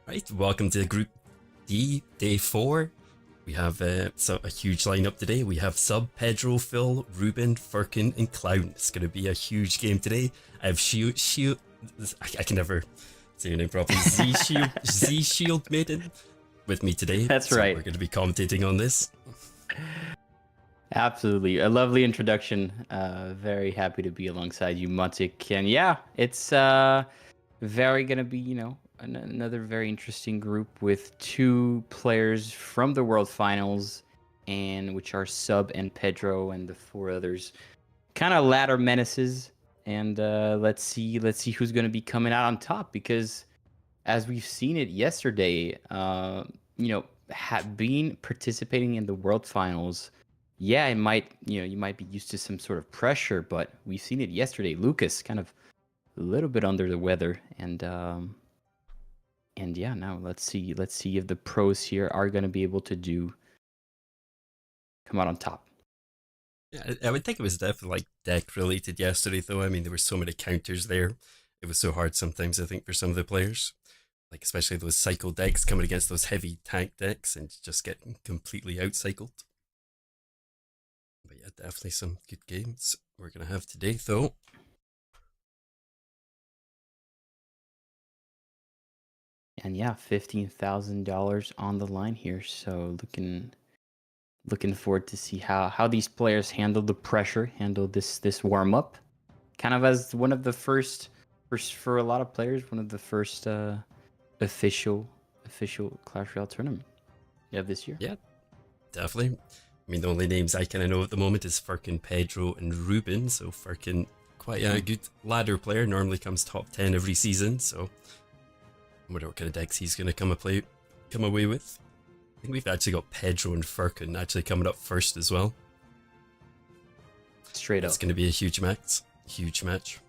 Right, welcome to Group D, Day 4. We have a huge lineup today. We have Sub, Pedro, Phil, Ruben, Firkin, and Clown. It's going to be a huge game today. I have Shield. I can never say your name properly. Z Shield Maiden with me today. That's right. We're going to be commentating on this. Absolutely. A lovely introduction. Very happy to be alongside you, Matic. And yeah, it's very going to be, another very interesting group with two players from the World Finals, and which are Sub and Pedro, and the four others kind of ladder menaces. And let's see who's going to be coming out on top, because as we've seen it yesterday, being participating in the World Finals, yeah, it might, you might be used to some sort of pressure, but we've seen it yesterday. Lucas kind of a little bit under the weather, and yeah, now let's see if the pros here are going to be able to come out on top. Yeah, I would think it was definitely like deck related yesterday, though. I mean, there were so many counters there. It was so hard sometimes, I think, for some of the players. Like, especially those cycle decks coming against those heavy tank decks and just getting completely outcycled. But yeah, definitely some good games we're going to have today, though. And yeah, $15,000 on the line here. So looking forward to see how these players handle the pressure, handle this warm up, kind of as one of the first for a lot of players, one of the first official Clash Royale tournament of this year. Yeah, definitely. I mean, the only names I kind of know at the moment is Firkin, Pedro, and Ruben. So Firkin, quite a good ladder player, normally comes top 10 every season. So I wonder what kind of decks he's going to come away with. I think we've actually got Pedro and Firkin actually coming up first as well. Straight up. It's going to be a huge match. Huge match.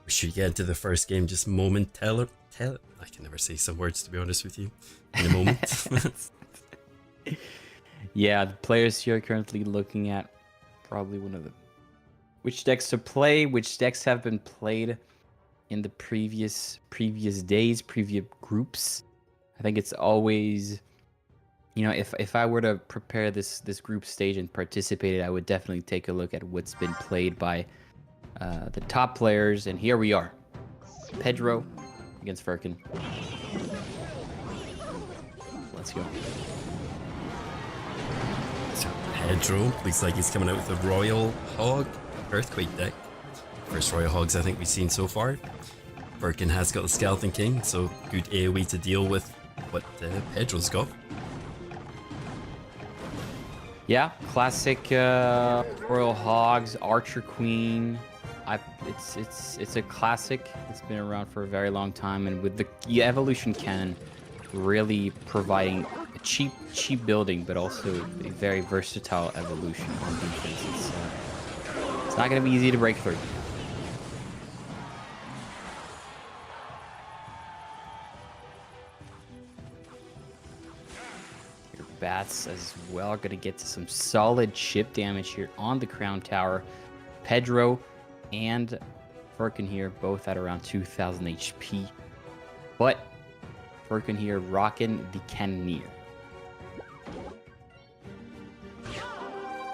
We should get into the first game just momentarily. I can never say some words, to be honest with you, in a moment. Yeah, the players here are currently looking at probably one of the which decks to play, which decks have been played in the previous days, previous groups. I think it's always, if I were to prepare this group stage and participated, I would definitely take a look at what's been played by the top players, and here we are. Pedro against Firkin. Let's go. So Pedro looks like he's coming out with a Royal Hog Earthquake deck. First Royal Hogs I think we've seen so far. Firkin has got the Skeleton King, so good AoE to deal with what Pedro's got. Yeah, classic Royal Hogs, Archer Queen. It's a classic. It's been around for a very long time, and with the evolution cannon really providing a cheap building, but also a very versatile evolution on defense. It's not going to be easy to break through. Your bats as well are going to get to some solid chip damage here on the crown tower. Pedro and Firkin here both at around 2,000 HP, but Firkin here rocking the Cannoneer.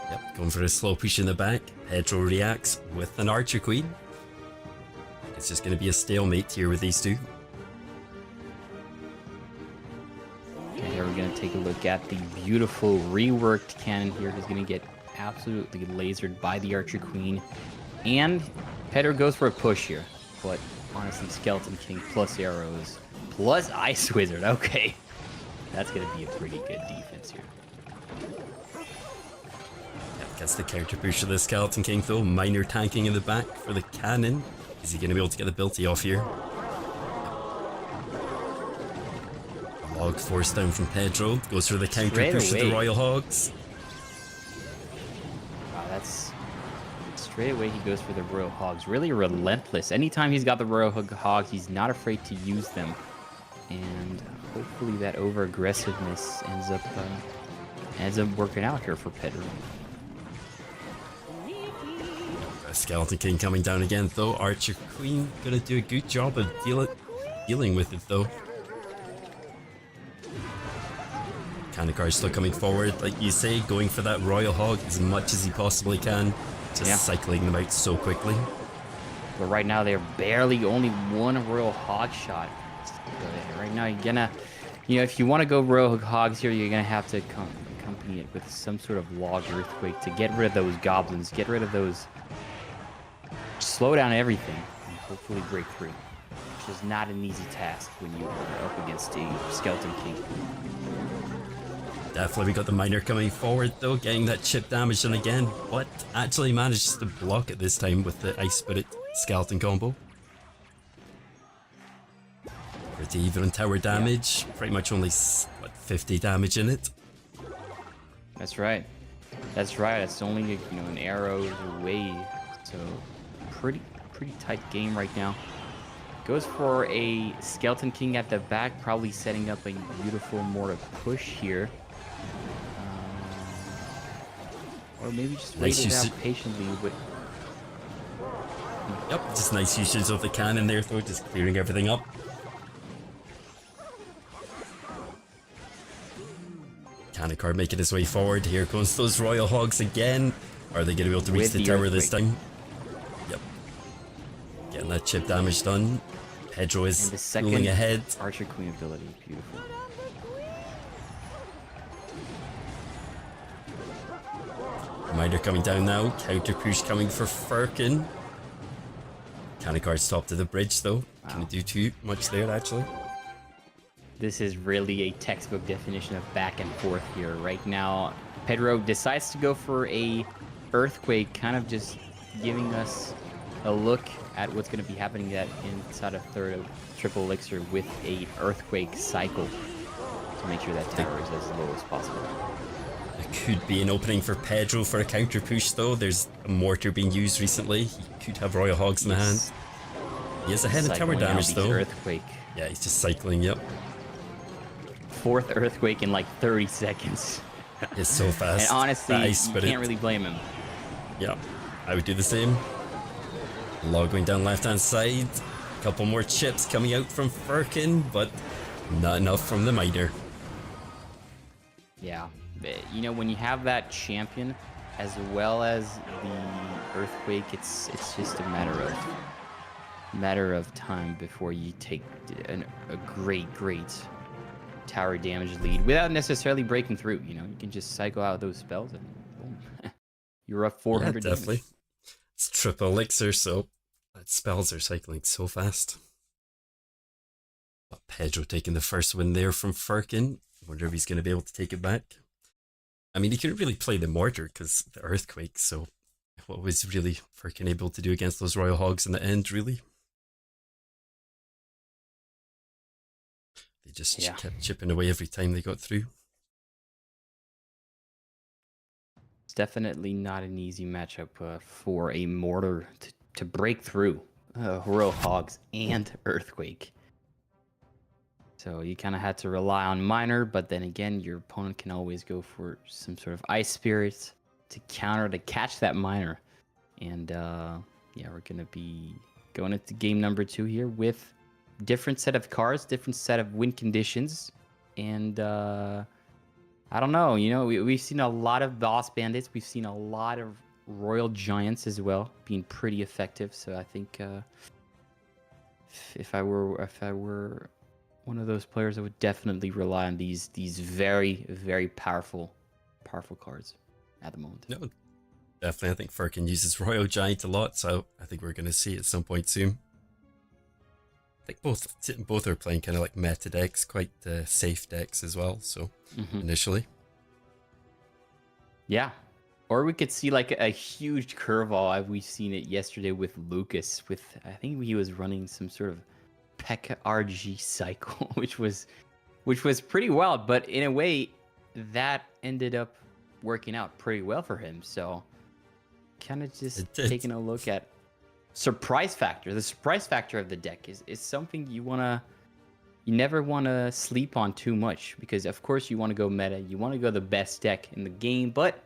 Yep, going for a slow push in the back. Pedro reacts with an Archer Queen. It's just going to be a stalemate here with these two. Okay, here we're going to take a look at the beautiful reworked cannon here. He's going to get absolutely lasered by the Archer Queen. And Pedro goes for a push here, but honestly, Skeleton King plus arrows plus Ice Wizard. Okay, That's gonna be a pretty good defense here. Gets the counter push of the Skeleton King though. Miner tanking in the back for the cannon. Is he going to be able to get the ability off here? Log forced down from Pedro. Goes for the counter push of the Royal Hogs. Wow, that's... Straight away he goes for the Royal Hogs. Really relentless. Anytime he's got the Royal Hogs, he's not afraid to use them. And hopefully that over-aggressiveness ends up working out here for Pedro. Skeleton King coming down again though. Archer Queen gonna do a good job of dealing with it though. Kanekar still coming forward, like you say, going for that Royal Hog as much as he possibly can. Just cycling them out so quickly. But right now they're barely only one Royal Hog shot. But right now you're gonna, if you want to go Royal Hogs here, you're gonna have to accompany it with some sort of log earthquake to get rid of those goblins, get rid of those. Slow down everything and hopefully break through, which is not an easy task when you are up against a Skeleton King. Definitely we got the Miner coming forward though, getting that chip damage done again, but actually manages to block it this time with the Ice Spirit Skeleton combo. Pretty even on tower damage, pretty much only, 50 damage in it. That's right. That's right, it's only, an arrow away, so... Pretty tight game right now. Goes for a Skeleton King at the back, probably setting up a beautiful mortar push here. Or maybe just wait it out patiently. But... Yep, just nice usage of the cannon there though, just clearing everything up. Kanekar making his way forward. Here goes those Royal Hogs again. Are they going to be able to reach the tower this time? Getting that chip damage done. Pedro is pulling ahead. Archer Queen ability, beautiful. Miner coming down now. Counter push coming for Firkin. Kanekar's top to the bridge though. Wow. Can't do too much there actually. This is really a textbook definition of back and forth here. Right now, Pedro decides to go for a earthquake, kind of just giving us a look at what's going to be happening inside a third of triple elixir with a earthquake cycle to make sure that tower is as low as possible. It could be an opening for Pedro for a counter push though. There's a mortar being used recently. He could have Royal Hogs in the hand. He is ahead of tower damage though. Earthquake. Yeah, he's just cycling, yep. Fourth earthquake in like 30 seconds. It's so fast. And honestly, you can't really blame him. Yeah, I would do the same. Log going down left hand side. A couple more chips coming out from Firkin, but not enough from the Miner. Yeah, when you have that champion as well as the earthquake, it's just a matter of time before you take a great tower damage lead without necessarily breaking through. You can just cycle out those spells and boom, you're up 400. Yeah, definitely. It's triple elixir, so spells are cycling so fast. But Pedro taking the first win there from Firkin. Wonder if he's going to be able to take it back. I mean, he couldn't really play the mortar because the earthquake, so what was really Firkin able to do against those Royal Hogs in the end, really? They just kept chipping away every time they got through. It's definitely not an easy matchup for a mortar to break through Royal Hogs and earthquake. So you kind of had to rely on Miner, but then again, your opponent can always go for some sort of Ice Spirit to catch that Miner. And yeah, we're going to be going into game number 2 here with different set of cards, different set of win conditions. And I don't know, we've seen a lot of Boss Bandits. We've seen a lot of Royal Giants as well, being pretty effective. So I think if I were one of those players, I would definitely rely on these very, very powerful cards at the moment. No, definitely. I think Firkin uses Royal Giant a lot, so I think we're going to see it at some point soon. I think both are playing kind of like meta decks, quite safe decks as well. So initially, Yeah. Or we could see like a huge curveball. We've seen it yesterday with Lucas. With I think he was running some sort of P.E.K.K.A RG cycle, which was pretty wild. But in a way, that ended up working out pretty well for him. So kind of just it did. taking a look at surprise factor. The surprise factor of the deck is something you never want to sleep on too much, because of course you want to go meta, you want to go the best deck in the game, but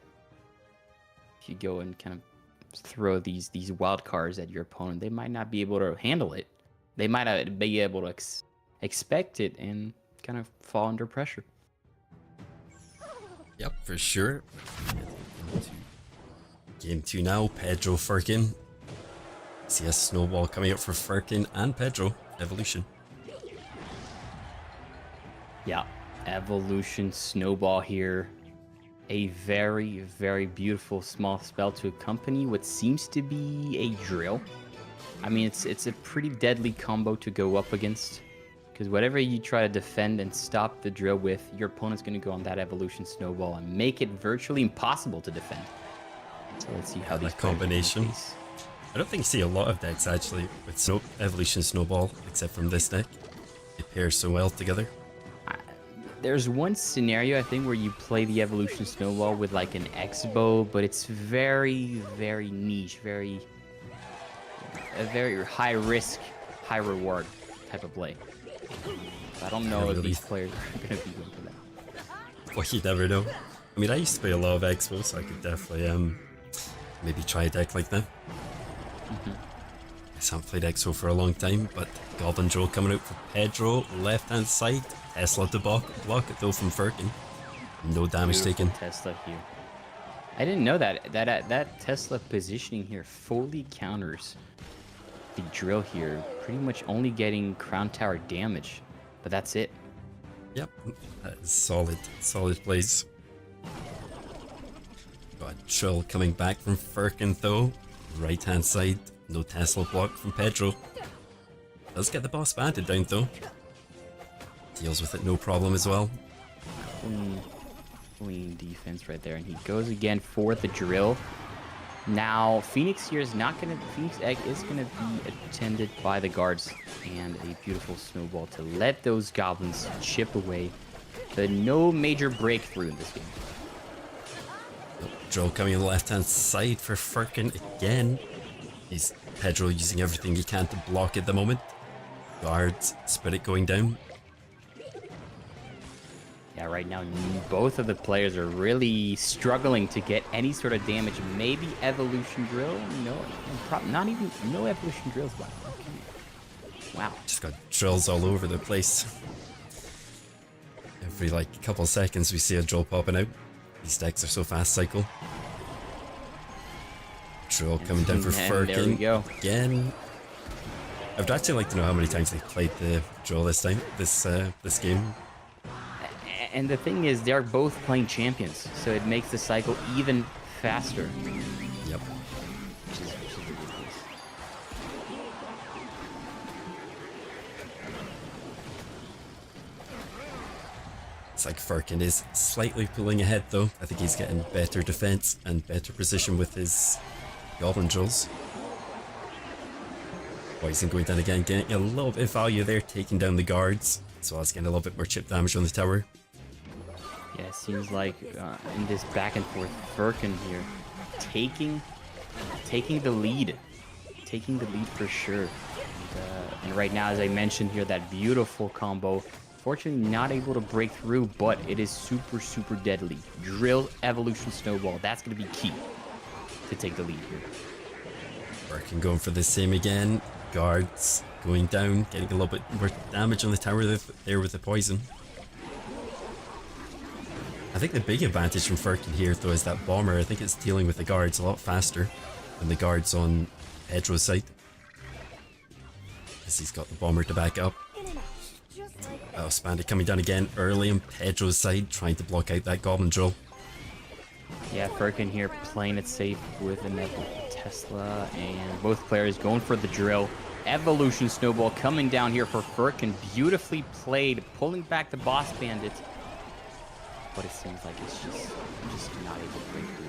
if you go and kind of throw these wild cards at your opponent, they might not be able to handle it. They might not be able to expect it and kind of fall under pressure. Yep, for sure. Game 2 now, Pedro Firkin. See a snowball coming up for Firkin and Pedro. Evolution. Yeah, evolution snowball here. A very, very beautiful small spell to accompany what seems to be a drill. I mean, it's a pretty deadly combo to go up against, because whatever you try to defend and stop the drill with, your opponent's going to go on that evolution snowball and make it virtually impossible to defend. So let's see how these combination. I don't think you see a lot of decks actually with evolution snowball, except from this deck. They pair so well together. There's one scenario I think where you play the evolution snowball with like an X-bow, but it's very, very niche, a very high risk, high reward type of play. I don't know if these players are going to be good for that. Well, you never know. I mean, I used to play a lot of X-bow, so I could definitely maybe try a deck like that. I haven't played Exo for a long time, but Goblin Joe coming out for Pedro, left hand side. Tesla to block it though from Firkin. No damage taken. Tesla here. I didn't know that Tesla positioning here fully counters the drill here, pretty much only getting Crown Tower damage, but that's it. Yep, that is solid plays. Got Trill coming back from Firkin though. Right hand side, no Tesla block from Pedro. Does get the boss banded down though. Deals with it no problem as well. Clean defense right there, and he goes again for the drill. Now Phoenix here is not gonna. Phoenix Egg is gonna be attended by the guards, and a beautiful snowball to let those goblins chip away. But no major breakthrough in this game. Joe coming on the left hand side for Firkin again. He's Pedro using everything he can to block at the moment. Guards, Spirit going down. Yeah, right now both of the players are really struggling to get any sort of damage. Maybe evolution drill? No, not even no evolution drills. Wow. Okay. Wow. Just got drills all over the place. Every like couple seconds we see a drill popping out. These decks are so fast cycle. Drill coming down for Firkin. There we go. Again. I would actually like to know how many times they've played the drill this time, this game. And the thing is, they're both playing champions, so it makes the cycle even faster. Yep. Which is ridiculous. It's like Firkin is slightly pulling ahead though. I think he's getting better defense and better position with his Goblin Drills. Poison going down again, getting a little bit of value there, taking down the guards, as well as getting a little bit more chip damage on the tower. Yeah, it seems like in this back and forth, Firkin here taking the lead for sure. And right now, as I mentioned here, that beautiful combo. Fortunately, not able to break through, but it is super, super deadly. Drill, evolution, snowball. That's going to be key to take the lead here. Firkin going for the same again. Guards going down, getting a little bit more damage on the tower there with the poison. I think the big advantage from Firkin here though is that bomber. I think it's dealing with the guards a lot faster than the guards on Pedro's side, because he's got the bomber to back up. Oh, Spandy coming down again early on Pedro's side, trying to block out that Goblin Drill. Yeah, Firkin here playing it safe with a Tesla, and both players going for the drill. Evolution Snowball coming down here for Firkin. Beautifully played, pulling back the Boss Bandit. But it seems like it's just not able to break through.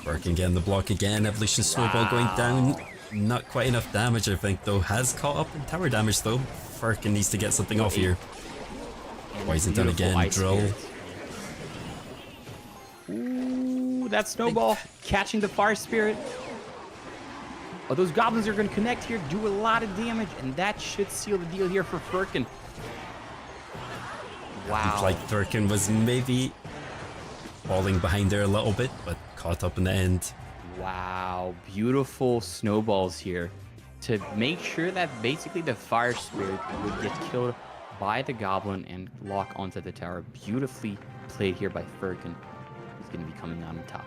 Firkin getting the block again. Evolution Snowball going down. Not quite enough damage, I think, though. Has caught up in tower damage, though. Firkin needs to get something off here. Poison done again. Drill. Ooh, that Snowball catching the Fire Spirit. Oh, those goblins are going to connect here, do a lot of damage, and that should seal the deal here for Firkin. Wow. Looked like Firkin was maybe falling behind there a little bit, but caught up in the end. Wow, beautiful snowballs here to make sure that basically the Fire Spirit would get killed by the Goblin and lock onto the tower. Beautifully played here by Firkin. He's going to be coming on top.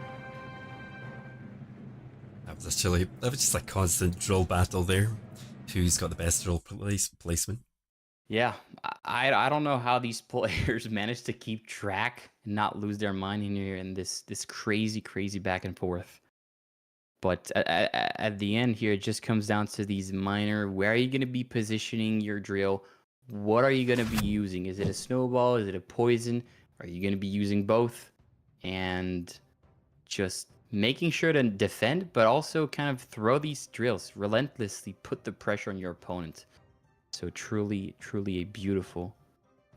That was just a constant drill battle there. Who's got the best drill placement? Yeah, I don't know how these players managed to keep track and not lose their mind in here in this crazy back and forth. But at the end here, it just comes down to these minor. Where are you going to be positioning your drill? What are you going to be using? Is it a snowball? Is it a poison? Are you going to be using both? And just making sure to defend, but also kind of throw these drills relentlessly, put the pressure on your opponent. So truly a beautiful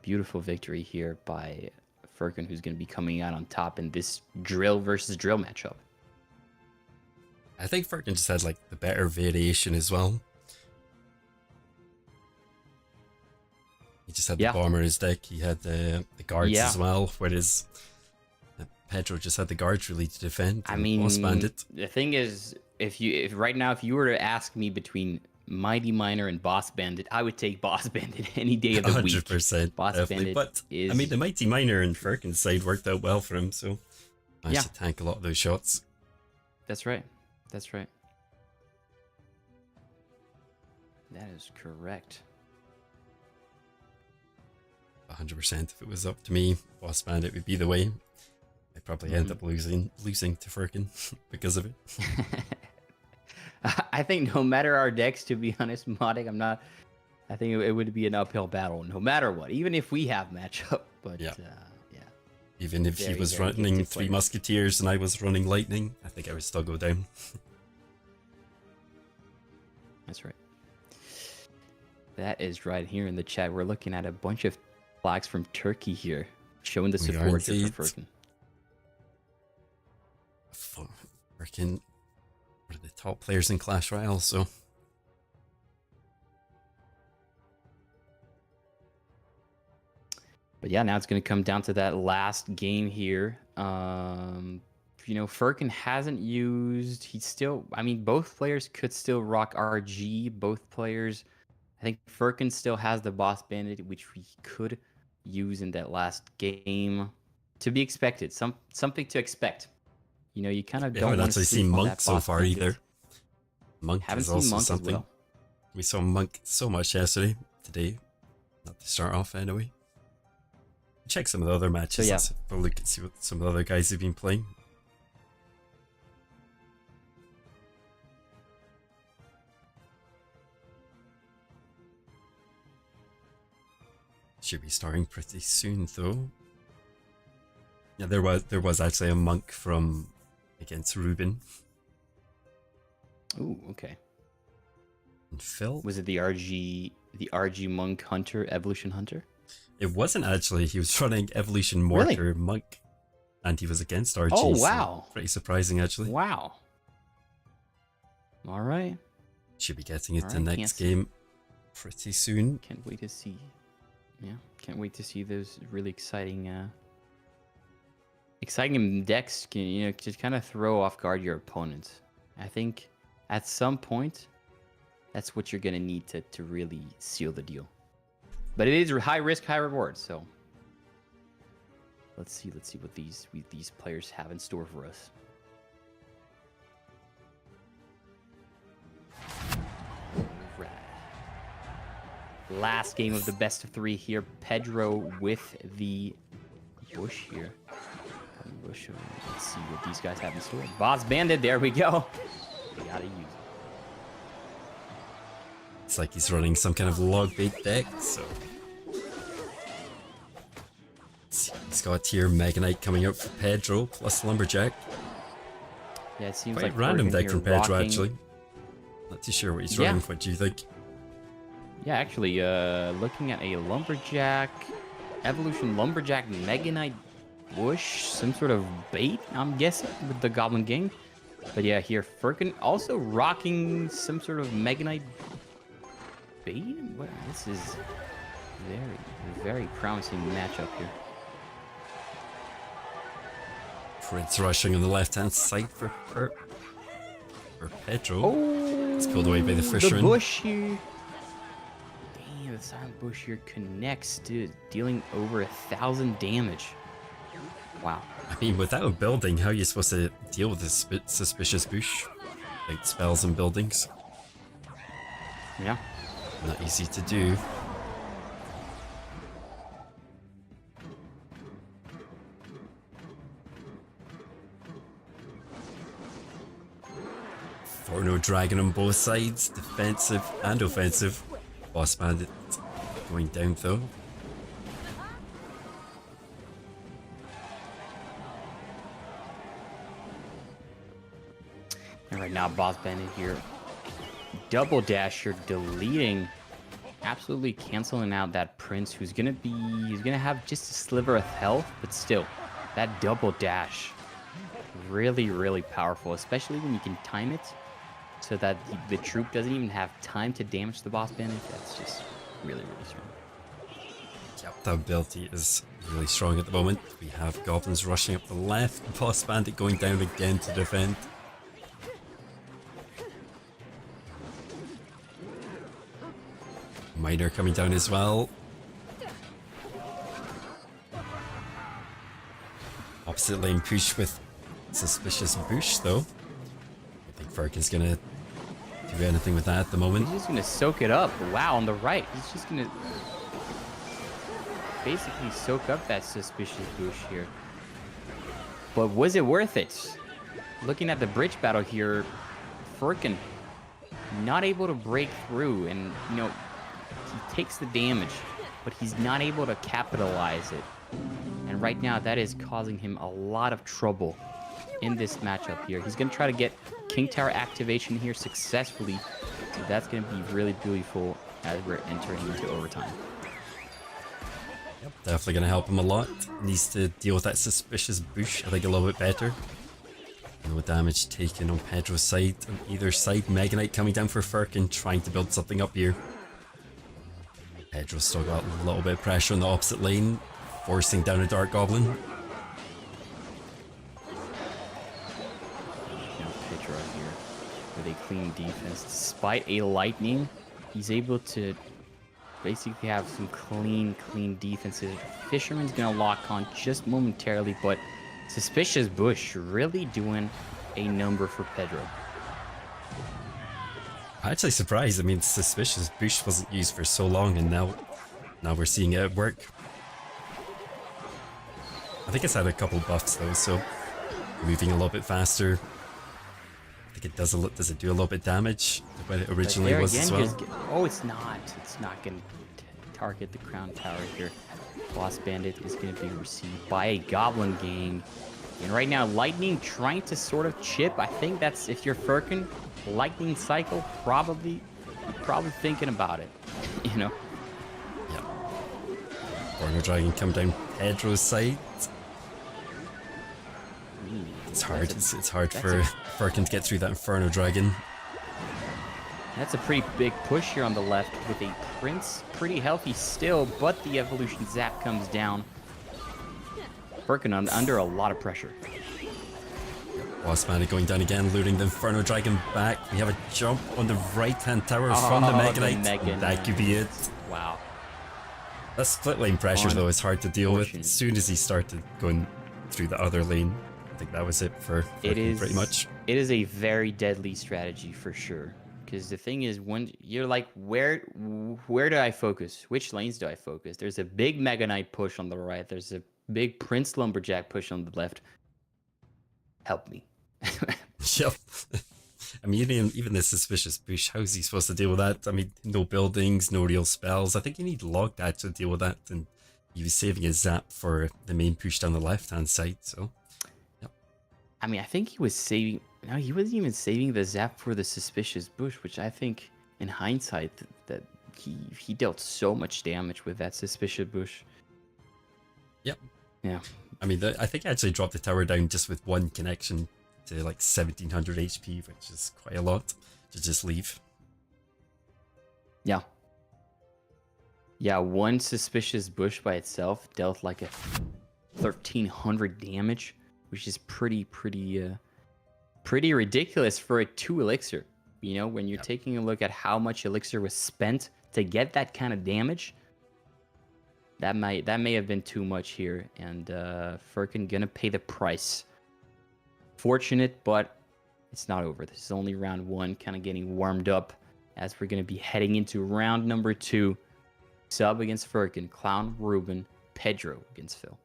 victory here by Firkin, who's going to be coming out on top in this drill versus drill matchup. I think Firkin just had like the better variation as well. He just had the bomber in his deck. He had the guards as well, whereas Pedro just had the guards really to defend. I mean, Boss Bandit. The thing is, if right now you were to ask me between Mighty Miner and Boss Bandit, I would take Boss Bandit any day of the week. 100%. Boss Bandit but is... I mean, the Mighty Miner and Firkin's side worked out well for him, so managed to tank a lot of those shots. That's right. That's right. That is correct. 100%. If it was up to me, Boss Bandit would be the way. I'd probably end up losing to Firkin because of it. I think no matter our decks, to be honest, Modding, I think it would be an uphill battle no matter what, even if we have matchup. But yeah. Even if he was running Three Musketeers and I was running Lightning, I think I would still go down. That's right. That is right. Here in the chat, we're looking at a bunch of flags from Turkey here, showing the support here for Firkin. Firkin, one of the top players in Clash Royale, so. But yeah, now it's going to come down to that last game here. You know, Firkin hasn't used, both players could still rock RG. Both players, I think Firkin still has the Boss Bandit, which we could use in that last game. To be expected, something to expect. You know, you kind of don't want to actually seen Monk so far Bandit. either. Monk Haven't is seen also Monk something. as well. We saw Monk so much yesterday, today, not to start off anyway. Check some of the other matches. So, yeah. Let's have a look and see what some of the other guys have been playing. Should be starting pretty soon though. Yeah, there was actually a Monk from against Ruben. Ooh, okay. And Phil? Was it the RG Monk Hunter, Evolution Hunter? It wasn't actually. He was running Evolution Mortar Monk. And he was against RG. Oh, wow. So pretty surprising actually. Wow. Alright. Should be getting it to next game pretty soon. Can't wait to see. Yeah, can't wait to see those really exciting decks can, you know, just kind of throw off guard your opponents. I think at some point, that's what you're going to need to really seal the deal. But it is high risk, high reward, so let's see what these players have in store for us. Right. Last game of the best of three here. Pedro with the bush here. Bush. Let's see what these guys have in store. Boss Bandit, there we go. We gotta use it. Looks like he's running some kind of log bait deck, so he's got here Mega Knight coming out for Pedro plus Lumberjack. Yeah, it seems Quite like random Fergan deck here from Pedro rocking. actually. Not too sure what he's Yeah. running. What do you think? Yeah, actually, looking at a Lumberjack, Evolution Lumberjack Mega Knight Bush, some sort of bait, I'm guessing, with the Goblin Gang. But yeah, here, Firkin also rocking some sort of Mega Knight bait? What? This is very promising matchup here. Prince rushing on the left-hand side for Pedro. Oh, it's pulled away by the Fisherman. The Bush here. Damn, the Silent Bush here connects, dude, dealing over 1,000 damage. Wow. I mean, without a building, how are you supposed to deal with this suspicious bush? Like spells and buildings. Yeah. Not easy to do. Forno Dragon on both sides, defensive and offensive. Boss Bandit going down though. And right now, Boss Bandit here, double dash here, deleting, absolutely canceling out that Prince, who's gonna have just a sliver of health, but still, that double dash, really powerful, especially when you can time it so that the troop doesn't even have time to damage the Boss Bandit. That's just really strong. Yep, that ability is really strong at the moment. We have Goblins rushing up the left, Boss Bandit going down again to defend. Miner coming down as well. Opposite lane push with Suspicious Bush though. I think Firkin's gonna do anything with that at the moment. He's just gonna soak it up. Wow, on the right, he's just gonna basically soak up that Suspicious Bush here. But was it worth it? Looking at the bridge battle here, Firkin not able to break through, and you know, he takes the damage, but he's not able to capitalize it. And right now, that is causing him a lot of trouble in this matchup here. He's going to try to get King Tower activation here successfully. So that's going to be really beautiful as we're entering into overtime. Yep, definitely going to help him a lot. Needs to deal with that Suspicious Bush, I think, a little bit better. No damage taken on Pedro's side. On either side, Mega Knight coming down for Firkin, trying to build something up here. Pedro's still got a little bit of pressure on the opposite lane, forcing down a Dark Goblin. Now Pedro here with a clean defense. Despite a lightning, he's able to basically have some clean defenses. Fisherman's gonna lock on just momentarily, but Suspicious Bush really doing a number for Pedro. I'm actually surprised. I mean, Suspicious Bush wasn't used for so long, and now we're seeing it at work. I think it's had a couple buffs though, so moving a little bit faster. I think it does it do a little bit damage when it originally was as well. Oh, it's not going to target the Crown Tower here. Boss Bandit is going to be received by a Goblin Gang. And right now, Lightning trying to sort of chip. I think that's, if you're Firkin, Lightning Cycle, probably thinking about it, you know? Yeah. Warmup Dragon come down Pedro's side. It's hard. It's hard for Firkin to get through that Inferno Dragon. That's a pretty big push here on the left with a Prince. Pretty healthy still, but the Evolution Zap comes down. Firkin under a lot of pressure. Boss Bandit going down again, looting the Inferno Dragon back. We have a jump on the right-hand tower from the Mega Knight. That could be it. Wow. That split lane pressure, though, is hard to deal with. As soon as he started going through the other lane, I think that was it for Firkin, pretty much. It is a very deadly strategy for sure. Because the thing is, when you're like, where do I focus? Which lanes do I focus? There's a big Mega Knight push on the right. There's a big Prince Lumberjack push on the left. Help me. Yep. I mean, even the suspicious bush, how's he supposed to deal with that? I mean, no buildings, no real spells. I think you need log to actually deal with that, and he was saving his zap for the main push down the left-hand side, so... Yep. I mean, I think he was saving... No, he wasn't even saving the zap for the suspicious bush, which I think, in hindsight, that he dealt so much damage with that suspicious bush. Yep. Yeah. I mean, I think I actually dropped the tower down just with one connection to like 1700 HP, which is quite a lot to just leave. Yeah. Yeah, one suspicious bush by itself dealt like a 1300 damage, which is pretty ridiculous for a 2 elixir. You know, when you're taking a look at how much elixir was spent to get that kind of damage, that may have been too much here, and Furkin gonna pay the price. Fortunate, but it's not over. This is only round 1, kind of getting warmed up as we're gonna be heading into round number 2. Sub against Furkin, Clown, Ruben, Pedro against Phil.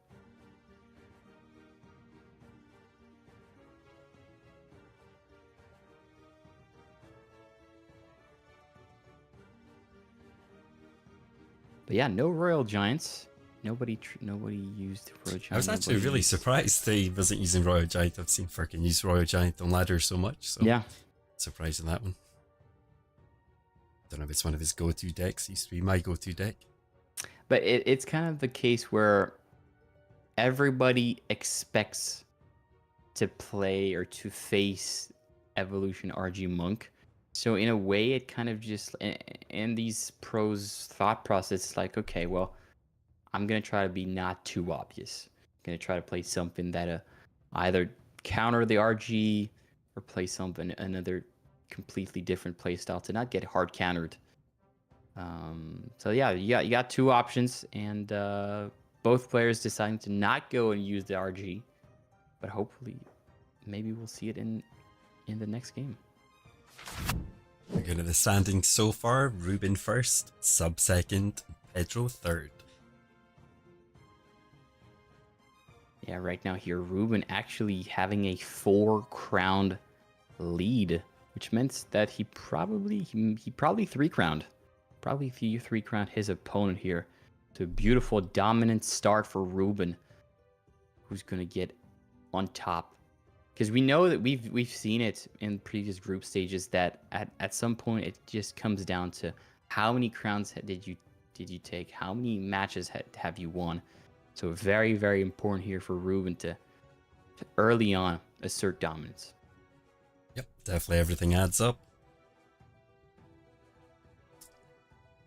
But yeah, no Royal Giants. Nobody used Royal Giant. I was actually really surprised they wasn't using Royal Giant. I've seen Furkin use Royal Giant on ladder so much, so yeah, surprised in that one. Don't know if it's one of his go-to decks. It used to be my go-to deck. But it's kind of the case where everybody expects to play or to face Evolution RG Monk. So in a way, it kind of just, in these pros' thought process, it's like, okay, well, I'm going to try to be not too obvious. I'm going to try to play something that either counter the RG or play something, another completely different playstyle to not get hard countered. So yeah, you got 2 options, and both players deciding to not go and use the RG, but hopefully, maybe we'll see it in the next game. Looking at the standings so far, Ruben first, Sub second, Pedro third. Yeah, right now here, Ruben actually having a 4-crowned lead, which meant that he probably 3-crowned. Probably 3-crowned his opponent here. So a beautiful dominant start for Ruben, who's gonna get on top. Because we know that we've seen it in previous group stages that at some point it just comes down to how many crowns did you take, how many matches have you won. So very, very important here for Ruben to early on assert dominance. Yep, definitely everything adds up.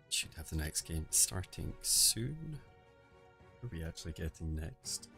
Should have the next game starting soon. What are we actually getting next?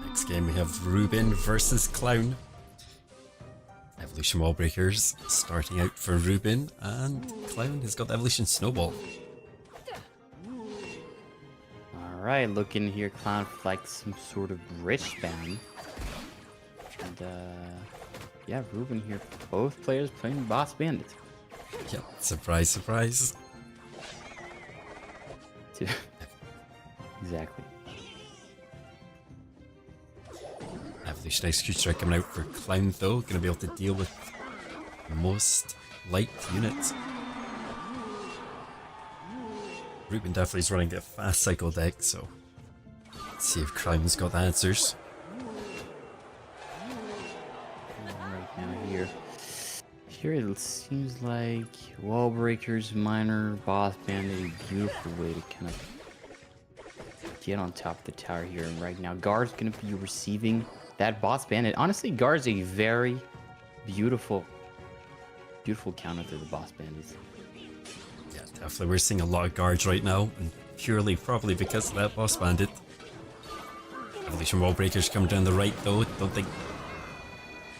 Next game we have Ruben versus Clown. Evolution Wall Breakers starting out for Ruben, and Clown has got the Evolution Snowball. Alright, looking here, Clown like some sort of rich spam. And yeah, Ruben here, both players playing Boss Bandit. Yep, surprise, surprise. Exactly. Evolution Executioner coming out for Clown though, going to be able to deal with most light units. Ruben definitely is running a fast cycle deck, so let's see if Clown's got the answers. Right now here it seems like wall breakers, minor, boss bandit, a beautiful way to kind of get on top of the tower here. And right now, Guard's gonna be receiving that boss bandit. Honestly, Guard's a very beautiful counter to the boss bandits. Yeah, definitely. We're seeing a lot of guards right now, and purely probably because of that boss bandit. Evolution wall breakers coming down the right though. I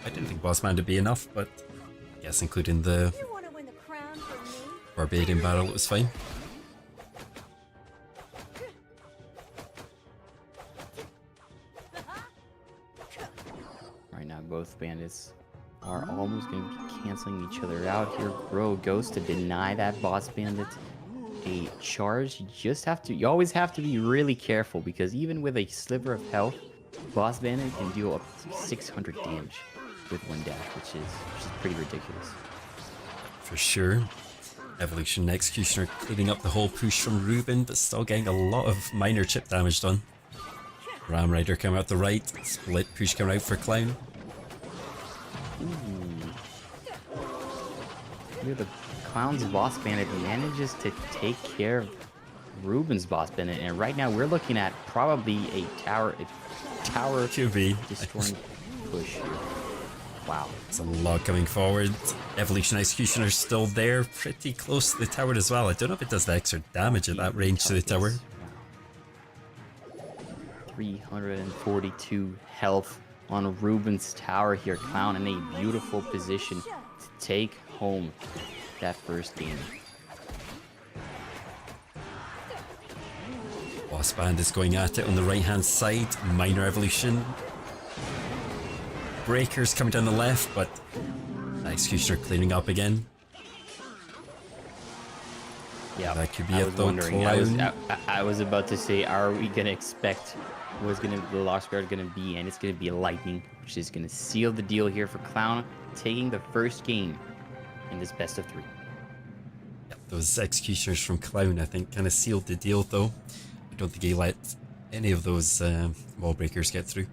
didn't think boss bandit would be enough, but I guess including the Barbadian battle, it was fine. Right now, both bandits are almost going to be canceling each other out here. Grow goes to deny that boss bandit a charge. You always have to be really careful, because even with a sliver of health, boss bandit can deal up to 600 damage with one dash, which is pretty ridiculous. For sure. Evolution Executioner cleaning up the whole push from Ruben, but still getting a lot of minor chip damage done. Ram Rider coming out the right, split push coming out for Clown. Here the Clown's boss bandit manages to take care of Ruben's boss bandit, and right now we're looking at probably a tower QB destroying push here. Wow. There's a lot coming forward. Evolution Executioner still there, pretty close to the tower as well. I don't know if it does the extra damage at that range to the tower. 342 health on Ruben's tower here. Clown in a beautiful position to take home that first game. Boss Band is going at it on the right hand side. Minor Evolution. Breakers coming down the left, but Executioner cleaning up again. Yeah, that could be I it was though. wondering. Clown. I was about to say, are we gonna expect the lost guard gonna be? And it's gonna be lightning, which is gonna seal the deal here for Clown, taking the first game in this best of 3. Yeah, those Executioners from Clown, I think, kind of sealed the deal though. I don't think he let any of those wall breakers get through.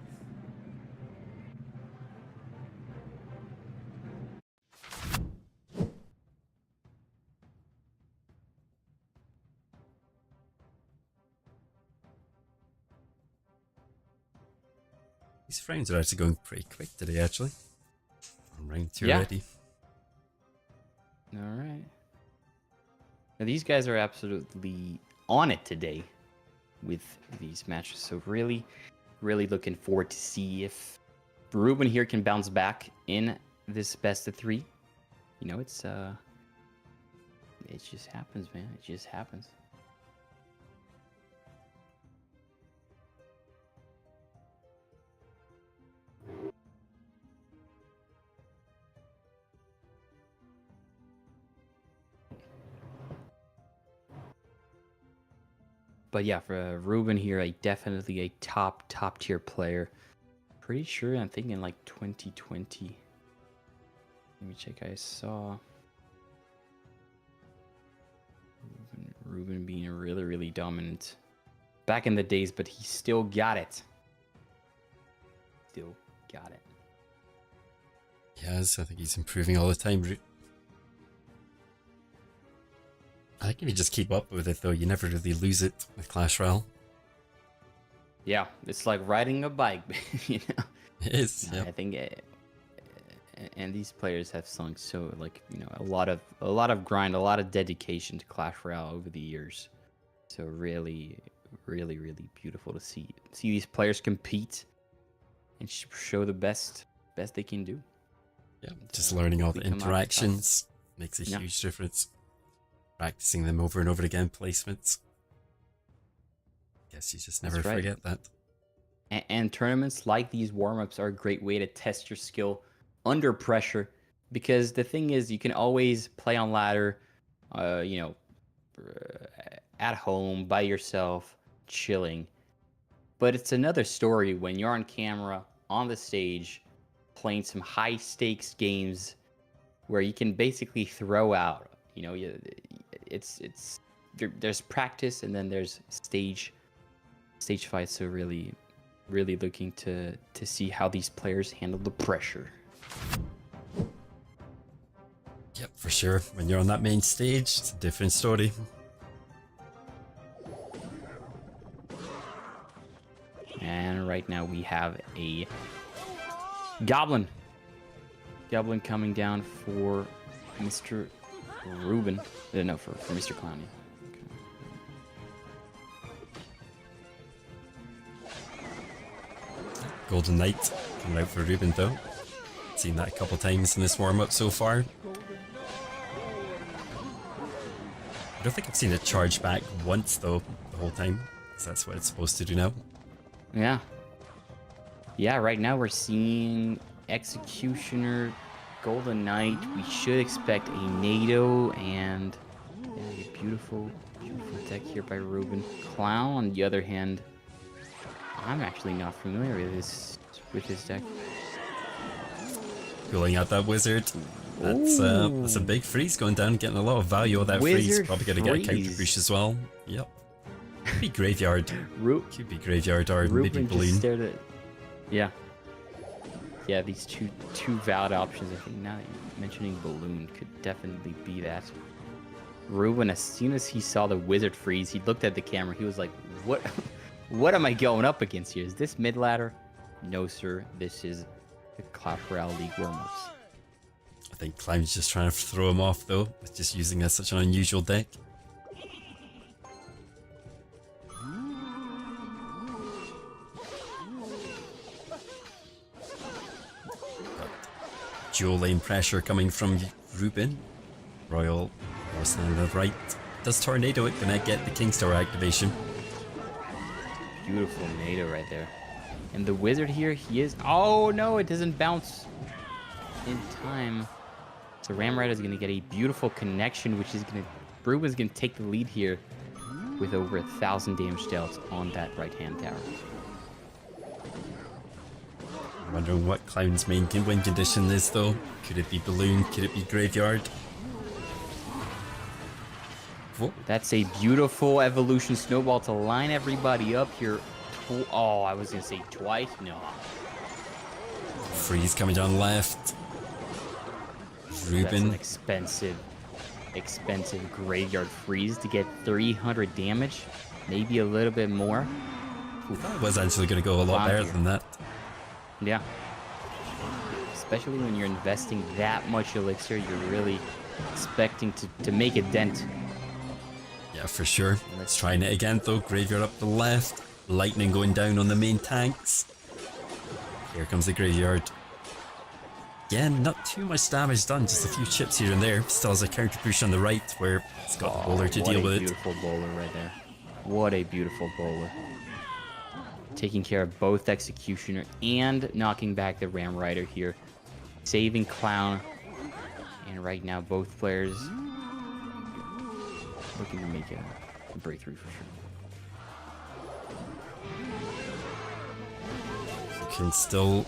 These frames are actually going pretty quick today, actually. Round 2 already. All right. Now these guys are absolutely on it today with these matches. So really, really looking forward to see if Ruben here can bounce back in this best of 3. You know, it just happens, man. It just happens. But yeah, for Ruben here, definitely a top tier player. Pretty sure, I'm thinking like 2020. Let me check. I saw Ruben being really dominant back in the days, but he still got it. Still got it. Yes, I think he's improving all the time. I think if you just keep up with it though, you never really lose it with Clash Royale. Yeah, it's like riding a bike, you know. It is. Yeah. I think, and these players have sung so a lot of grind, a lot of dedication to Clash Royale over the years. So really beautiful to see these players compete and show the best they can do. Yeah, just learning all the interactions makes a huge difference. Practicing them over and over again, placements. Guess you just never forget that. And tournaments like these warm-ups are a great way to test your skill under pressure, because the thing is, you can always play on ladder, at home by yourself, chilling. But it's another story when you're on camera, on the stage, playing some high-stakes games where you can basically throw out. It's there's practice and then there's stage fights. So really looking to see how these players handle the pressure. Yep, for sure. When you're on that main stage, it's a different story. And right now we have a Goblin coming down for Mr. Ruben. No, for Mr. Clowney. Golden Knight coming out for Ruben though. Seen that a couple times in this warm-up so far. I don't think I've seen it charge back once though the whole time, because that's what it's supposed to do now. Yeah. Yeah, right now we're seeing Executioner, Golden Knight. We should expect a NATO and a beautiful deck here by Ruben. Clown, on the other hand, I'm actually not familiar with his deck. Pulling out that wizard. That's a big freeze going down, getting a lot of value on that freeze. Wizard Probably gonna get a counter freeze. push as well. Yep. Could be graveyard. Could be graveyard or Ruben maybe just balloon. stared at. Yeah. Yeah, these two valid options. I think now that you're mentioning balloon could definitely be that. Ruben, as soon as he saw the wizard freeze, he looked at the camera. He was like, "What? What am I going up against here? Is this mid ladder? No, sir. This is the Clash Royale League warm-ups." I think Clown's just trying to throw him off though, with just using such an unusual deck. Dual lane pressure coming from Ruben. Royal Horseman on the right. Does Tornado it? Gonna get the King's Tower activation. Beautiful NATO right there. And the wizard here, he is. Oh no, it doesn't bounce in time. So Ram Rider is gonna get a beautiful connection, which is gonna. Ruben's gonna take the lead here with over 1,000 damage dealt on that right-hand tower. I'm wondering what Clown's main win condition is though. Could it be balloon? Could it be graveyard? Whoa. That's a beautiful evolution snowball to line everybody up here. Oh, I was gonna say twice. No. Freeze coming down left. That's Ruben. an expensive graveyard freeze to get 300 damage, maybe a little bit more. That was actually going to go a lot better than that. Yeah. Especially when you're investing that much elixir, you're really expecting to make a dent. Yeah, for sure. Let's try it again though. Graveyard up the left. Lightning going down on the main tanks. Here comes the graveyard. Again, not too much damage done, just a few chips here and there. Still has a counter push on the right where it's got the bowler to deal with it. What a beautiful bowler right there. What a beautiful bowler. Taking care of both Executioner and knocking back the Ram Rider here. Saving Clown. And right now both players looking to make a breakthrough for sure. You can still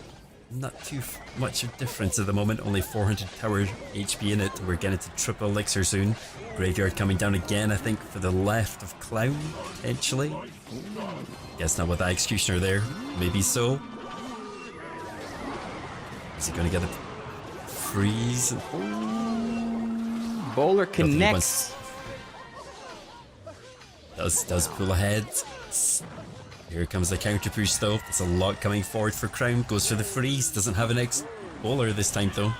not too much of difference at the moment, only 400 tower HP in it. We're getting to triple elixir soon. Graveyard coming down again, I think, for the left of Clown, potentially. Guess not with that Executioner there. Maybe so. Is he gonna get a freeze? Bowler connects. Does pull ahead. Here comes the counter push though. There's a lot coming forward for Crown. Goes for the freeze. Doesn't have an bowler this time though.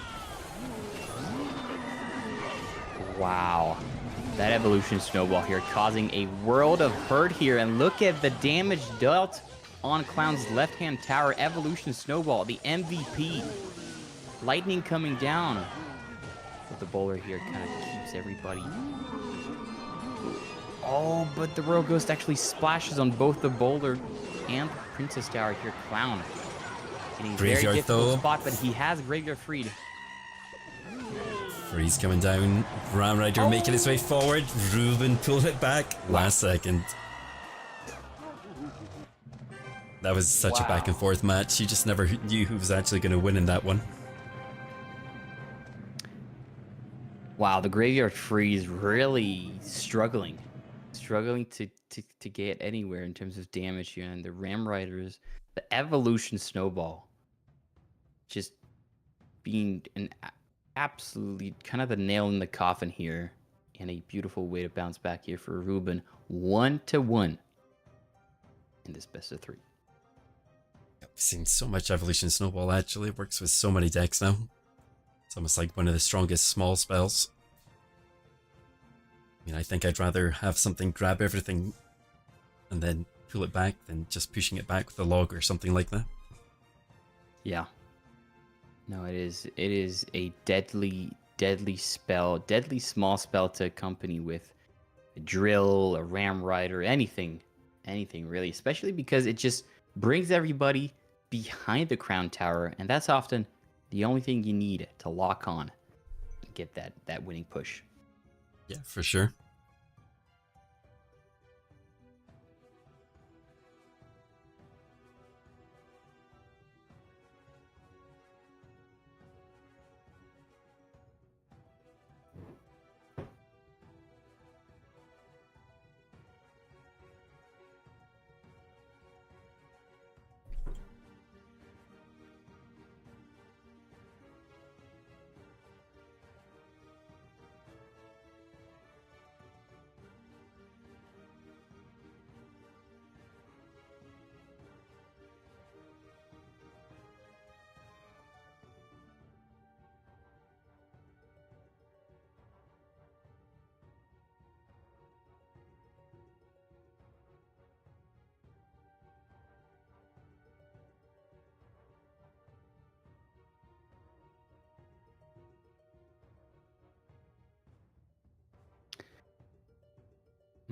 Wow. That evolution snowball here causing a world of hurt here. And look at the damage dealt on Clown's left-hand tower. Evolution snowball, the MVP. Lightning coming down. But the bowler here kind of keeps everybody. Oh, but the Royal Ghost actually splashes on both the Boulder and the Princess Tower here. Clown in a very Graveyard difficult though. spot, but he has Graveyard freed. Freeze coming down. Ram Rider making his way forward. Ruben pulled it back last second. That was such a back and forth match. You just never knew who was actually going to win in that one. Wow, the Graveyard freeze really struggling struggling to get anywhere in terms of damage here, and the Ram Riders, the Evolution Snowball, just being absolutely kind of the nail in the coffin here, and a beautiful way to bounce back here for Ruben, 1-1 in this best of 3. I've seen so much Evolution Snowball actually. It works with so many decks now. It's almost like one of the strongest small spells. I mean, I think I'd rather have something grab everything and then pull it back than just pushing it back with a log or something like that. Yeah. No, it is a deadly spell, deadly small spell to accompany with a drill, a Ram Rider, anything really, especially because it just brings everybody behind the crown tower, and that's often the only thing you need to lock on and get that winning push. Yeah, for sure.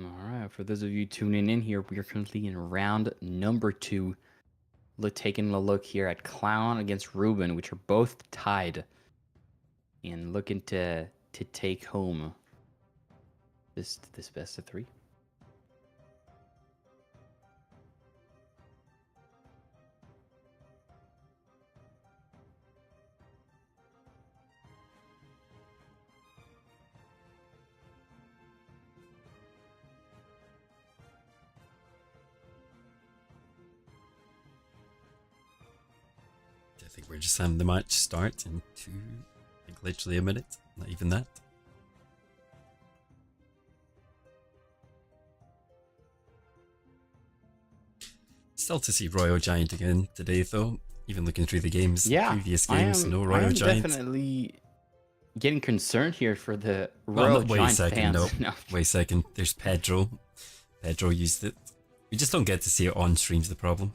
All right, for those of you tuning in here, we are currently in round number 2. Taking a look here at Clown against Ruben, which are both tied, and looking to take home this best of 3. I think we're just having the match start in I think literally a minute, not even that. Still to see Royal Giant again today though, even looking through the games, previous games, no Royal Giant. Definitely getting concerned here for the Well, Royal wait a Giant second, fans. no. Wait a second, there's Pedro. Pedro used it. We just don't get to see it on stream's the problem.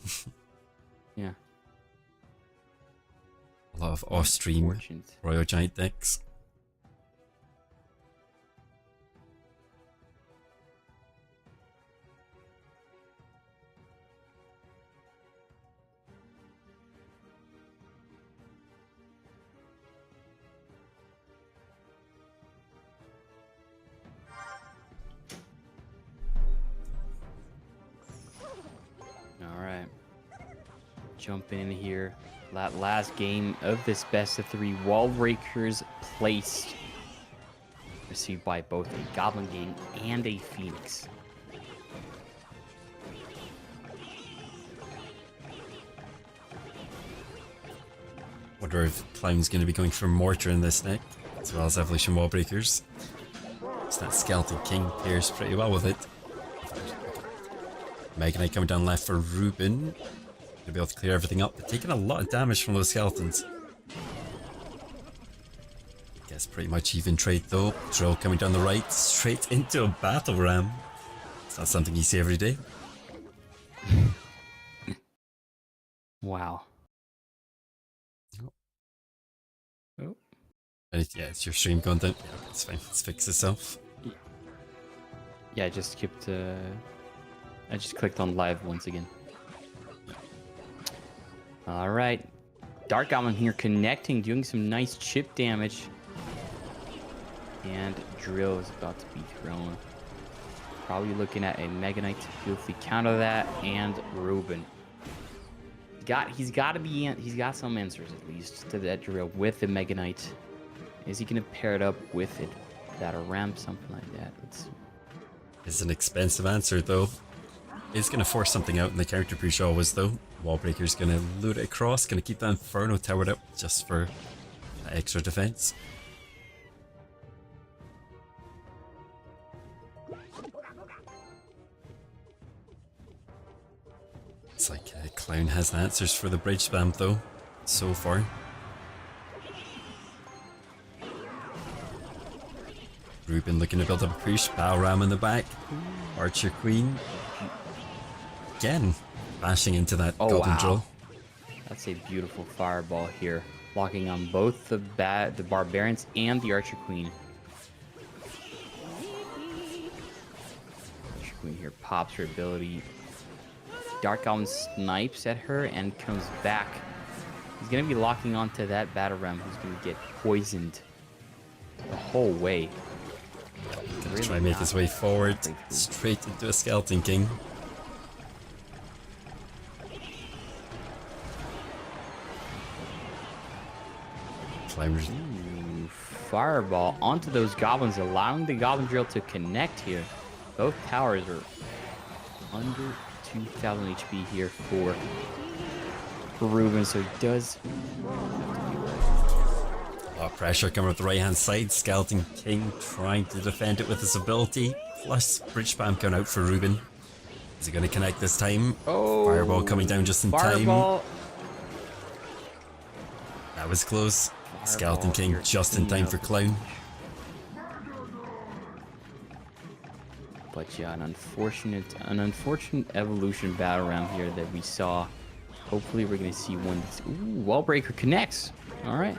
Yeah. A lot of off-stream Royal Giant decks. All right. Jumping in here. That last game of this best of 3, Wall Breakers placed. Received by both a Goblin Gang and a Phoenix. Wonder if Clown's going to be going for Mortar in this deck, as well as Evolution Wall Breakers. So that Skeleton King pairs pretty well with it. Mega Knight coming down left for Ruben. To be able to clear everything up, but taking a lot of damage from those skeletons. Guess pretty much even trade though. Drill coming down the right, straight into a battle ram. It's not something you see every day. Wow. Oh. Yeah, it's your stream content. Yeah, it's fine. It's fixed itself. Yeah, I just skipped. I just clicked on live once again. All right, Dark Goblin here connecting, doing some nice chip damage. And Drill is about to be thrown. Probably looking at a Mega Knight to beautifully counter that, and Ruben. He's got some answers at least to that Drill with the Mega Knight. Is he gonna pair it up with it? That a ramp, something like that? Let's see. It's an expensive answer, though. It's going to force something out in the counter push always, though. Wallbreaker's going to loot it across, going to keep that Inferno towered up just for that extra defense. It's like Clown has the answers for the bridge spam, though, so far. Ruben looking to build up a push. Bow Ram in the back. Archer Queen. Again, bashing into that Goblin Drill. That's a beautiful fireball here, locking on both the Barbarians and the Archer Queen. Archer Queen here pops her ability. Dark Goblin snipes at her and comes back. He's going to be locking onto that Battle Ram who's going to get poisoned the whole way. Gonna try and make his way forward, straight into a Skeleton King. Climbers. Ooh, fireball onto those goblins, allowing the Goblin Drill to connect here. Both towers are under 2,000 HP here for Ruben, so he does. A lot of pressure coming up the right hand side. Skeleton King trying to defend it with his ability. Plus, bridge spam coming out for Ruben. Is he going to connect this time? Oh, fireball coming down just in fireball. time. That was close. Skeleton King just in time for Clown. But yeah, an unfortunate evolution battle round here that we saw. Hopefully we're gonna see one that's... Ooh, Wallbreaker connects. Alright.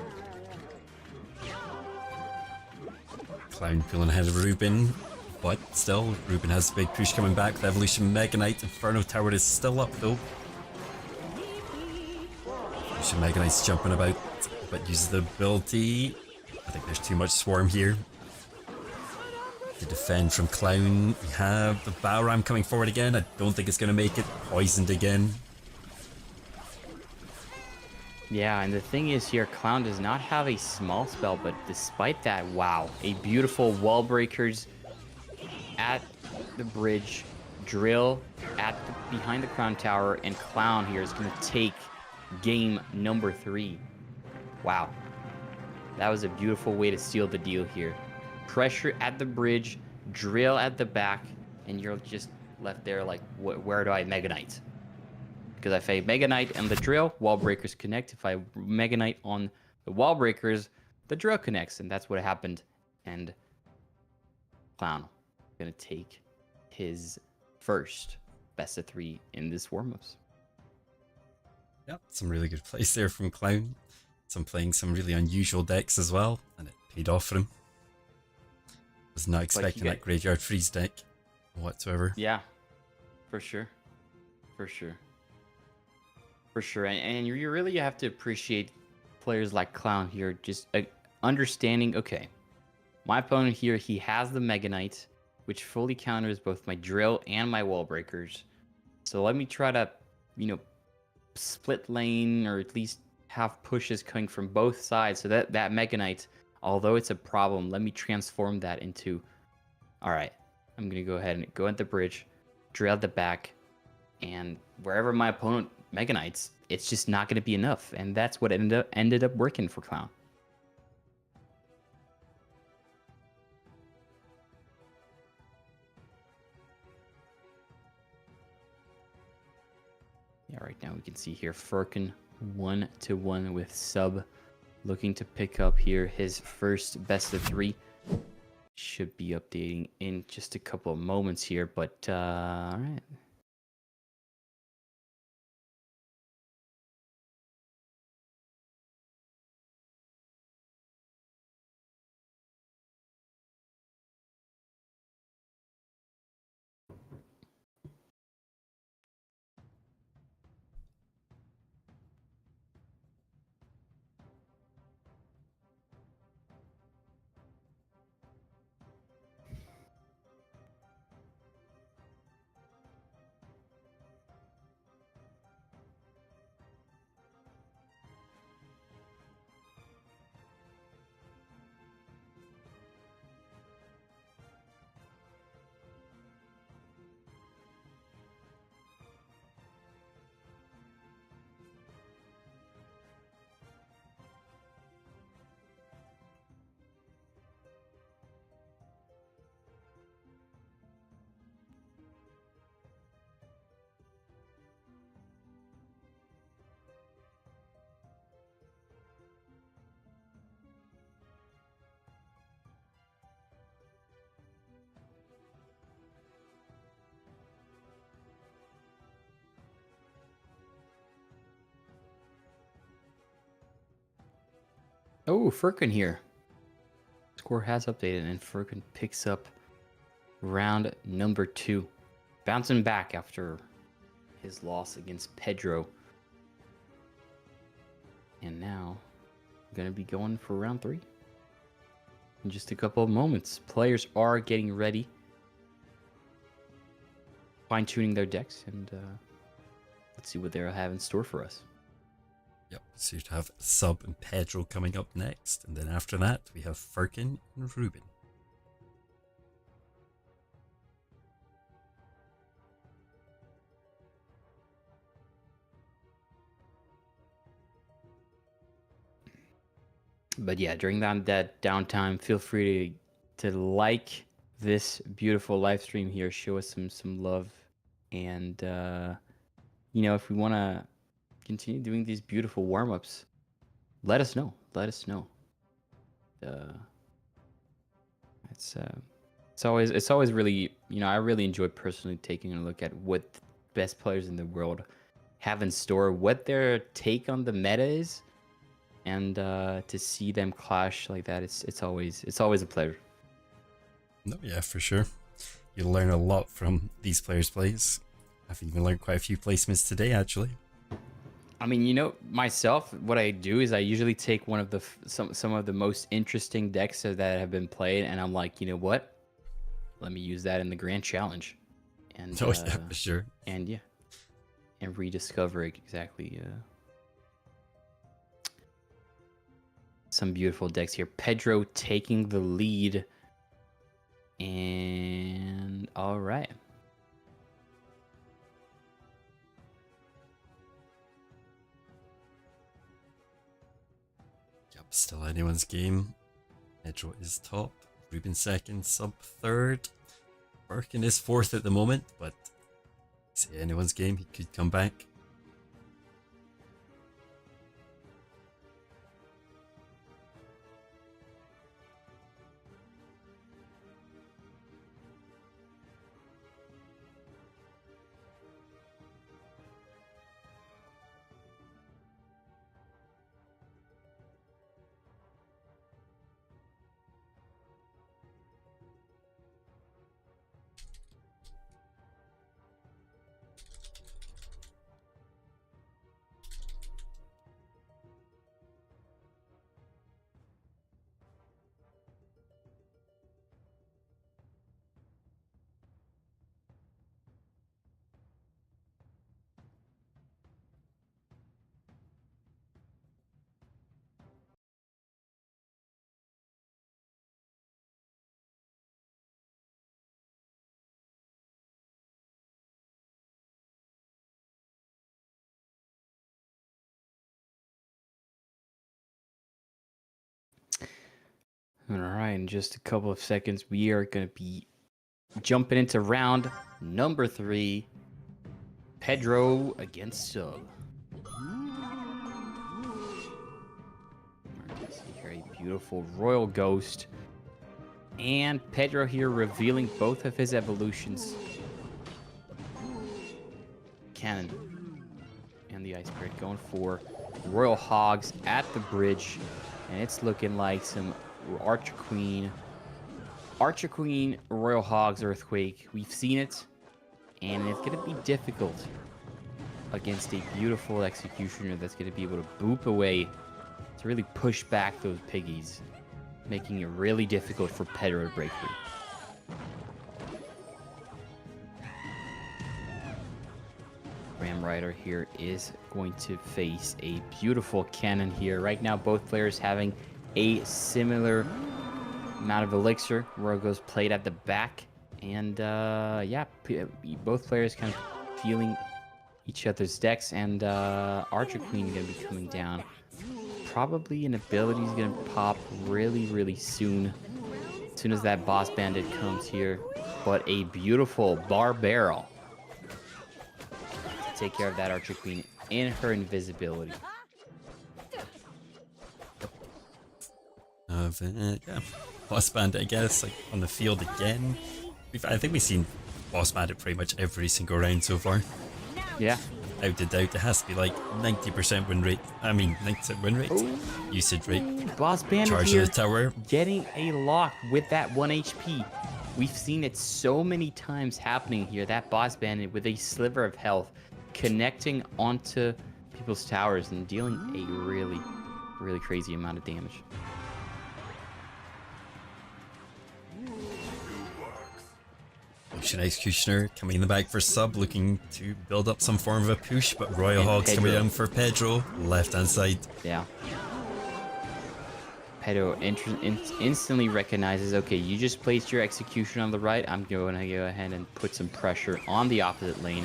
Clown pulling ahead of Ruben. But still, Ruben has the big push coming back. The Evolution Mega Knight Inferno Tower is still up though. Evolution Mega Knight's jumping about, but uses the ability. I think there's too much Swarm here to defend from Clown. We have the Bow Ram coming forward again. I don't think it's going to make it. Poisoned again. Yeah, and the thing is here, Clown does not have a small spell, but despite that, wow, a beautiful wall breakers at the bridge, drill at behind the Crown Tower, and Clown here is going to take game number 3. Wow, that was a beautiful way to seal the deal here. Pressure at the bridge, drill at the back, and you're just left there like, where do I Mega Knight? Because if I Mega Knight and the drill, wall breakers connect. If I Mega Knight on the wall breakers, the drill connects, and that's what happened. And Clown gonna take his first best of 3 in this Warmups. Yep, some really good plays there from Clown. Some playing some really unusual decks as well, and it paid off for him. Was not expecting that Graveyard Freeze deck whatsoever. Yeah, for sure. For sure. For sure. And you really have to appreciate players like Clown here, just understanding, okay, my opponent here, he has the Mega Knight, which fully counters both my drill and my wall breakers. So let me try to, split lane, or at least have pushes coming from both sides, so that Mega Knight, although it's a problem, let me transform that into, all right, I'm going to go ahead and go at the bridge, drill at the back, and wherever my opponent Mega Knights, it's just not going to be enough. And that's what ended up working for Clown. Yeah, right now we can see here Furkin 1-1 with Sub, looking to pick up here his first best of 3. Should be updating in just a couple of moments here, but all right. Oh, Furkin here. Score has updated, and Furkin picks up round number 2. Bouncing back after his loss against Pedro. And now, I'm going to be going for round 3. In just a couple of moments. Players are getting ready. Fine-tuning their decks, and let's see what they'll have in store for us. Yep, so you'd have Sub and Pedro coming up next, and then after that we have Firkin and Ruben. But yeah, during that downtime, feel free to like this beautiful live stream here. Show us some love, and you know, if we want to continue doing these beautiful warm-ups, let us know. Let us know. It's always really, you know, I really enjoy personally taking a look at what the best players in the world have in store, what their take on the meta is, and to see them clash like that, it's always a pleasure. No, yeah, for sure. You'll learn a lot from these players' plays. I've even learned quite a few placements today, actually. I mean, you know, myself, what I do is I usually take one of the some of the most interesting decks that have been played, and I'm like, you know what? Let me use that in the grand challenge, and Oh, yeah, for sure. and yeah, and rediscover exactly some beautiful decks here. Pedro taking the lead, and all right. Yep, still anyone's game. Pedro is top, Ruben second, Sub third. Firkin is fourth at the moment, but it's anyone's game. He could come back. All right, in just a couple of seconds, we are going to be jumping into round number 3. Pedro against Sub. See here, a beautiful Royal Ghost. And Pedro here revealing both of his evolutions. Cannon and the Ice Spirit going for Royal Hogs at the bridge. And it's looking like some Archer Queen, Royal Hogs Earthquake. We've seen it, and it's going to be difficult against a beautiful Executioner that's going to be able to boop away to really push back those piggies, making it really difficult for Pedro to break through. Ram Rider here is going to face a beautiful cannon here. Right now, both players having a similar amount of elixir. Royal Ghost played at the back, and yeah, both players kind of feeling each other's decks, and Archer Queen gonna be coming down. Probably an ability is gonna pop really soon. As soon as that boss bandit comes here, but a beautiful bar barrel to take care of that Archer Queen in her invisibility. Yeah, Boss Bandit, I guess, like on the field again. I think we've seen Boss Bandit pretty much every single round so far. Yeah, without a doubt. It has to be like 90% win rate. I mean, 90% win rate. Oh, Usage rate. Boss Bandit Charge here, of the tower. getting a lock with that 1 HP. We've seen it so many times happening here. That Boss Bandit with a sliver of health connecting onto people's towers and dealing a really, really crazy amount of damage. Ocean Executioner coming in the back for sub, looking to build up some form of a push, but Royal And Hogs coming Pedro. down for Pedro, left hand side. Yeah. Pedro instantly recognizes, okay, you just placed your execution on the right. I'm going to go ahead and put some pressure on the opposite lane.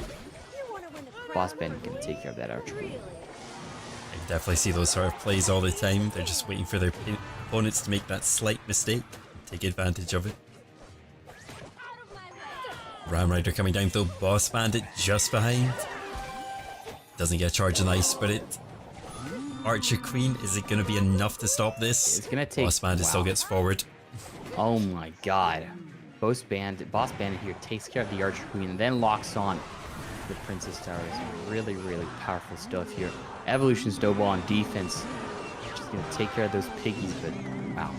Boss Bandit can take care of that archer queen. I definitely see those sort of plays all the time. They're just waiting for their opponents to make that slight mistake and take advantage of it. Ram Rider coming down though, Boss Bandit just behind. Doesn't get a charge on Ice Spirit. Archer Queen, is it going to be enough to stop this? It's going to take... Boss Bandit still gets forward. Oh my god. Boss Bandit here takes care of the Archer Queen and then locks on the Princess Tower. Is really, really powerful stuff here. Evolution Snowball on defense. Just going to take care of those piggies, but wow.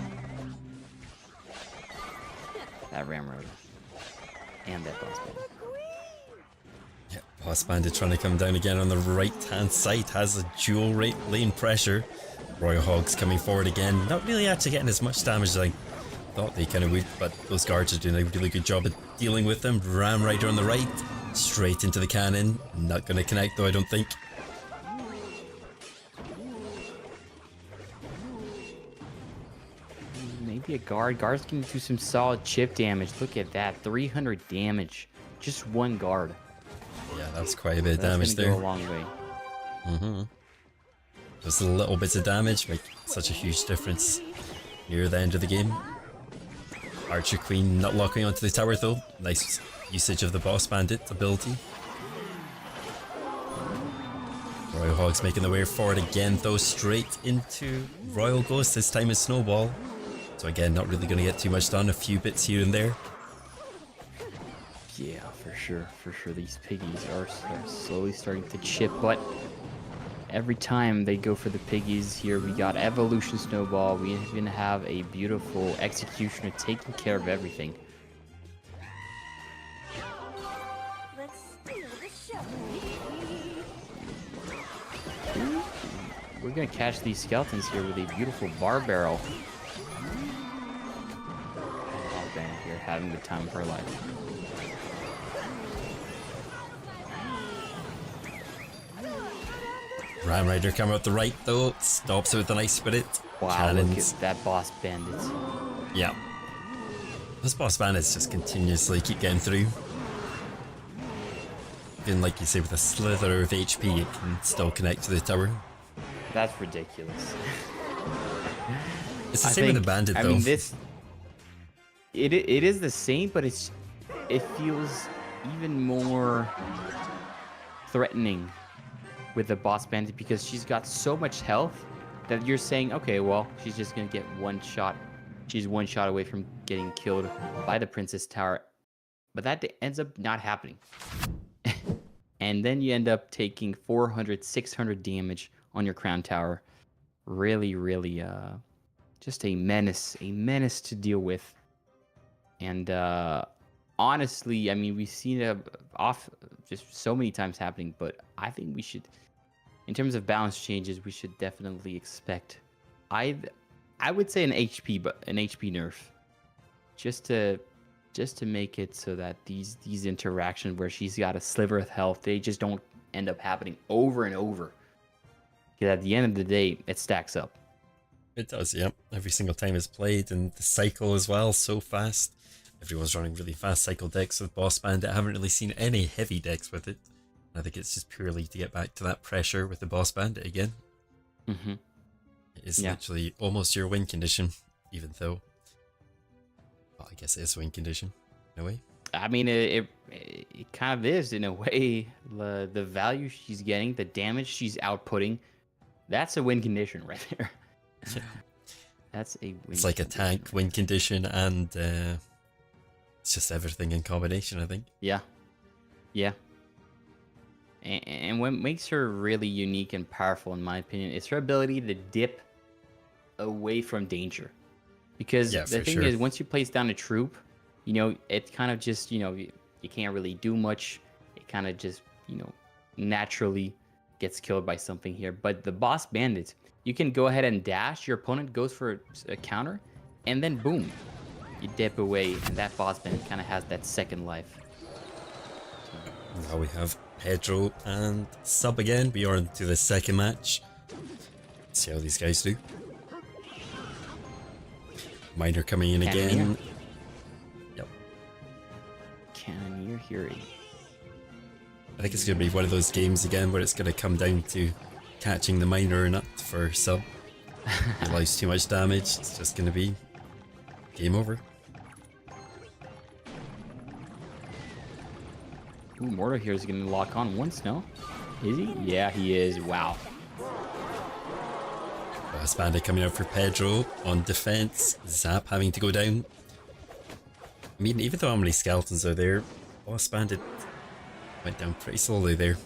That Ram Rider. And that Boss Bandit. Yeah, Boss Bandit trying to come down again on the right hand side, has a dual rate lane pressure. Royal Hogs coming forward again, not really actually getting as much damage as I thought they kind of would, but those guards are doing a really good job of dealing with them. Ram Rider on the right, straight into the cannon, not going to connect though I don't think. Maybe a guard. Guard's going to do some solid chip damage. Look at that, 300 damage. Just one guard. Yeah, that's quite a bit of That's damage gonna there. go a long way. Those little bits of damage make such a huge difference near the end of the game. Archer Queen not locking onto the tower though. Nice usage of the Boss Bandit ability. Royal Hogs making their way forward again though, straight into Royal Ghost, this time is Snowball. So again, not really going to get too much done, a few bits here and there. Yeah, for sure. These piggies are slowly starting to chip, but every time they go for the piggies here, we got Evolution Snowball. We even have a beautiful Executioner taking care of everything. Let's steal the show. We're gonna catch these skeletons here with a beautiful bar barrel. Oh, Bandit here having the time of her life. Ram Rider coming out the right though, stops it with a nice spirit. Wow, Cannons. look at that Boss Bandit. Yeah. Those Boss Bandits just continuously keep getting through. Even like you say, with a slither of HP, it can still connect to the tower. That's ridiculous. It's the same with the Bandit though. I mean, it is the same, but it feels even more threatening with the Boss Bandit because she's got so much health that you're saying, okay, well, she's just gonna get one shot. She's one shot away from getting killed by the Princess Tower, but that ends up not happening. And then you end up taking 400, 600 damage on your Crown Tower. Really, really, just a menace to deal with. And honestly, I mean, we've seen it just so many times happening, but I think we should, in terms of balance changes, we should definitely expect, I would say an HP nerf, just to make it so that these interactions where she's got a sliver of health, they just don't end up happening over and over. Because at the end of the day, it stacks up. It does, yep. Every single time it's played, and the cycle as well, so fast. Everyone's running really fast cycle decks with Boss Bandit. I haven't really seen any heavy decks with it. I think it's just purely to get back to that pressure with the Boss Bandit again. Mm-hmm. It is literally almost your win condition, even though, well, I guess it is win condition in a way. I mean, it kind of is in a way. The value she's getting, the damage she's outputting, that's a win condition right there. Yeah. That's a win. It's like a tank win condition, and it's just everything in combination, I think. Yeah. And what makes her really unique and powerful, in my opinion, is her ability to dip away from danger. Because Yeah, the for thing sure. is, once you place down a troop, you know, it kind of just, you can't really do much. It kind of just, naturally gets killed by something here. But the boss bandits, you can go ahead and dash. Your opponent goes for a counter, and then boom, you dip away, and that boss bandit kind of has that second life. Now we have Pedro and Sub again. We are into the second match. See how these guys do. Miner coming in again. Yep. Cannoneer here. I think it's going to be one of those games again where it's going to come down to catching the miner or not for Sub. He allows too much damage. It's just going to be game over. Ooh, Mortar here is going to lock on once, no? Is he? Yeah, he is. Wow. Boss Bandit coming out for Pedro on defense. Zap having to go down. I mean, even though how many skeletons are there, Boss Bandit went down pretty slowly there.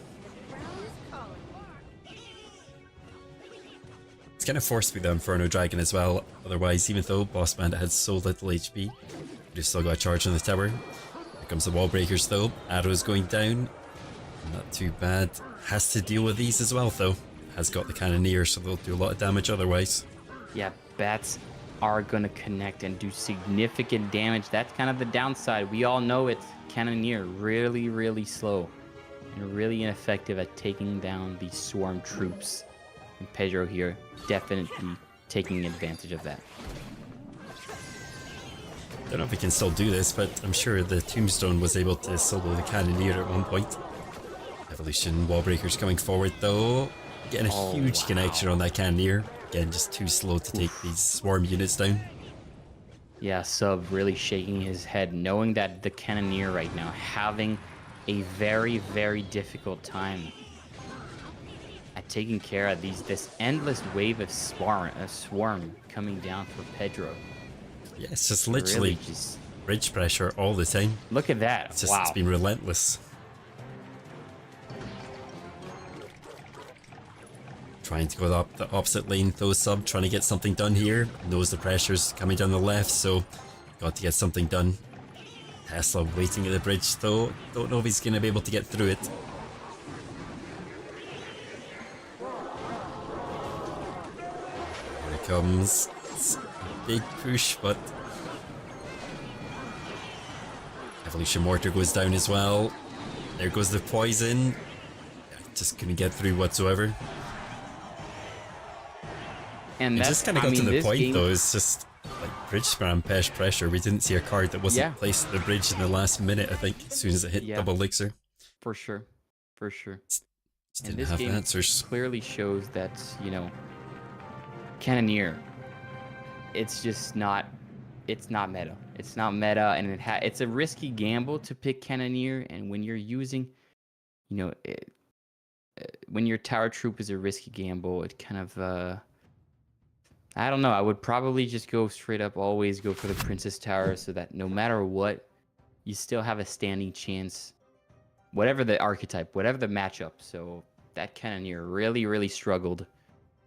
It's kind of forced with the Inferno Dragon as well. Otherwise, even though Boss Bandit had so little HP, we've still got a charge on the tower. Here comes the wall breakers though. Arrows going down. Not too bad. Has to deal with these as well though. Has got the Cannoneer, so they'll do a lot of damage otherwise. Yeah, bats are going to connect and do significant damage. That's kind of the downside. We all know it's Cannoneer really, really slow and really ineffective at taking down these swarm troops. And Pedro here definitely taking advantage of that. Don't know if we can still do this, but I'm sure the Tombstone was able to solo the Cannoneer at one point. Evolution wall breakers coming forward though. Getting a huge connection on that Cannoneer. Again, just too slow to take these swarm units down. Yeah, Sub really shaking his head, knowing that the Cannoneer right now having a very, very difficult time at taking care of this endless wave of swarm coming down for Pedro. Yeah, it's just literally Really just bridge pressure all the time. look at that. It's just Wow. it's been relentless. Trying to go up the opposite lane though, Sub, trying to get something done here. Knows the pressure's coming down the left, so got to get something done. Tesla waiting at the bridge though. Don't know if he's going to be able to get through it. Here it comes. It's a big push, but Evolution Mortar goes down as well. There goes the poison. Just couldn't get through whatsoever. And It that's just kind of got to the this point game, though, it's just like bridge spam pressure. We didn't see a card that wasn't placed at the bridge in the last minute, I think, as soon as it hit double elixir. for sure. For sure. Just And didn't this have game answers. clearly shows that, Cannoneer, it's just not, it's not meta. It's not meta, and it's a risky gamble to pick Cannoneer, and when you're using, when your tower troop is a risky gamble, it kind of, I don't know, I would probably just go straight up, always go for the Princess Tower, so that no matter what, you still have a standing chance, whatever the archetype, whatever the matchup. So that Cannoneer really, really struggled,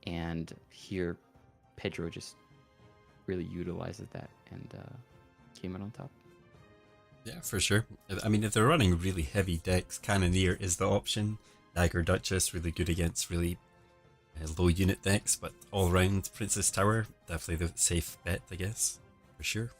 and here Pedro just really utilizes that and came out on top. Yeah, for sure. I mean, if they're running really heavy decks, Cannoneer is the option. Dagger Duchess, really good against really low unit decks, but all round Princess Tower, definitely the safe bet, I guess, for sure.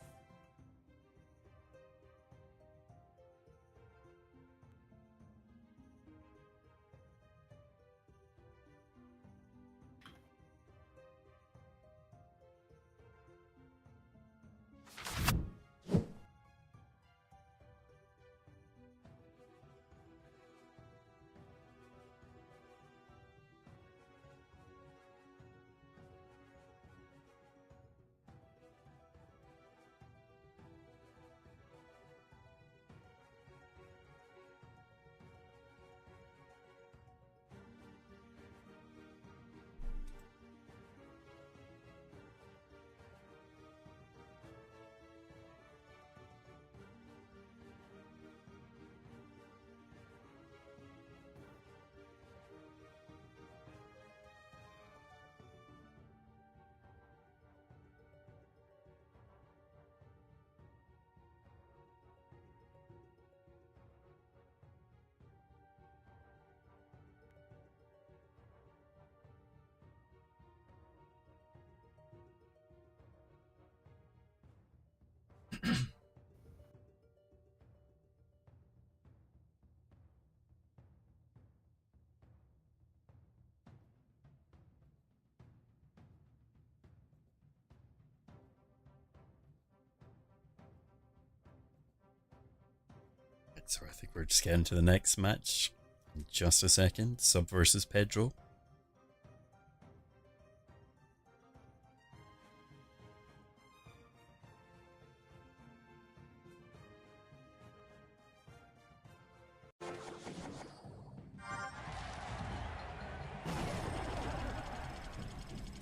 So I think we're just getting to the next match in just a second. Sub versus Pedro.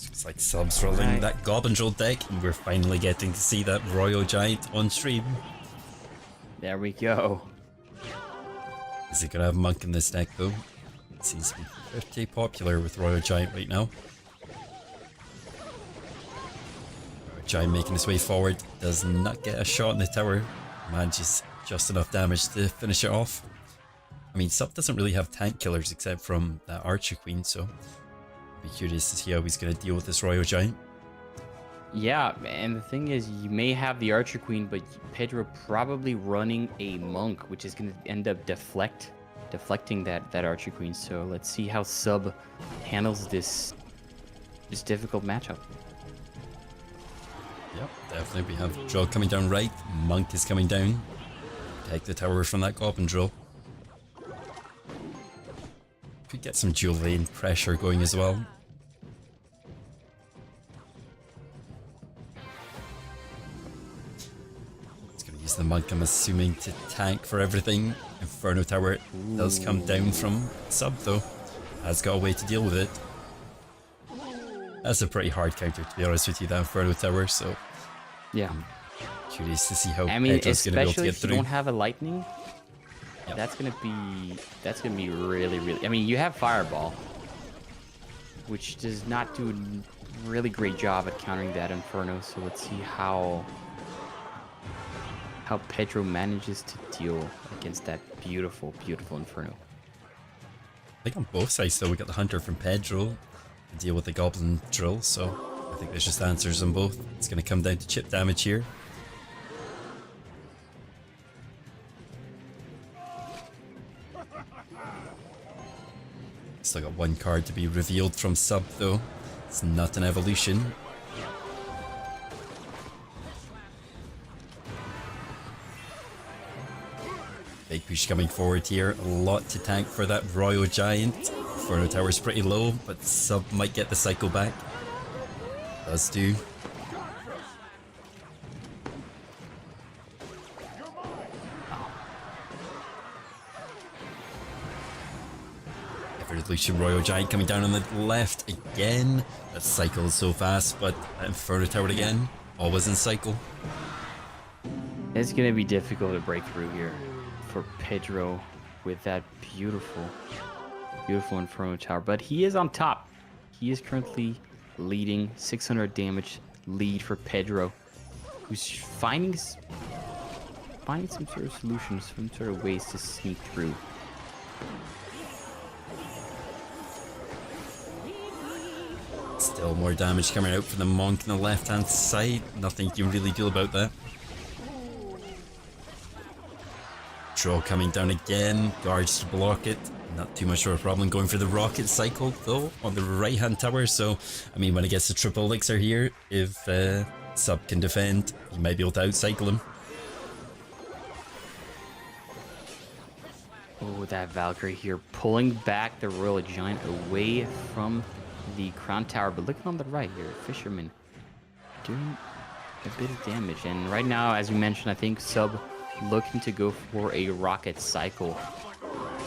It's like Sub's rolling that Goblin Drill deck, and we're finally getting to see that Royal Giant on stream. There we go. Is he gonna have Monk in this deck though? It seems to be pretty popular with Royal Giant right now. Royal Giant making his way forward, does not get a shot in the tower, manages just enough damage to finish it off. I mean, Sub doesn't really have tank killers except from that Archer Queen, so I'll be curious to see how he's gonna deal with this Royal Giant. Yeah, and the thing is, you may have the Archer Queen, but Pedro probably running a Monk, which is going to end up deflecting that Archer Queen. So let's see how Sub handles this difficult matchup. Yep, definitely. We have Drill coming down right, Monk is coming down. Take the tower from that Goblin Drill. Could get some dual lane pressure going as well. Use the Monk, I'm assuming, to tank for everything. Inferno Tower does come down from Sub though. Has got a way to deal with it. That's a pretty hard counter, to be honest with you, that Inferno Tower, so yeah, I'm curious to see how I mean, Pedro's gonna be able to especially get if you through. don't have a lightning, Yep. that's gonna be really. I mean, you have Fireball, which does not do a really great job at countering that Inferno. So let's see how Pedro manages to deal against that beautiful Inferno. I think on both sides though, we got the Hunter from Pedro to deal with the Goblin Drill, so I think there's just answers on both. It's going to come down to chip damage here. Still got one card to be revealed from Sub though. It's not an evolution. Big push coming forward here. A lot to tank for that Royal Giant. Inferno Tower's pretty low, but Sub might get the cycle back. Does do. Evolution Royal Giant coming down on the left again. That cycle is so fast, but that Inferno Tower again. Always in cycle. It's gonna be difficult to break through here for Pedro with that beautiful Inferno Tower, but he is on top. He is currently leading, 600 damage lead for Pedro, who's finding some sort of solutions, some sort of ways to sneak through. Still more damage coming out from the Monk on the left hand side. Nothing you can really do about that. Draw coming down again, guards to block it. Not too much of a problem going for the rocket cycle though on the right hand tower. So I mean, when it gets to triple elixir here, if Sub can defend, he might be able to outcycle him. Oh, that Valkyrie here pulling back the Royal Giant away from the Crown Tower, but looking on the right here, Fisherman doing a bit of damage. And right now, as you mentioned, I think Sub looking to go for a rocket cycle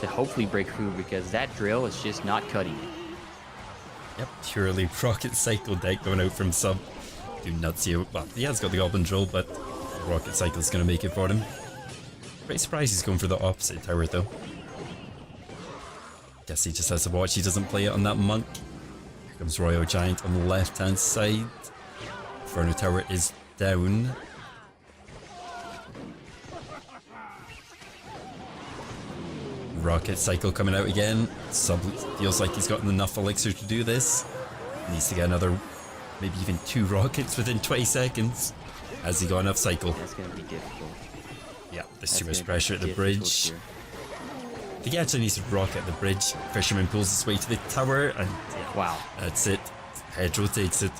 to hopefully break through, because that drill is just not cutting it. Yep, purely rocket cycle deck going out from Sub. Do not see it. Well, he has got the Goblin Drill, but rocket cycle is going to make it for him. Pretty surprised he's going for the opposite tower though. Guess he just has to watch he doesn't play it on that Monk. Here comes Royal Giant on the left hand side. Inferno Tower is down. Rocket cycle coming out again. Sub feels like he's gotten enough elixir to do this. Needs to get another, maybe even 2 rockets within 20 seconds. Has he got enough cycle? That's going to be difficult. Yeah, there's That's too much gonna be pressure at the difficult bridge. here. I think he actually needs to rocket at the bridge. Fisherman pulls his way to the tower, and yeah, Wow. that's it. Pedro takes it.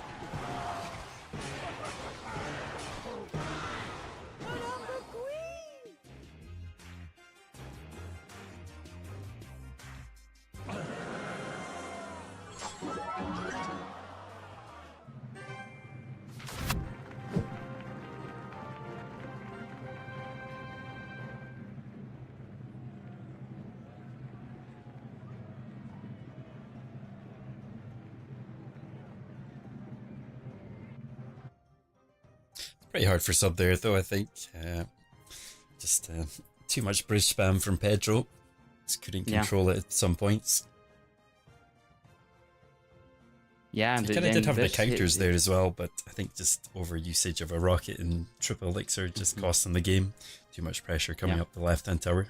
Pretty hard for sub there, though, I think. Just too much bridge spam from Pedro. Just couldn't control it at some points. Yeah, He kind of did have the counters there as well, but I think just over usage of a rocket and triple elixir just cost him the game. Too much pressure coming up the left-hand tower.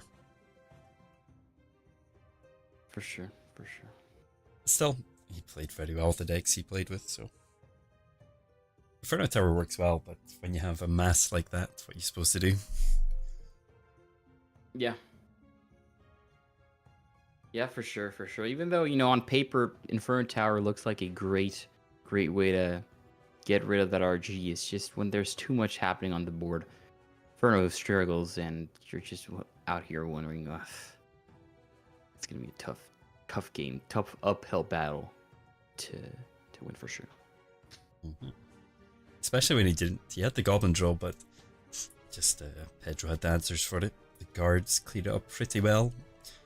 For sure, for sure. Still, he played very well with the decks he played with, so... Inferno Tower works well, but when you have a mass like that, what you're supposed to do. Yeah. Yeah, for sure, for sure. Even though, you know, on paper, Inferno Tower looks like a great way to get rid of that RG. It's just when there's too much happening on the board, Inferno struggles, and you're just out here wondering, it's gonna be a tough game, tough uphill battle to win for sure. Especially when he had the Goblin draw, but just Pedro had the answers for it. The guards cleared it up pretty well.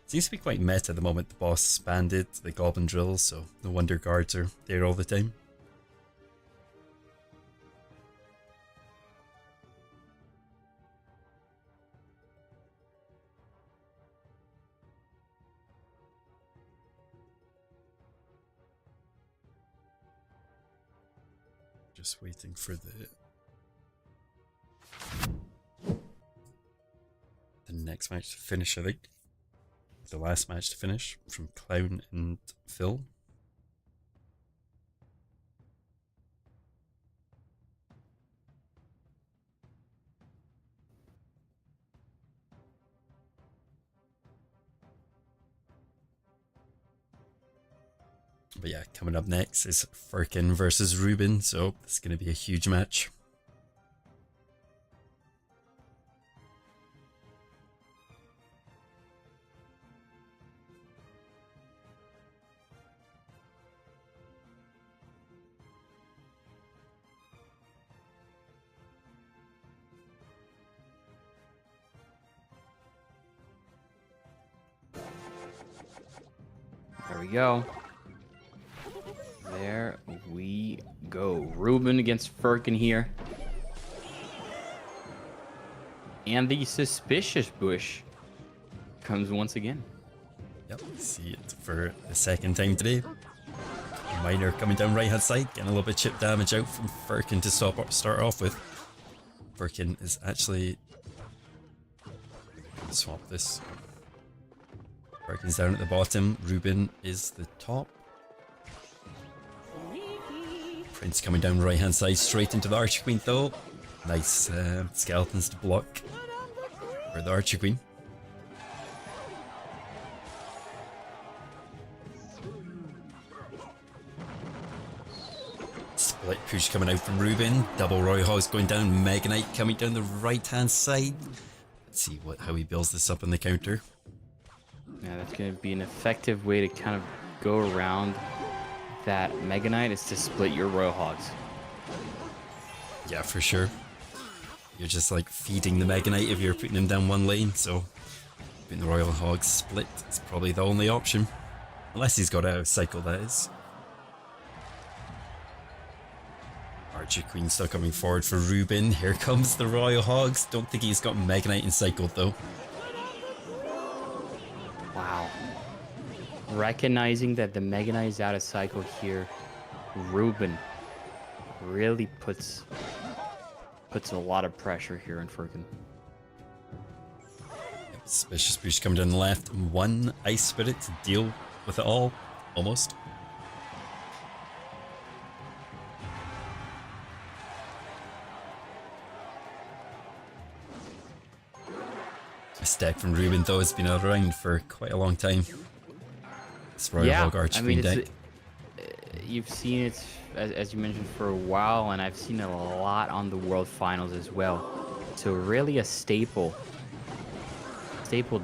Seems to be quite meta at the moment. The boss banded the Goblin drills, so no wonder guards are there all the time. Just waiting for the next match to finish, I think. The last match to finish from Clown and Phil. But yeah, coming up next is Firkin versus Ruben, so it's going to be a huge match. There we go. There we go. Ruben against Firkin here. And the suspicious bush comes once again. Yep, see it for the second time today. Miner coming down right hand side, getting a little bit chip damage out from Firkin to start off with. Firkin is actually... swap this. Firkin's down at the bottom, Ruben is the top. Prince coming down right hand side, straight into the Archer Queen though. Nice skeletons to block for the Archer Queen. Split push coming out from Ruben. Double Royal Hogs going down. Mega Knight coming down the right hand side. Let's see how he builds this up on the counter. Yeah, that's going to be an effective way to kind of go around that Mega Knight, is to split your Royal Hogs. Yeah, for sure. You're just like feeding the Mega Knight if you're putting him down one lane, so putting the Royal Hogs split is probably the only option. Unless he's got out of cycle, that is. Archer Queen still coming forward for Ruben. Here comes the Royal Hogs. Don't think he's got Mega Knight in cycle though. Wow. Recognizing that the Mega Knight is out of cycle here, Ruben really puts a lot of pressure here on Firkin. Suspicious Bush coming down the left. One Ice Spirit to deal with it all, almost. This deck from Ruben though has been around for quite a long time. This Royal Hog Archer Queen deck. You've seen it, as you mentioned, for a while, and I've seen it a lot on the World Finals as well. So really a staple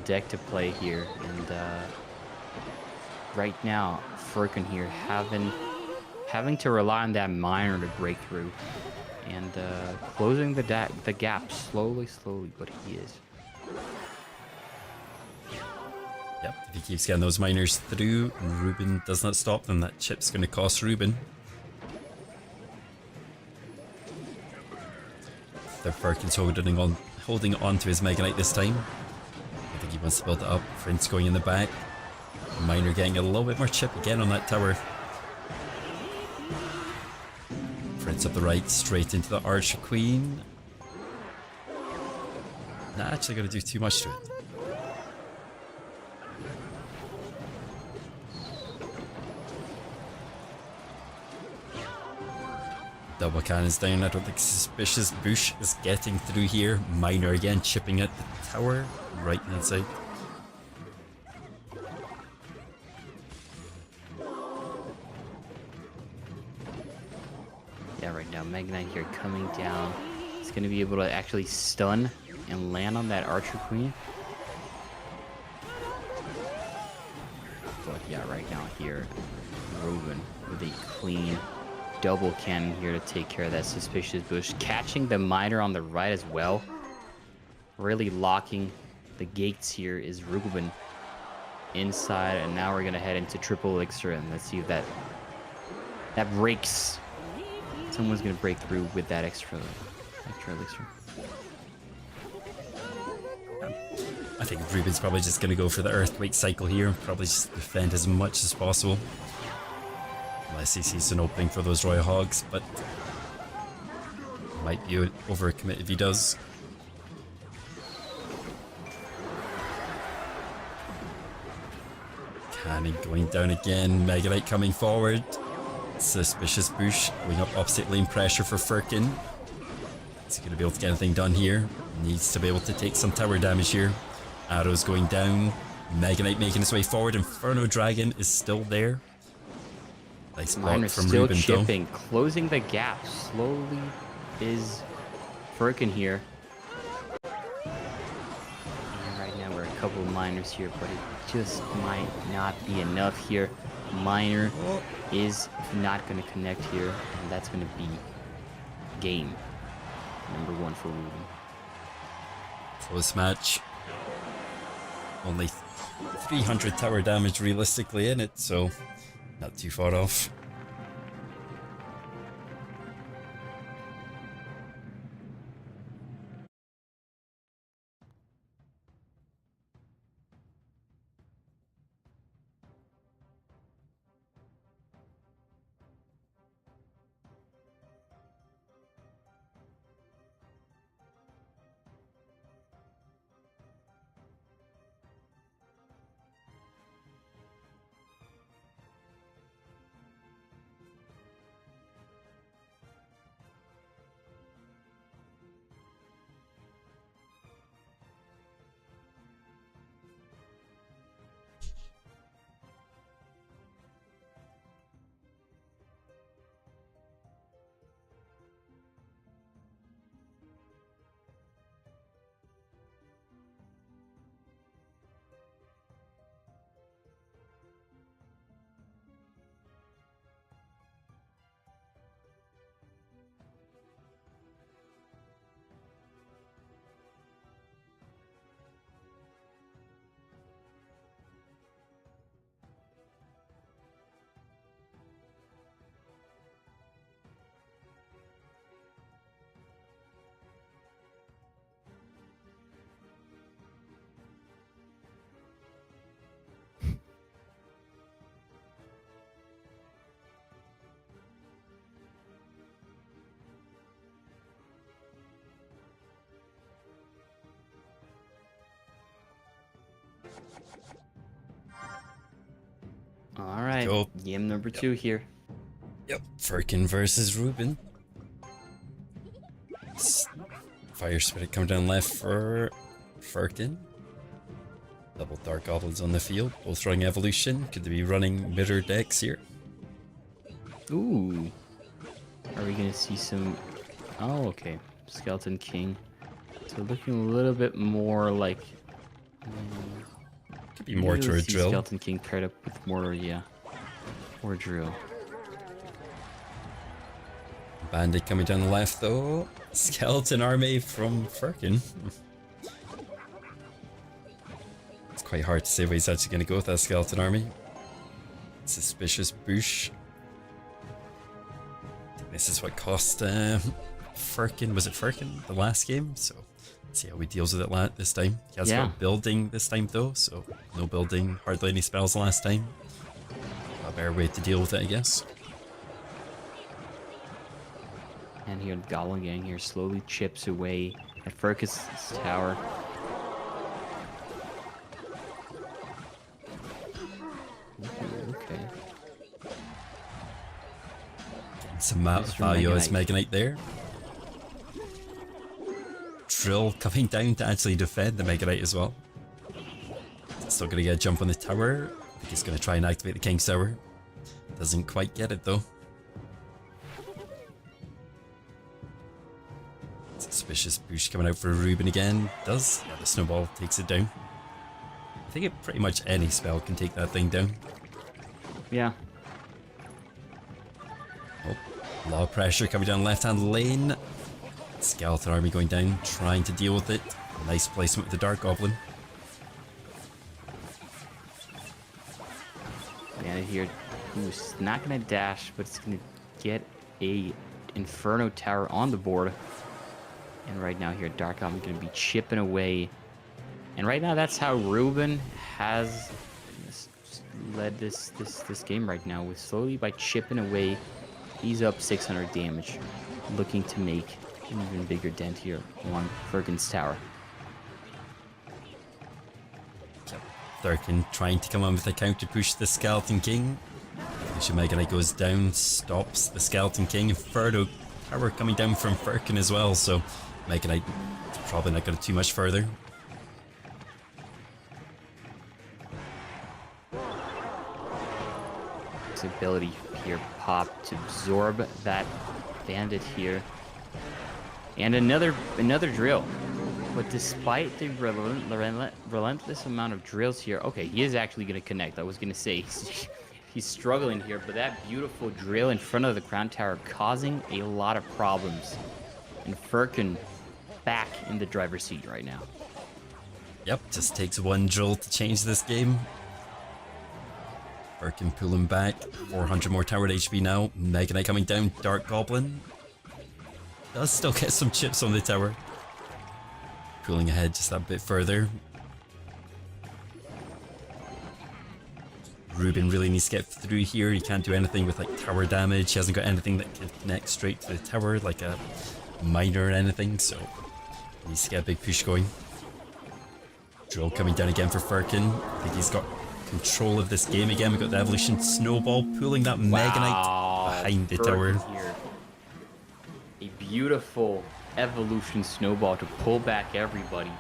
deck to play here, and right now Firkin here having to rely on that miner to break through, and closing the gap slowly, but he is. Yep, if he keeps getting those miners through and Ruben does not stop them, that chip's going to cost Ruben. that Firkin's holding on to his Mega Knight this time. I think he wants to build it up. Prince going in the back. Miner getting a little bit more chip again on that tower. Prince up the right, straight into the Archer Queen. Not actually going to do too much to it. Double cannons down. I don't think Suspicious Bush is getting through here. Miner again chipping at the tower. Right hand side. Yeah, right now, Mega Knight here coming down. It's going to be able to actually stun and land on that Archer Queen. But yeah, right now here, Ruben with a clean double cannon here to take care of that Suspicious Bush. Catching the Miner on the right as well. Really locking the gates here is Ruben inside. And now we're going to head into triple elixir. And let's see if that breaks. Someone's going to break through with that extra elixir. I think Ruben's probably just going to go for the Earthquake cycle here. Probably just defend as much as possible. Unless he sees an opening for those Royal Hogs, but might be overcommit if he does. Cannon going down again. Mega Knight coming forward. Suspicious Bush going up opposite lane pressure for Firkin. Is he going to be able to get anything done here? Needs to be able to take some tower damage here. Arrows going down. Mega Knight making his way forward. Inferno Dragon is still there. Nice block from still Ruben chipping, closing the gap slowly is Firkin here. And right now we're a couple of miners here, but it just might not be enough here. Miner is not going to connect here, and that's going to be game number 1 for Ruben. Close match. Only 300 tower damage realistically in it, so not too far off. All right, Go. game number 2 here. Yep, Firkin versus Ruben. Fire Spirit coming down left for Firkin. Double Dark Goblins on the field, both running Evolution. Could they be running mirror decks here? Ooh. Are we going to see some... Oh, okay. Skeleton King. So looking a little bit more like... Could be more to a drill. Skeleton King paired up with Mortar, yeah. Or drill. Bandit coming down the left though. Skeleton army from Firkin. It's quite hard to say where he's actually going to go with that skeleton army. Suspicious Bush. This is what cost Firkin. Was it Firkin the last game? So let's see how he deals with it this time. He has Yeah. got building this time though, so no building, hardly any spells last time. A better way to deal with it, I guess. And here, Goblin Gang here slowly chips away at Firkus' tower. Ooh, okay. Getting some Mr. value as Mega Mega Knight there. Drill coming down to actually defend the Mega Knight as well. Still gonna get a jump on the tower. I think he's gonna try and activate the King's Tower. Doesn't quite get it though. Suspicious push coming out for Ruben again. Does. Yeah, the snowball takes it down. I think it pretty much any spell can take that thing down. Yeah. Oh, a lot of pressure coming down left hand lane. Skeleton army going down, trying to deal with it. Nice placement with the Dark Goblin. Man, here, who's not gonna dash, but it's gonna get a Inferno Tower on the board. And right now here, Dark Goblin gonna be chipping away. And right now, that's how Ruben has led this game right now. With slowly by chipping away, he's up 600 damage, looking to make an even bigger dent here on Fergen's tower. Thurkin trying to come on with a counter push the Skeleton King. Mega Knight goes down, stops the Skeleton King. Inferno Tower coming down from Firkin as well, so Mega Knight probably not going to too much further. His ability here, Pop, to absorb that bandit here. And another drill. But despite the relentless amount of drills here, okay, he is actually going to connect. I was going to say he's struggling here, but that beautiful drill in front of the Crown Tower causing a lot of problems. And Firkin back in the driver's seat right now. Yep, just takes one drill to change this game. Firkin pulling back, 400 more towered HP now. Mega Knight coming down, Dark Goblin. Does still get some chips on the tower. Pulling ahead just that bit further. Ruben really needs to get through here. He can't do anything with like tower damage. He hasn't got anything that can connect straight to the tower, like a miner or anything, so he needs to get a big push going. Drill coming down again for Firkin. I think he's got control of this game again. We've got the Evolution Snowball pulling that Mega Knight behind the tower. Here. A beautiful Evolution Snowball to pull back everybody.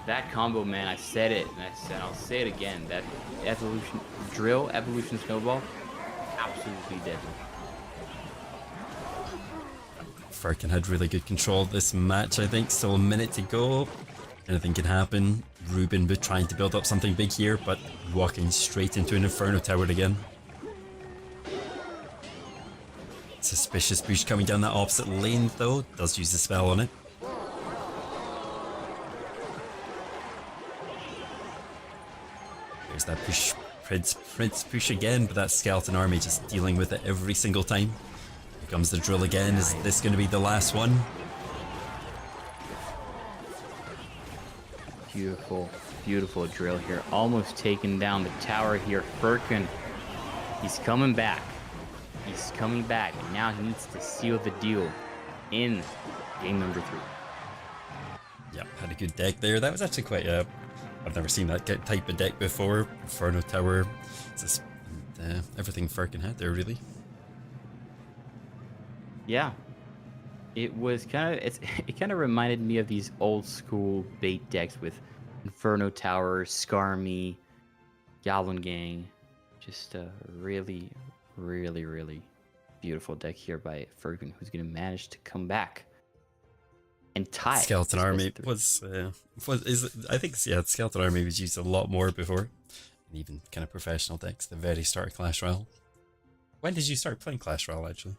That combo, man, I said it, and I'll say it again. That Evolution Drill, Evolution Snowball, absolutely deadly. Firkin had really good control of this match, I think. Still a minute to go. Anything can happen. Ruben was trying to build up something big here, but walking straight into an Inferno Tower again. Suspicious push coming down that opposite lane though. Does use the spell on it. There's that push. Prince push again, but that Skeleton army just dealing with it every single time. Here comes the drill again. Is this going to be the last one? Beautiful, beautiful drill here. Almost taking down the tower here. Firkin, he's coming back. He's coming back, and now he needs to seal the deal in game number 3. Yeah, had a good deck there. That was actually quite I've never seen that type of deck before. Inferno Tower. It's just, everything Firkin had there, really. Yeah. It was kind of it kind of reminded me of these old school bait decks with Inferno Tower, Skarmy, Goblin Gang. Just a really, really, really beautiful deck here by Firkin, who's going to manage to come back and tie. Skeleton Army was I think Skeleton Army was used a lot more before, and even kind of professional decks. The very start of Clash Royale. When did you start playing Clash Royale actually?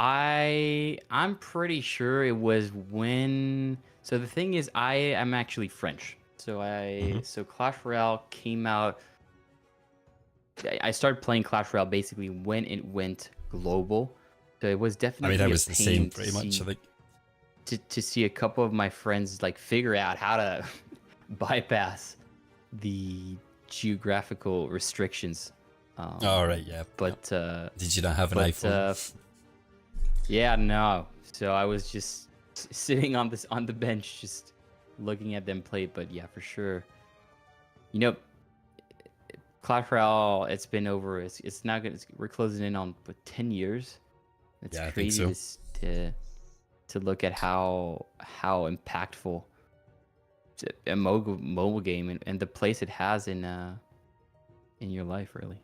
I'm pretty sure it was when. So the thing is, I am actually French. So so Clash Royale came out. I started playing Clash Royale basically when it went global. So it was I definitely mean, I a was the pain same to pretty much. see I think. to see a couple of my friends like figure out how to bypass the geographical restrictions. All right, yeah. But Did you not have an but iPhone? yeah, no. So I was just sitting on the bench, just looking at them play. But yeah, for sure. You know, Clash Royale. It's been over. It's not good. We're closing in on 10 years. It's Yeah, I think crazy so. to look at how impactful a mobile game and the place it has in your life, really.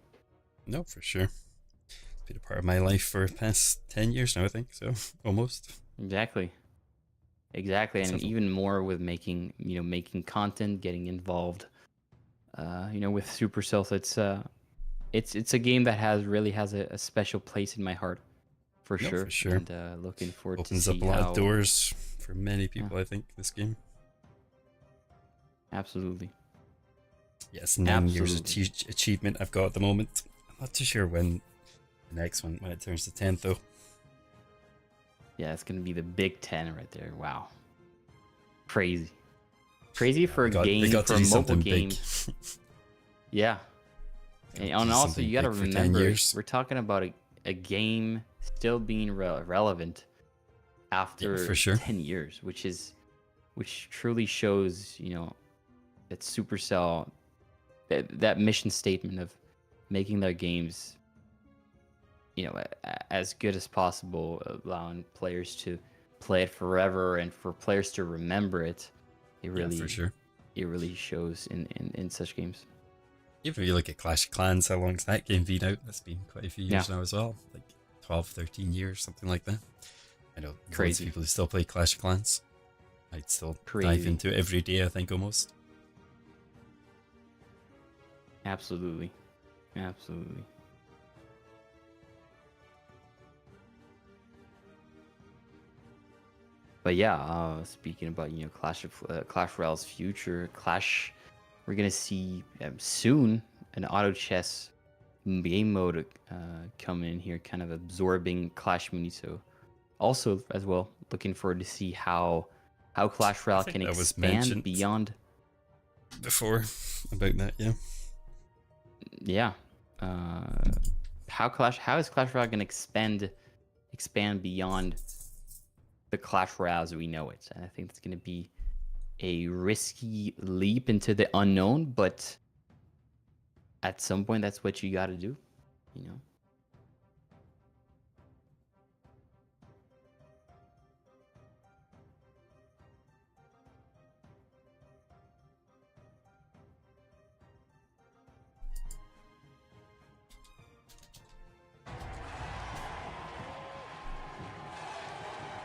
No, for sure. It's been a part of my life for the past 10 years now, I think. So almost. Exactly, and Something. even more with making content, getting involved. With Supercell, it's a game that really has a special place in my heart, for No, sure. for sure. And looking forward to Opens see up a lot how. of doors for many people, I think, this game. Absolutely. Yes, 9 years Absolutely. achievement I've got at the moment. I'm not too sure when the next one, when it turns to 10, though. Yeah, it's gonna be the Big 10 right there. Wow. Crazy. Crazy for a They game, got for to a do mobile something game. big. Yeah. Got to And do also, something you got to big for 10 remember, years. we're talking about a game still being relevant after Yeah, for sure. 10 years, which truly shows, that Supercell, that mission statement of making their games, as good as possible, allowing players to play it forever and for players to remember it. It Yeah, really, for sure. it really shows in such games. Even if you look at Clash of Clans, how long's that game been out? That's been quite a few years Yeah. now as well. Like 12, 13 years, something like that. I know loads Crazy. of people who still play Clash of Clans. I'd still dive Crazy. into it every day, I think, almost. Absolutely. Absolutely. But yeah, speaking about Clash Royale's future, we're gonna see soon an auto chess game mode come in here, kind of absorbing Clash Muni. So also as well, looking forward to see how Clash Royale think can that was expand mentioned beyond. Before about that, yeah. Yeah. How is Clash Royale gonna expand beyond the Clash Royale as we know it? And I think it's gonna be a risky leap into the unknown, but at some point that's what you gotta do, you know?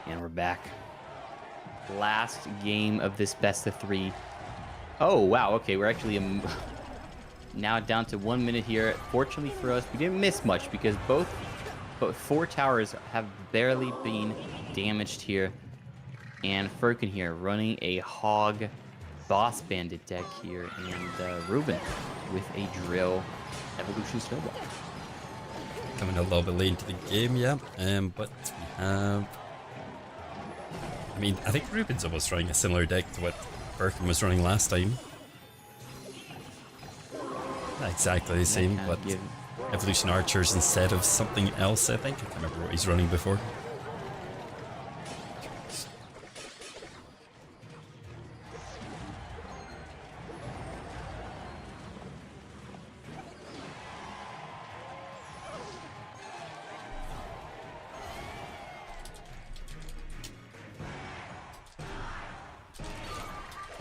And we're back. Last game of this best of 3. Oh, wow. Okay, we're actually now down to 1 minute here. Fortunately for us, we didn't miss much because both 4 towers have barely been damaged here. And Firkin here running a Hog Boss Bandit deck here. And Ruben with a Drill Evolution Snowball. Coming a little bit late into the game, yeah. But we have... I mean, I think Ruben's almost running a similar deck to what Birkin was running last time. Not exactly the same, but Evolution Archers instead of something else, I think. I can't remember what he's running before.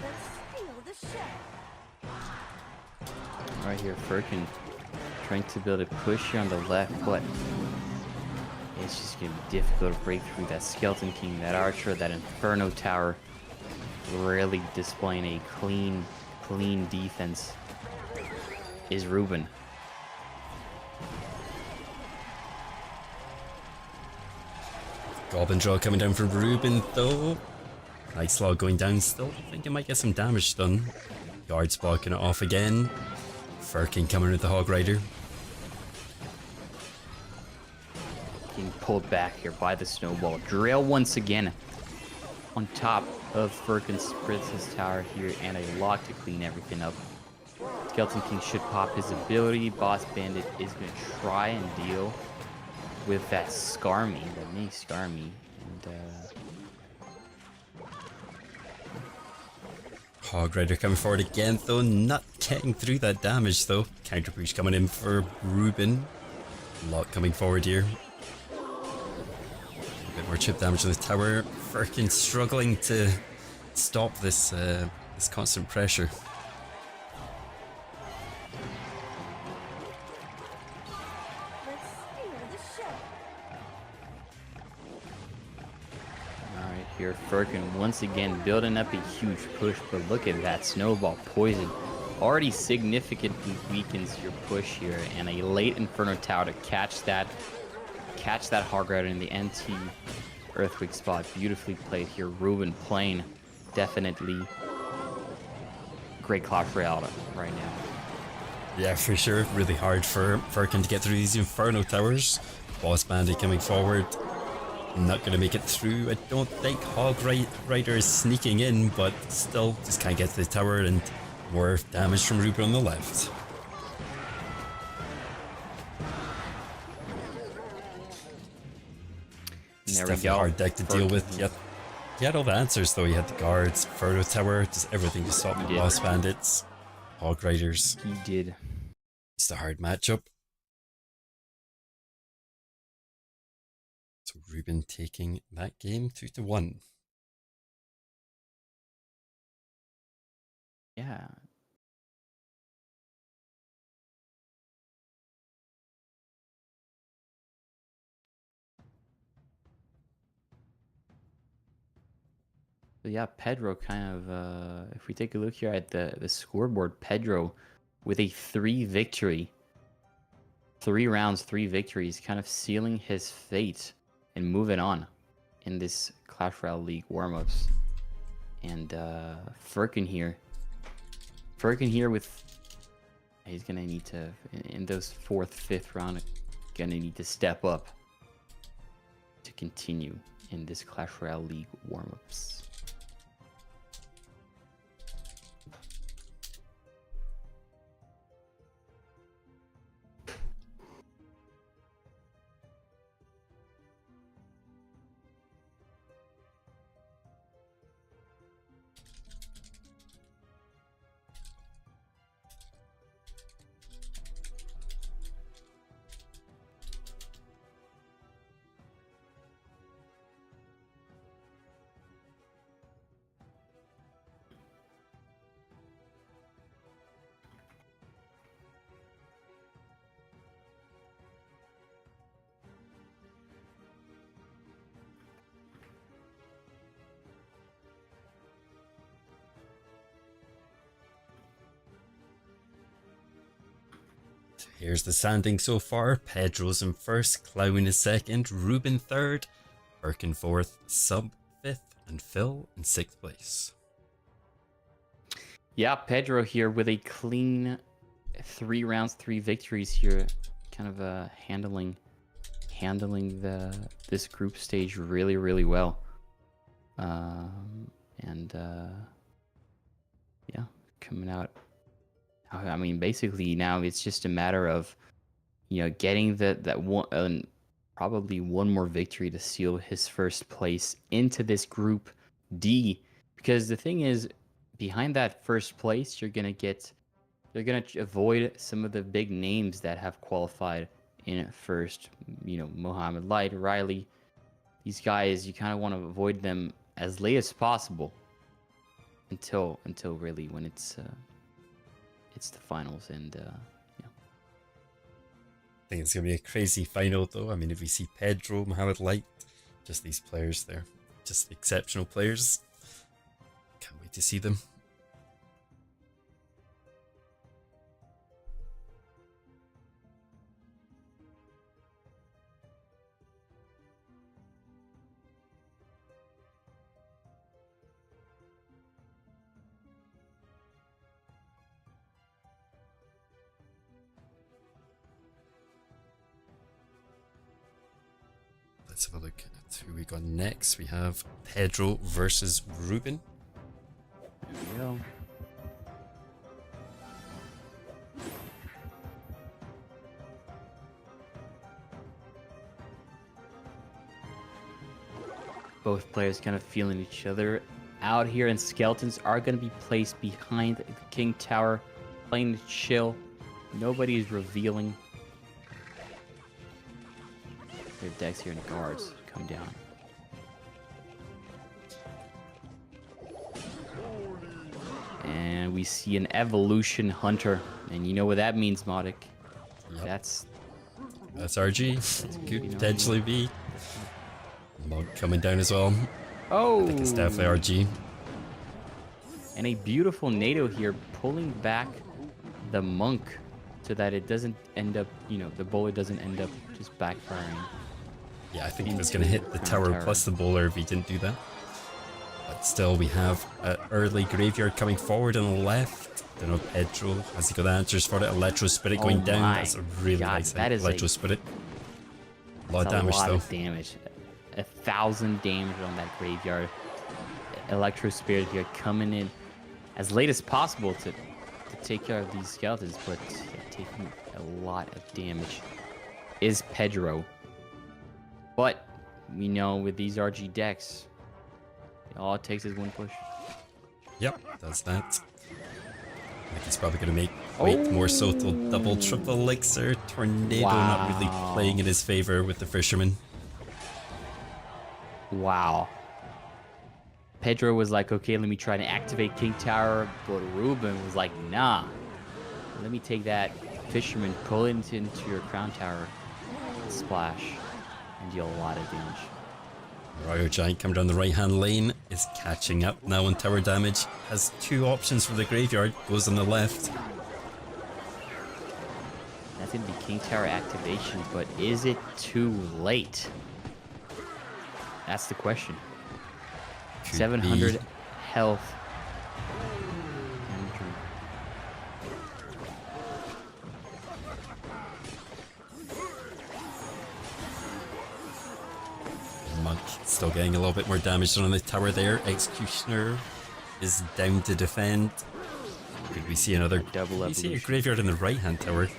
Let's steal the show. Right here, Firkin trying to build a push here on the left, but it's just going to be difficult to break through that Skeleton King, that Archer, that Inferno Tower. Really displaying a clean defense is Ruben. Goblin draw coming down from Ruben, though. Nice Log going down still. I think it might get some damage done. Guards blocking it off again. Firkin coming with the Hog Rider. getting pulled back here by the snowball. Drill once again on top of Firkin's Princess Tower here, and a lock to clean everything up. Skeleton King should pop his ability. Boss Bandit is going to try and deal with that Skarmy, that mini Skarmy. And Hog Rider coming forward again, though, not getting through that damage, though. Counter push coming in for Ruben. Lot coming forward here. A bit more chip damage on the tower. Firkin struggling to stop this this constant pressure. Let's steal the show. Alright, here Firkin once again building up a huge push, but look at that snowball poison. Already significantly weakens your push here, and a late Inferno Tower to catch that Hog Rider in the NT Earthquake spot. Beautifully played here. Ruben playing definitely great Clash Royale right now. Yeah, for sure. Really hard for Firkin to get through these Inferno Towers. Boss Bandit coming forward. Not going to make it through. I don't think Hog Rider is sneaking in, but still just can't get to the tower, and more damage from Ruben on the left. It's There we definitely go. a hard deck to deal with. Yep. He had all the answers though. He had the guards, Inferno Tower, just everything to stop the boss bandits, Hog Riders. He did. It's a hard matchup. So Ruben taking that game 2-1. Yeah. But yeah, Pedro kind of, if we take a look here at the scoreboard, Pedro with a 3 victory. 3 rounds, 3 victories, kind of sealing his fate and moving on in this Clash Royale League warm-ups. And Firkin here with, he's gonna need to, in those 4th, 5th round, gonna need to step up to continue in this Clash Royale League warm-ups. Here's the standing so far. Pedro's in first, Clown is second, Ruben third, Firkin fourth, Sub fifth, and Phil in 6th place. Yeah, Pedro here with a clean 3 rounds, 3 victories here, kind of handling this group stage really well. Yeah, coming out. I mean, basically now it's just a matter of, you know, getting that one, probably one more victory to seal his first place into this group D. Because the thing is, behind that first place, you're gonna avoid some of the big names that have qualified in first. You know, Mohamed Light, Riley. These guys, you kind of want to avoid them as late as possible until really when it's the finals. And yeah. I think it's going to be a crazy final though. I mean, if we see Pedro, Mohamed Light, just these players there, just exceptional players. Can't wait to see them. let's have a look at who we got next. We have Pedro versus Ruben. There we go. Both players kind of feeling each other out here, and skeletons are going to be placed behind the King Tower, playing to chill. Nobody is revealing their decks here, and guards come down. And we see an Evolution Hunter, and you know what that means, Modic. Yep. That's RG. Could potentially be. Monk coming down as well. Oh, I think it's definitely RG. And a beautiful NATO here, pulling back the monk so that it doesn't end up, the bowler doesn't end up just backfiring. Yeah, I think he was going to hit the tower plus the bowler if he didn't do that. But still, we have an early graveyard coming forward on the left. Don't know, Pedro, has he got the answers for it? Electro Spirit going down. That's a really nice hit. Electro Spirit. A lot of damage, though. A lot of damage. 1,000 damage on that graveyard. Electro Spirit here coming in as late as possible to take care of these skeletons, but taking a lot of damage is Pedro. But we know with these RG decks, all it takes is one push. Yep, that's that. I think he's probably going to make wait more so till double, triple elixir. Tornado not really playing in his favor with the fisherman. Wow. Pedro was like, okay, let me try to activate King Tower, but Ruben was like, nah. Let me take that fisherman, pull it into your crown tower, splash, and deal a lot of damage. Royale Giant coming down the right hand lane is catching up now on tower damage. Has two options for the graveyard, goes on the left. That's going to be King Tower activation, but is it too late? That's the question. 700 health. Monk still getting a little bit more damage on the tower there. Executioner is down to defend. Could we see another double? We see a graveyard in the right hand tower.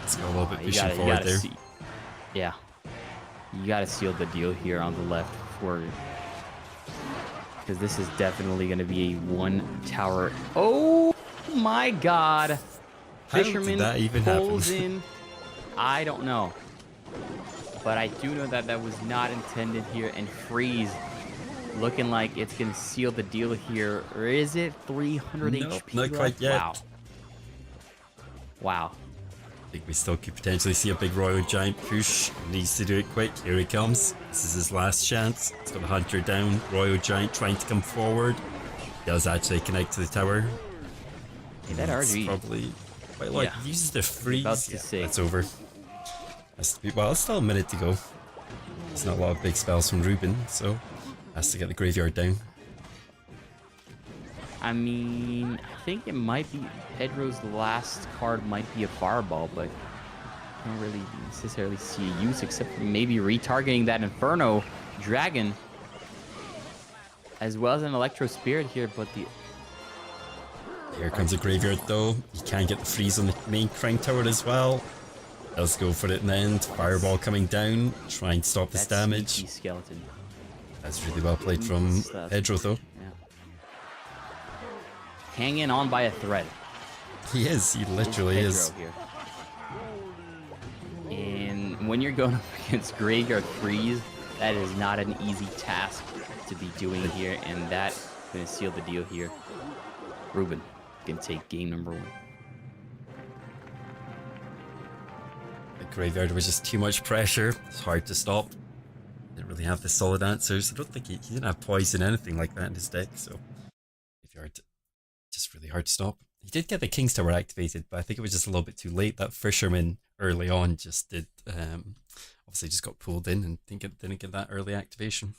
It's got a little bit pushing forward there. Yeah. You gotta seal the deal here on the left for, because this is definitely gonna be a one tower. Oh my God! Fisherman that even pulls happen? in. I don't know, but I do know that that was not intended here. And Freeze looking like it's gonna seal the deal here. Or is it 300 HP? Not quite yet. Wow. Wow. I think we still could potentially see a big Royal Giant push. Needs to do it quick. Here he comes. This is his last chance. He's got a Hunter down. Royal Giant trying to come forward. Does actually connect to the tower. Hey, that RG probably quite like uses the freeze. That's over. Well, it's still a minute to go. There's not a lot of big spells from Ruben, so has to get the graveyard down. I mean, I think it might be Pedro's last card might be a Fireball, but I don't really necessarily see a use except for maybe retargeting that Inferno Dragon, as well as an Electro Spirit here, but the... Here comes a graveyard though. You can get the freeze on the main crown tower as well. Let's go for it in the end. Fireball coming down, try and stop this damage. Skeleton. That's really well played from Pedro though. Hanging on by a thread. He is. He literally is. Here. And when you're going up against Graveyard Freeze, that is not an easy task to be doing here, and that's going to seal the deal here. Ruben can take game number 1. The graveyard was just too much pressure. It's hard to stop. Didn't really have the solid answers. I don't think he didn't have poison, anything like that in his deck, so graveyard just really hard to stop. He did get the King's Tower activated, but I think it was just a little bit too late. That Fisherman early on just did, obviously just got pulled in and didn't get that early activation.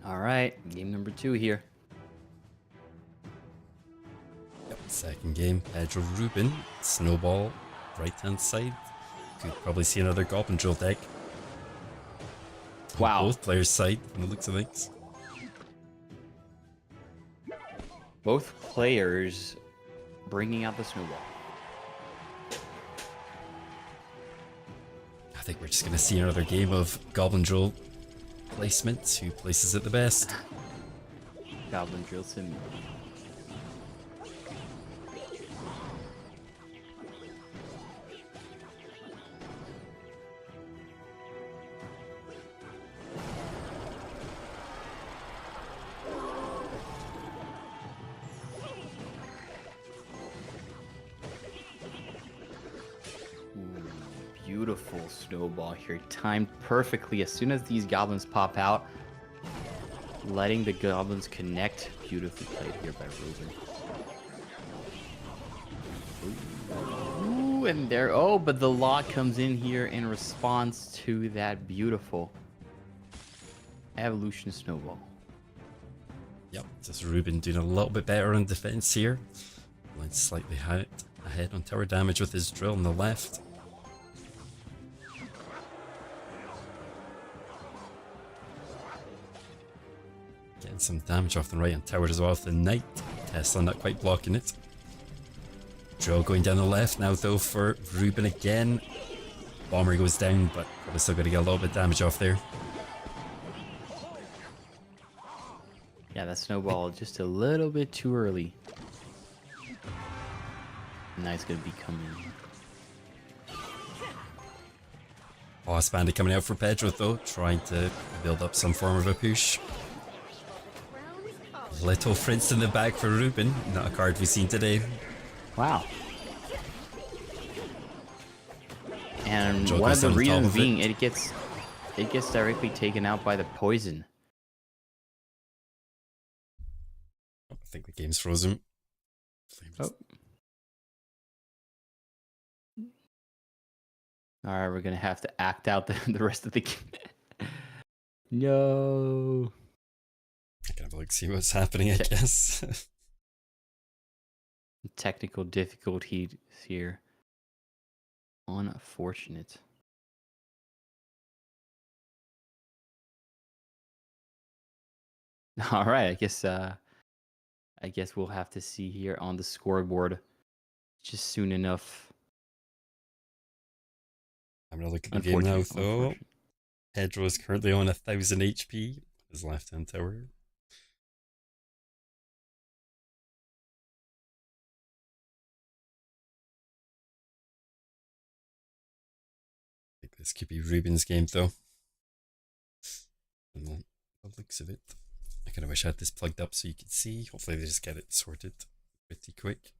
All right, game number 2 here. Yep, second game, Pedro Rubin, Snowball, right hand side. Could probably see another Goblin Drill deck. On Wow. both players' side, from the looks of things. Both players bringing out the Snowball. I think we're just going to see another game of Goblin Drill placement. Who places it the best? Goblin Drill Sim. Beautiful snowball here, timed perfectly as soon as these goblins pop out. Letting the goblins connect. Beautifully played here by Ruben. Ooh, and there. Oh, but the lock comes in here in response to that beautiful evolution snowball. Yep, just Ruben doing a little bit better on defense here. Went slightly ahead on tower damage with his drill on the left. Getting some damage off the right on tower as well with the knight. Tesla not quite blocking it. Drill going down the left now though for Ruben again. Bomber goes down, but probably still going to get a little bit of damage off there. Yeah, that snowball just a little bit too early. Knight's gonna be coming. Boss Bandit coming out for Pedro though, trying to build up some form of a push. Little Prince in the back for Ruben, not a card we've seen today. Wow. And Joe one of goes the on top reasons of being it. it gets directly taken out by the poison. I think the game's frozen. Oh. Alright, we're gonna have to act out the rest of the game. No. I can have a look, see what's happening, I guess. Technical difficulties here. Unfortunate. Alright, I guess we'll have to see here on the scoreboard just soon enough. I'm gonna look at the game now though. Unfortunate. Pedro is currently on 1000 HP. His left hand tower. I think this could be Ruben's game though. From the looks of it. I kind of wish I had this plugged up so you could see. Hopefully they just get it sorted pretty quick.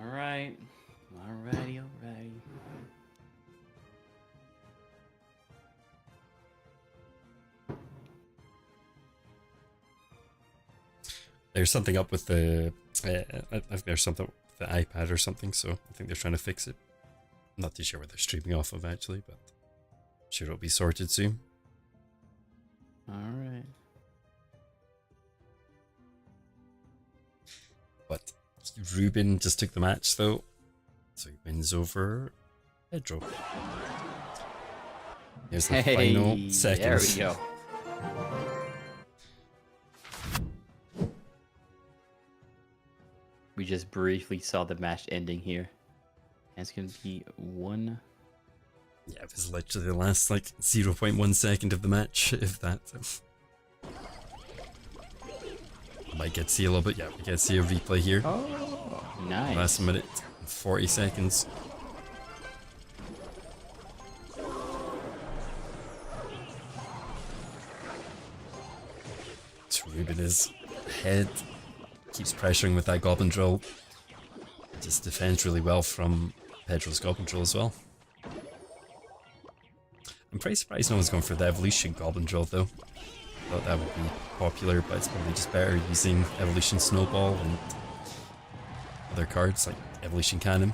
Alright. Alrighty. There's something up with the there's something with the iPad or something, so I think they're trying to fix it. I'm not too sure where they're streaming off of actually, but I'm sure it'll be sorted soon. Alright. But Ruben just took the match though, so he wins over Pedro. Here's the final second. There we go. We just briefly saw the match ending here. And it's gonna be one. Yeah, it was literally the last like 0.1 second of the match, if that. Might get to see a little bit, yeah, we get to see a replay here. Oh, nice. Last minute, 40 seconds. It's Moving his head, keeps pressuring with that Goblin Drill. Just defends really well from Pedro's Goblin Drill as well. I'm pretty surprised no one's going for the Evolution Goblin Drill though. Thought that would be popular, but it's probably just better using Evolution Snowball and other cards like Evolution Cannon.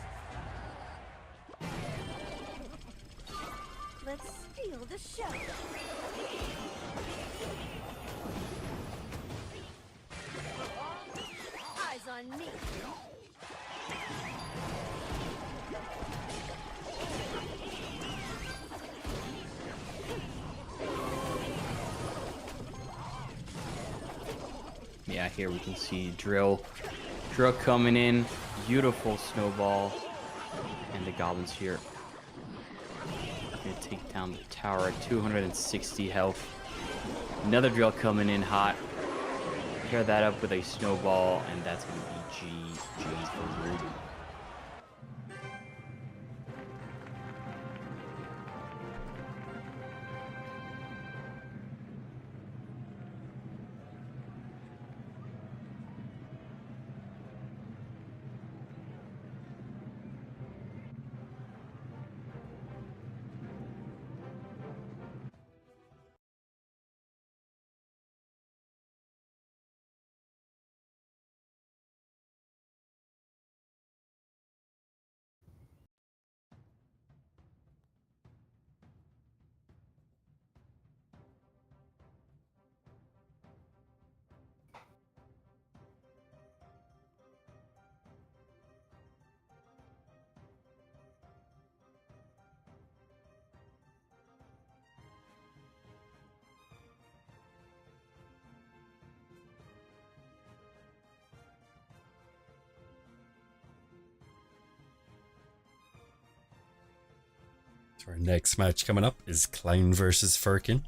Let's steal the show. Eyes on me. Yeah, here we can see Drill coming in. Beautiful snowball. And the goblins here are going to take down the tower at 260 health. Another Drill coming in hot. Pair that up with a snowball, and that's going to be GG for Ruby. So our next match coming up is Clown versus Firkin.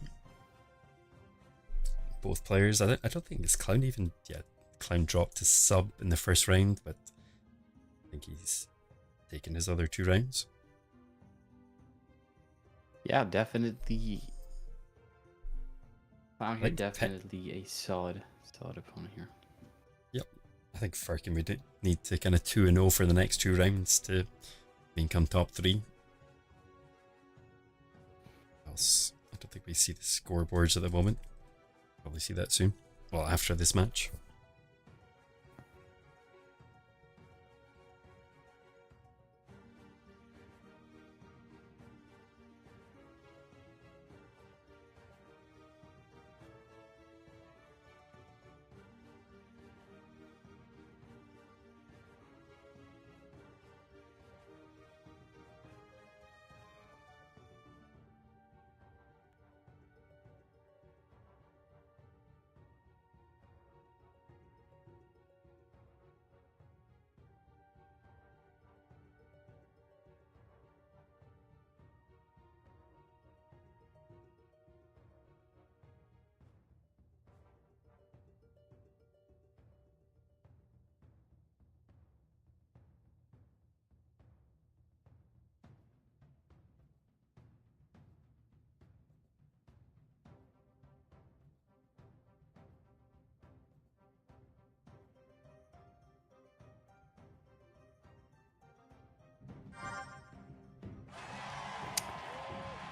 Both players, I don't think it's Clown even yet. Clown dropped his sub in the first round, but I think he's taken his other 2 rounds. Yeah, definitely. Clown here, Like definitely a solid opponent here. Yep, I think Firkin would need to kind of 2-0 for the next 2 rounds to become top 3. Else, I don't think we see the scoreboards at the moment. Probably see that soon. Well, after this match.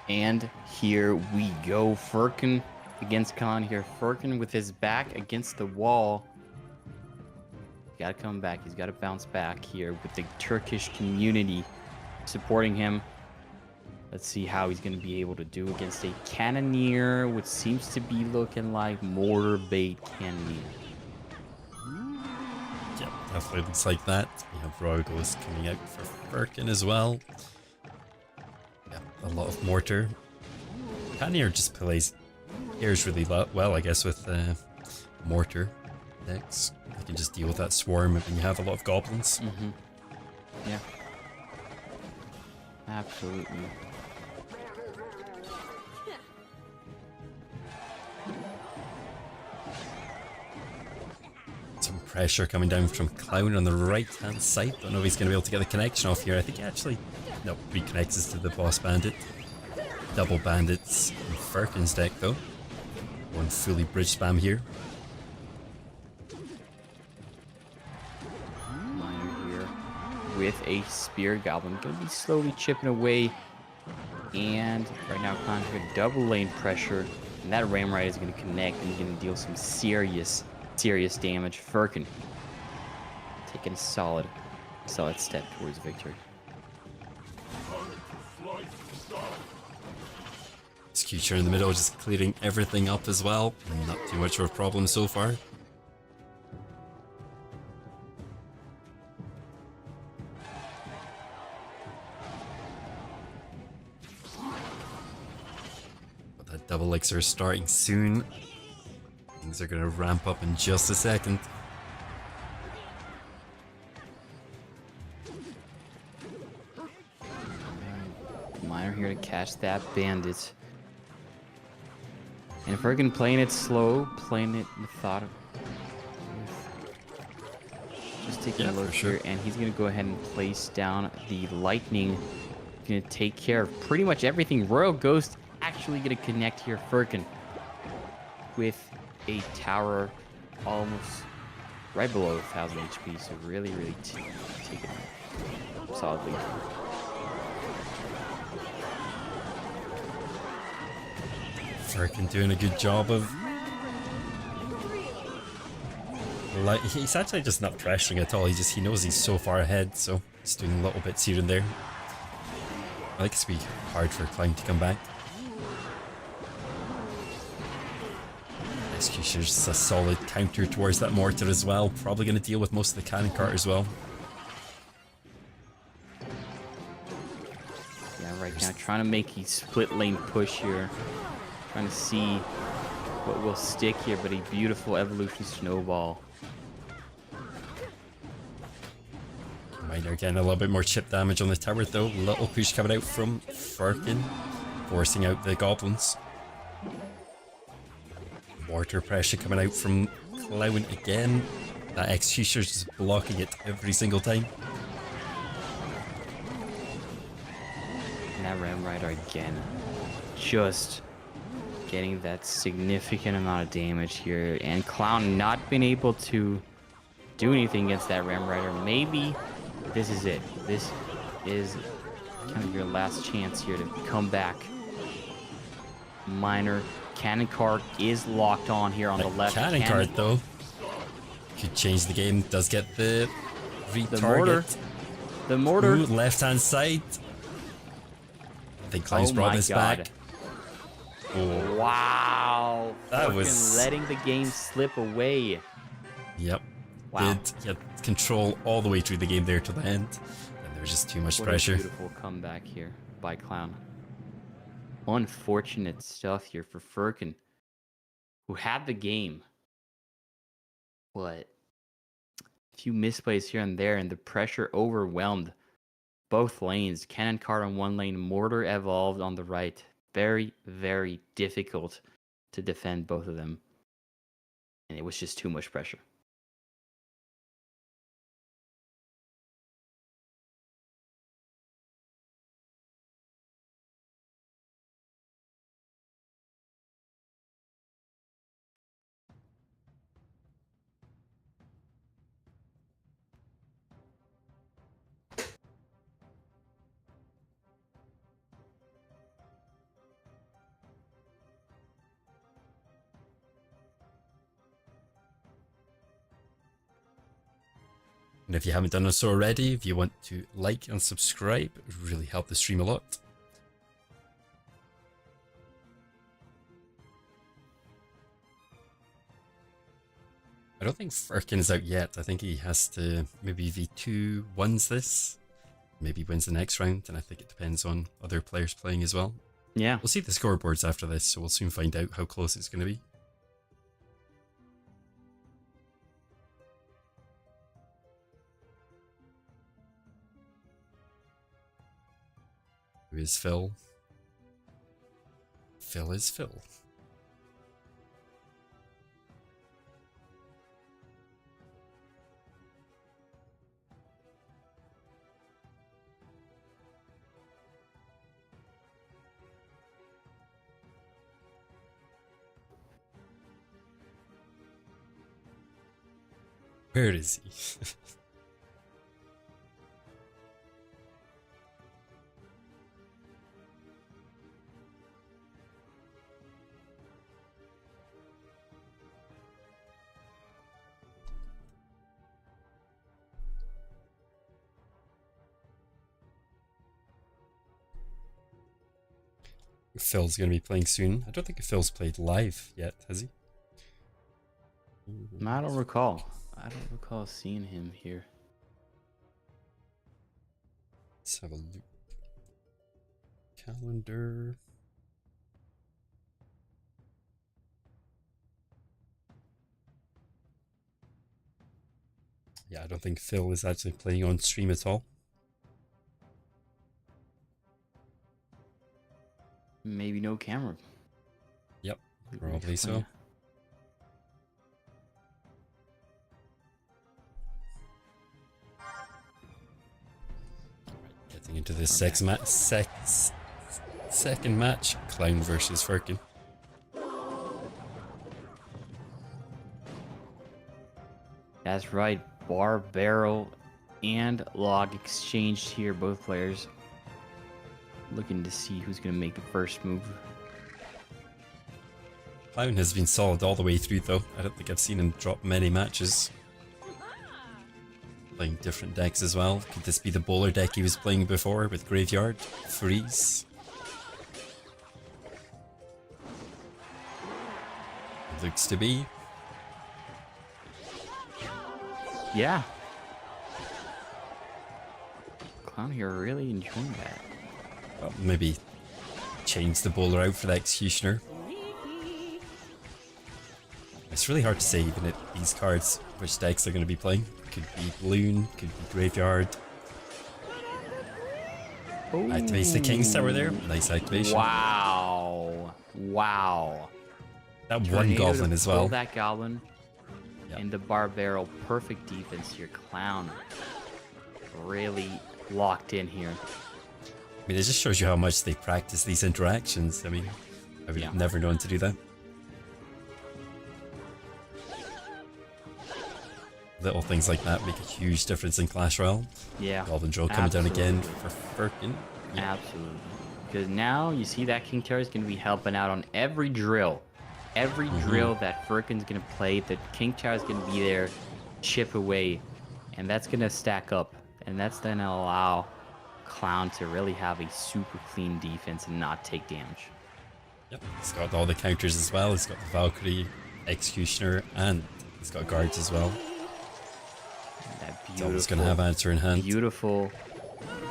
And here we go. Firkin against Khan here. Firkin with his back against the wall. He's got to come back. He's got to bounce back here with the Turkish community supporting him. Let's see how he's going to be able to do against a Cannoneer, which seems to be looking like mortar bait Cannoneer. Yep, definitely looks like that. We have Royale Ghost coming out for Firkin as well. Yeah, a lot of mortar. Cannoneer just plays airs really well, I guess, with mortar decks. You can just deal with that swarm when you have a lot of goblins. Mm-hmm. Yeah. Absolutely. Some pressure coming down from Clown on the right hand side. Don't know if he's going to be able to get the connection off here. I think he actually reconnects us to the boss bandit. Double bandits in Firkin's deck though. One fully bridge spam here. with a Spear Goblin. Gonna be slowly chipping away. And right now, Clown's got double lane pressure. And that Ramride is going to connect and going to deal some serious damage. Firkin taking a solid step towards victory. Executioner in the middle, just clearing everything up as well. Not too much of a problem so far. But that double elixir is starting soon. Things are going to ramp up in just a second. Miner here to catch that bandit. And if we're playing it slow, playing it methodical, just taking a look here, and he's gonna go ahead and place down the lightning. Gonna take care of pretty much everything. Royal Ghost actually gonna connect here. Firkin with a tower almost right below 1000 HP, so really taking a solid lead. Firkin doing a good job of... Like, he's actually just not pressuring at all. He knows he's so far ahead, so he's doing little bits here and there. I like it's be hard for Clown to come back. Executioner's a solid counter towards that mortar as well. Probably going to deal with most of the cannon cart as well. Yeah, right now trying to make a split lane push here. Trying to see what will stick here, but a beautiful evolution snowball. Miner getting a little bit more chip damage on the tower though. Little push coming out from Firkin, forcing out the goblins. Mortar pressure coming out from Clown again. That Executioner's just blocking it every single time. And that Ram Rider again. Just getting that significant amount of damage here. And Clown not being able to do anything against that Ram Rider. Maybe this is it. This is kind of your last chance here to come back. Miner. Cannon cart is locked on here on the left. Cannon cart though could change the game. Does get the retarget. The mortar. Left hand side. I think Clown's brought this back. Oh. Wow. That was letting the game slip away. Yep. Wow. He had control all the way through the game there to the end. And there was just too much pressure. A beautiful comeback here by Clown. Unfortunate stuff here for Firkin, who had the game, but a few misplays here and there, and the pressure overwhelmed both lanes. Cannon cart on one lane, mortar evolved on the right. Very difficult to defend both of them, and it was just too much pressure. And if you haven't done so already, if you want to like and subscribe, it would really help the stream a lot. I don't think Firkin is out yet. I think he has to maybe V2 wins this. Maybe wins the next round, and I think it depends on other players playing as well. Yeah. We'll see the scoreboards after this, so we'll soon find out how close it's going to be. Who is Phil? Phil is Phil. Where is he? Phil's going to be playing soon. I don't think Phil's played live yet, has he? I don't recall. I don't recall seeing him here. Let's have a look. Calendar. Yeah, I don't think Phil is actually playing on stream at all. Maybe no camera. Yep, probably so. Getting into this second match, Clown versus Firkin. That's right. Bar, barrel, and log exchanged here. Both players looking to see who's going to make the first move. Clown has been solid all the way through though. I don't think I've seen him drop many matches. Playing different decks as well. Could this be the bowler deck he was playing before with Graveyard? Freeze? Looks to be. Yeah. Clown here really enjoying that. Well, maybe change the bowler out for the Executioner. It's really hard to say even at these cards which decks they're going to be playing. Could be Balloon, could be Graveyard. Ooh. Activates the King's Tower there. Nice activation. Wow. Wow. That one Tornado Goblin to as pull well. That Goblin. Yep. And the Bar Barrel. Perfect defense here. Clown. Really locked in here. I mean, it just shows you how much they practice these interactions. I mean, I would have never known to do that. Little things like that make a huge difference in Clash Royale. Yeah. Golden Draw coming down again for Firkin. Yep. Absolutely. Because now you see that King Tower is going to be helping out on every drill. Every drill that Firkin's going to play, the King Tower is going to be there, chip away. And that's going to stack up. And that's going to allow Clown to really have a super clean defense and not take damage. Yep, he's got all the counters as well. He's got the Valkyrie, Executioner, and he's got guards as well. That He's always going to have answer in hand. Beautiful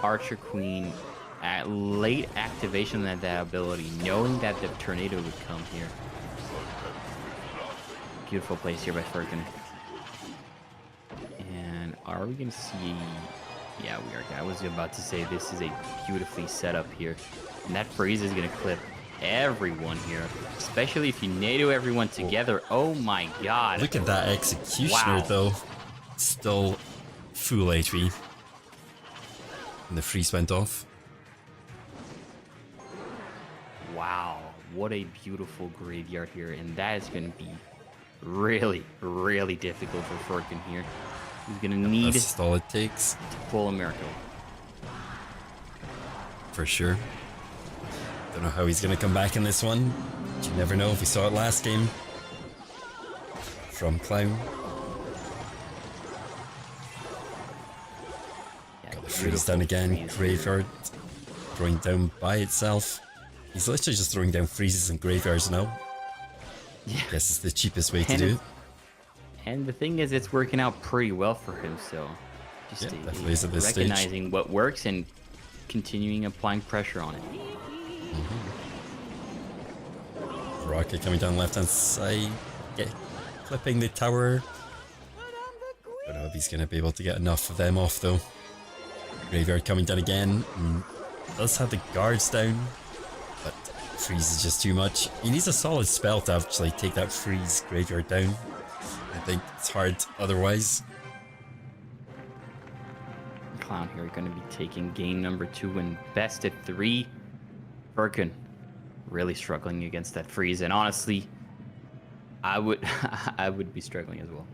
Archer Queen at late activation of that ability, knowing that the tornado would come here. Beautiful place here by Firkin. And are we going to see... Yeah, we are. I was about to say this is a beautifully set up here. And that freeze is going to clip everyone here. Especially if you NATO everyone together. Oh my god. Look at that Executioner though. Still full HP. And the freeze went off. Wow. What a beautiful graveyard here. And that is going to be really, really difficult for Firkin here. He's going to need That's all it takes. to pull a miracle. For sure. Don't know how he's going to come back in this one. But you never know if we saw it last game. From Clown. Yeah, Got the freeze down again. freeze. Graveyard. Throwing down by itself. He's literally just throwing down freezes and graveyards now. Yeah. Guess it's the cheapest way to And do it. And the thing is, it's working out pretty well for him, so just Yeah, definitely is at this stage. recognizing what works and continuing applying pressure on it. Rocket coming down left hand side. Yeah, clipping the tower. Don't know if he's going to be able to get enough of them off though. Graveyard coming down again. Does have the guards down, but freeze is just too much. He needs a solid spell to actually take that freeze graveyard down. I think it's hard otherwise. Clown here going to be taking game number 2 and best at 3. Firkin really struggling against that freeze, and honestly, I would I would be struggling as well.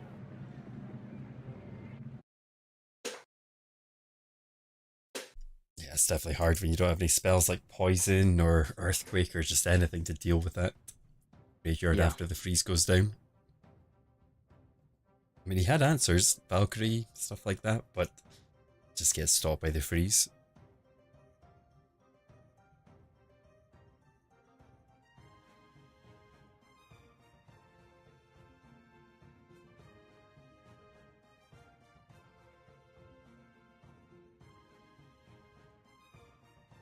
Yeah, it's definitely hard when you don't have any spells like poison or earthquake or just anything to deal with that graveyard after the freeze goes down. I mean, he had answers, Valkyrie, stuff like that, but just gets stopped by the freeze.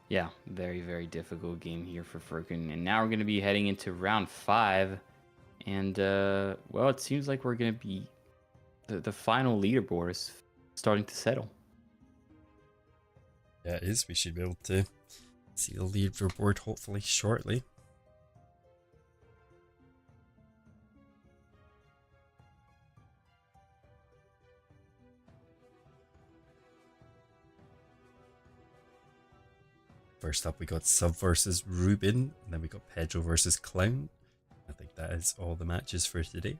Yeah, very, very difficult game here for Furkin. And now we're going to be heading into round 5. And, well, it seems like we're going to be... The final leaderboard is starting to settle. Yeah, it is. We should be able to see the leaderboard hopefully shortly. First up, we got Sub versus Ruben, and then we got Pedro versus Clown. I think that is all the matches for today.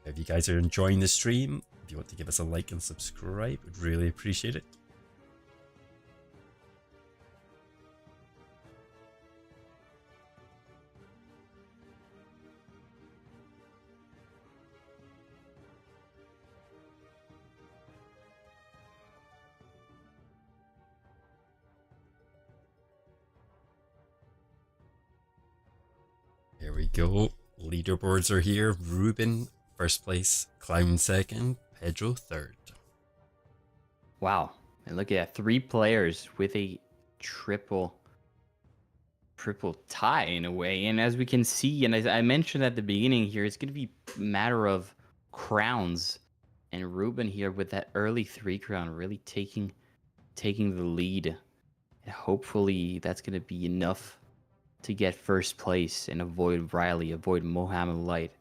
If you guys are enjoying the stream, if you want to give us a like and subscribe, we'd really appreciate it. Here we go. Leaderboards are here. Ruben first place, Clown second, Pedro third. Wow. And look at that. 3 players with a triple tie in a way. And as we can see, and as I mentioned at the beginning here, it's going to be a matter of crowns. And Ruben here with that early 3 crown really taking the lead. And hopefully that's going to be enough to get first place and avoid Riley, avoid Mohammed Light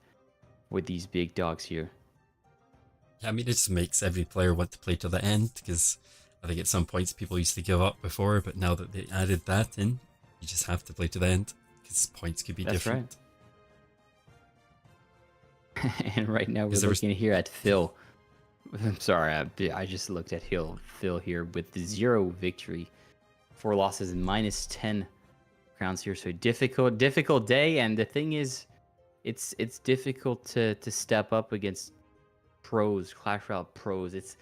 with these big dogs here. Yeah, I mean, it just makes every player want to play to the end, because I think at some points people used to give up before, but now that they added that in, you just have to play to the end, because points could be different. Right. And right now we're looking here at Phil. I'm sorry, I just looked at Phil here with the 0 victory, 4 losses and minus 10 crowns here. So difficult day. And the thing is, it's difficult to step up against pros, Clash Royale pros.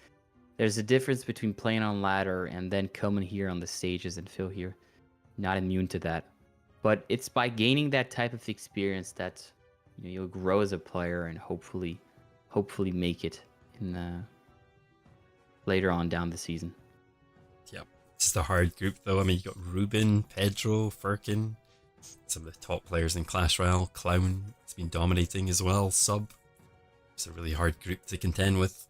There's a difference between playing on ladder and then coming here on the stages, and Phil here not immune to that. But it's by gaining that type of experience that you'll grow as a player and hopefully make it in later on down the season. Yep. It's just a hard group though. I mean, you got Ruben, Pedro, Firkin, some of the top players in Clash Royale. Clown has been dominating as well. Sub. It's a really hard group to contend with.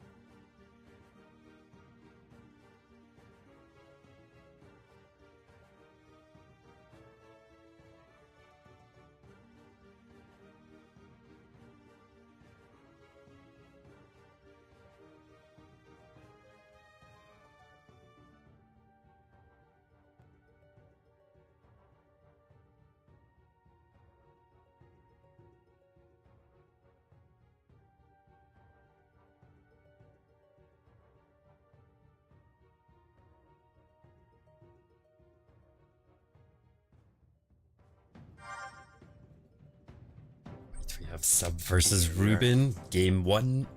We have Sub versus Ruben, game 1.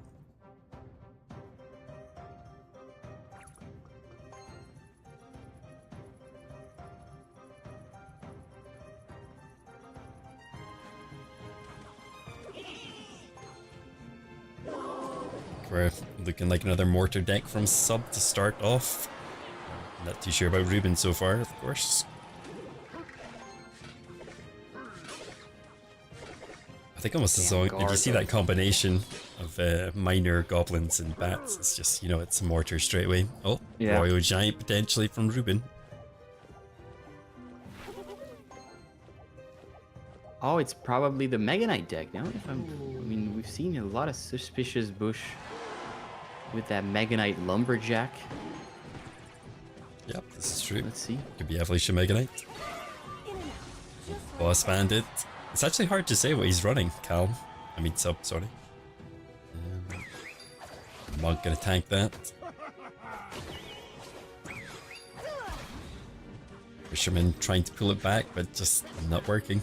We're looking like another mortar deck from Sub to start off. Not too sure about Ruben so far, of course. I think almost as long as you see that combination of minor goblins and bats, it's just, it's a mortar straight away. Oh, yeah. Royal Giant potentially from Ruben. Oh, it's probably the Mega Knight deck now. I mean, we've seen a lot of suspicious bush with that Mega Knight Lumberjack. Yep, this is true. Let's see. Could be Evolution Mega Knight. Boss Bandit. It's actually hard to say what he's running, Cal. I mean, Sub, sorry. Monk gonna tank that. Fisherman trying to pull it back, but just not working.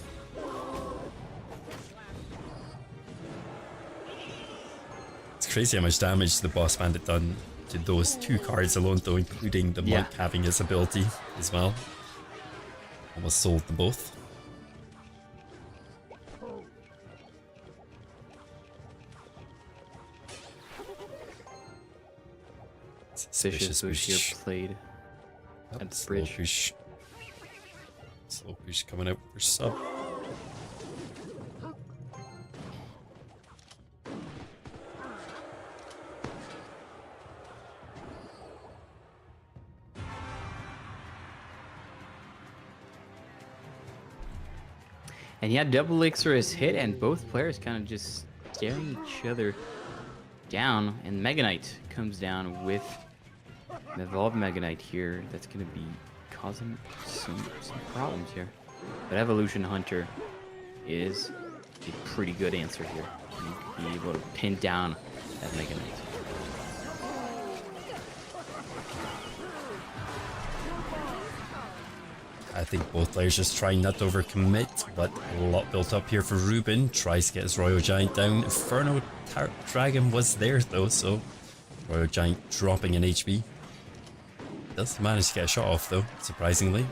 It's crazy how much damage the Boss Bandit done to those 2 cards alone, though, including the Monk having his ability as well. Almost sold them both. suspicious bush here played at the Slow bridge. push. Slow push coming out for sub. And yeah, double elixir is hit, and both players kind of just staring each other down. And Mega Knight comes down with the Evolved Mega Knight here. That's going to be causing some problems here. But Evolution Hunter is a pretty good answer here. You can be able to pin down that Mega Knight. I think both players just trying not to overcommit, but a lot built up here for Ruben. Tries to get his Royal Giant down. Inferno Dragon was there though, so Royal Giant dropping in HP. Does manage to get a shot off though, surprisingly.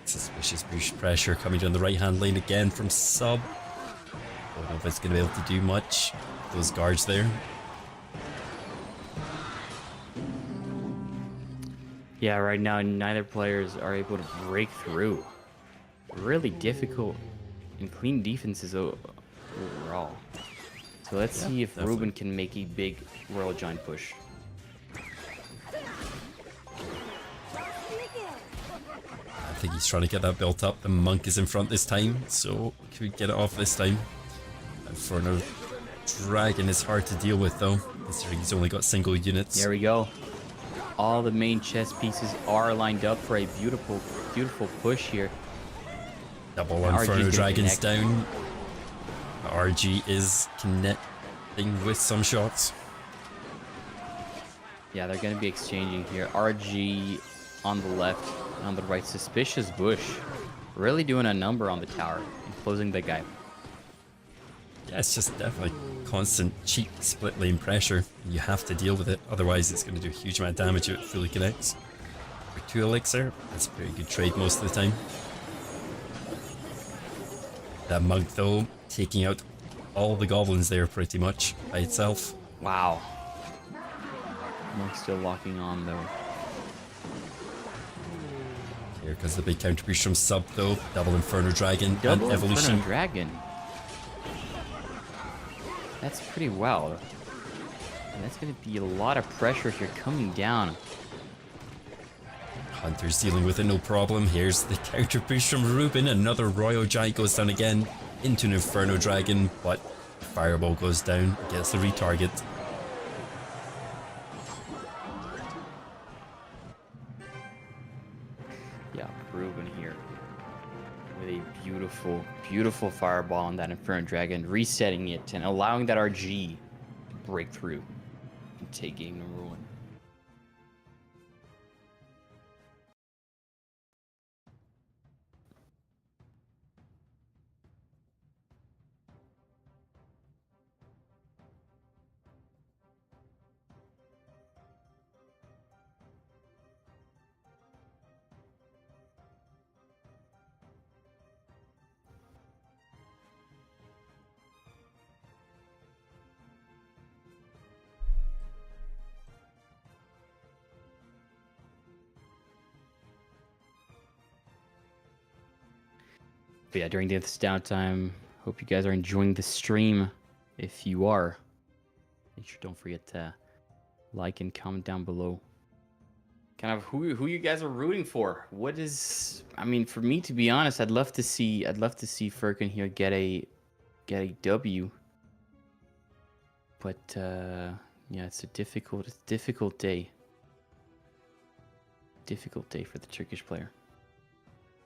Suspicious push pressure coming down the right hand lane again from Sub. Don't know if it's going to be able to do much. Those guards there. Yeah, right now neither players are able to break through. Really difficult and clean defenses overall. So let's see if definitely. Ruben can make a big Royal Giant push. I think he's trying to get that built up. The monk is in front this time, so could get it off this time. Inferno Dragon is hard to deal with though, considering he's only got single units. There we go. All the main chess pieces are lined up for a beautiful, beautiful push here. Double And RG 's Inferno gonna Dragons connect. down. RG is connecting with some shots. Yeah, they're going to be exchanging here. RG on the left, on the right. Suspicious Bush really doing a number on the tower and closing the gap. Yeah, it's just definitely constant cheap split lane pressure. You have to deal with it, otherwise it's going to do a huge amount of damage if it fully connects. For 2 elixir, that's a pretty good trade most of the time. That monk though, taking out all the goblins there pretty much by itself. Wow. Monk's still locking on though. Here comes the big counter push from Sub though. Double Inferno Dragon Double and Evolution. Inferno Dragon. That's pretty well. And that's going to be a lot of pressure here coming down. Hunter's dealing with it, no problem. Here's the counter push from Ruben. Another Royal Giant goes down again into an Inferno Dragon, but Fireball goes down, gets the retarget. Yeah, Ruben here with a beautiful, beautiful fireball on that Inferno Dragon, resetting it and allowing that RG to break through and take game number 1. But yeah, during this downtime, hope you guys are enjoying the stream. If you are, make sure don't forget to like and comment down below. Kind of who you guys are rooting for. What is, I mean, for me to be honest, I'd love to see Furkan here get a W. But yeah, it's a difficult day. Difficult day for the Turkish player.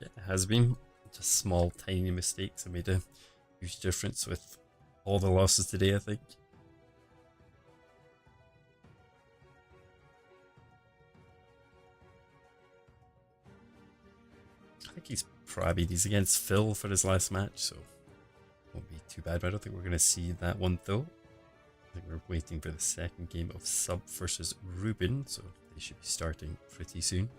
It has been. Just small, tiny mistakes have made a huge difference with all the losses today, I think. I think he's against Phil for his last match, so won't be too bad. But I don't think we're going to see that one though. I think we're waiting for the second game of Sub versus Ruben, so they should be starting pretty soon.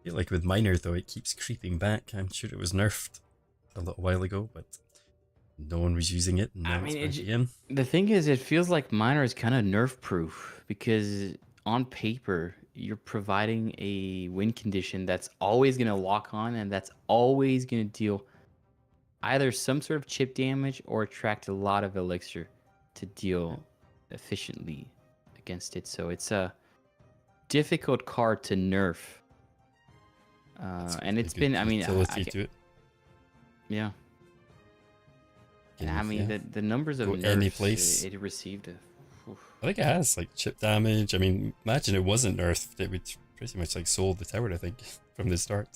feel like with Miner though, it keeps creeping back. I'm sure it was nerfed a little while ago, but no one was using it, and now it's back again. The thing is, it feels like Miner is kind of nerf proof because on paper you're providing a win condition that's always going to lock on and that's always going to deal either some sort of chip damage or attract a lot of elixir to deal efficiently against it. So it's a difficult card to nerf. And it's been, I mean, to it. Yeah. And I mean, the numbers of Go nerfs any place. it received. I think it has like chip damage. I mean, imagine it wasn't nerfed, it would pretty much like sold the tower, I think, from the start.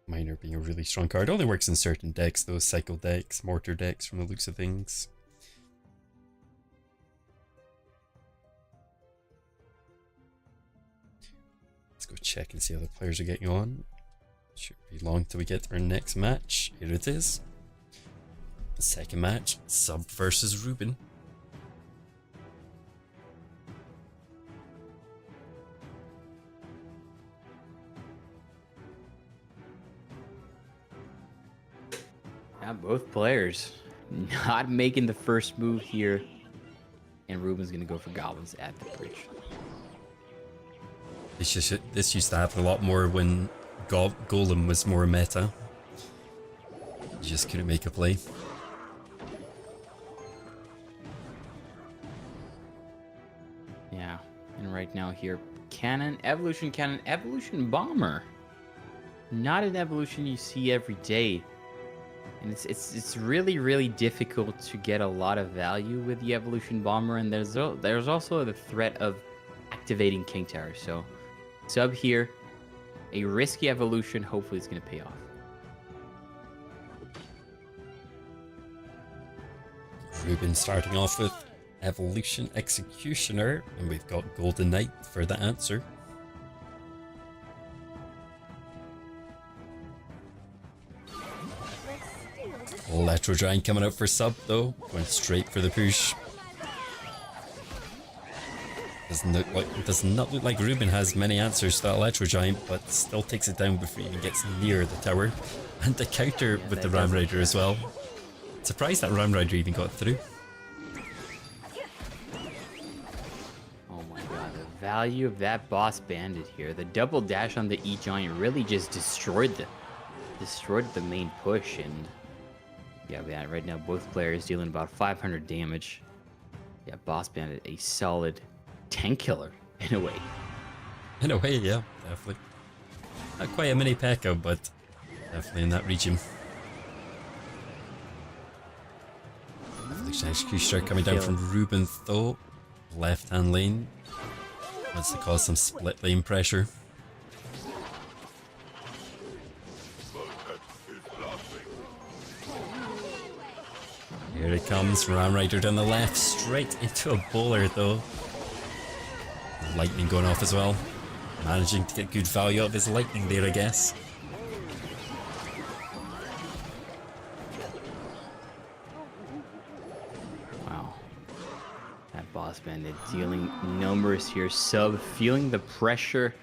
Miner being a really strong card. Only works in certain decks, those cycle decks, mortar decks from the looks of things. Let's go check and see how the players are getting on. Shouldn't be long till we get to our next match. Here it is. The second match, Sub versus Ruben. Yeah, both players not making the first move here. And Ruben's going to go for goblins at the bridge. This used to happen a lot more when Golem was more meta. You just couldn't make a play. Yeah, and right now here, cannon, evolution bomber. Not an evolution you see every day. And it's really difficult to get a lot of value with the evolution bomber, and there's also the threat of activating King Tower. So Sub here, a risky evolution, hopefully it's going to pay off. Ruben starting off with Evolution Executioner, and we've got Golden Knight for the answer. Electro Giant coming out for Sub though, going straight for the push. Does not look like Ruben has many answers to that Electro Giant, but still takes it down before he even gets near the tower. And the counter with the Ram Rider as well. Surprised that Ram Rider even got through. Oh my god, the value of that boss bandit here. The double dash on the E Giant really just destroyed the main push. And yeah, right now both players dealing about 500 damage. Yeah, boss bandit, a solid tank killer in a way. In a way, yeah, definitely. Not quite a mini P.E.K.K.A, but definitely in that region. Evolution Executioner coming down from Ruben though. Left hand lane. Wants to cause some split lane pressure. Here it comes, Ram Rider down the left, straight into a bowler though. Lightning going off as well. Managing to get good value out of his lightning there, I guess. Wow. That boss bandit dealing numbers here. Sub feeling the pressure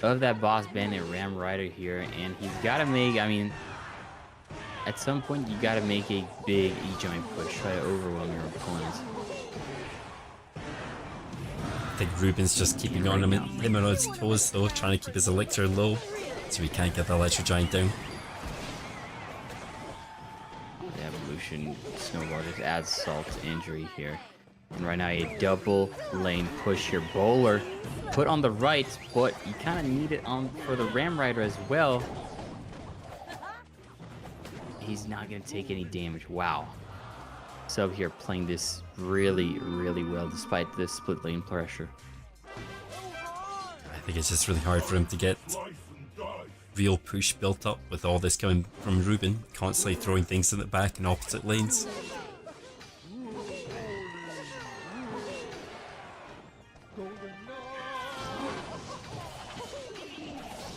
of that boss bandit Ram Rider here. And he's got to make, I mean, at some point you got to make a big E-Giant push. Try to overwhelm your opponents. I think Ruben's just keeping on him on his toes though, trying to keep his elixir low so he can't get the Electro Giant down. The evolution snowball just adds salt to injury here. And right now a double lane push here. Bowler put on the right, but you kind of need it on for the Ram Rider as well. He's not going to take any damage. Wow. Sub here playing this really well despite the split lane pressure. I think it's just really hard for him to get real push built up with all this coming from Ruben, constantly throwing things in the back in opposite lanes.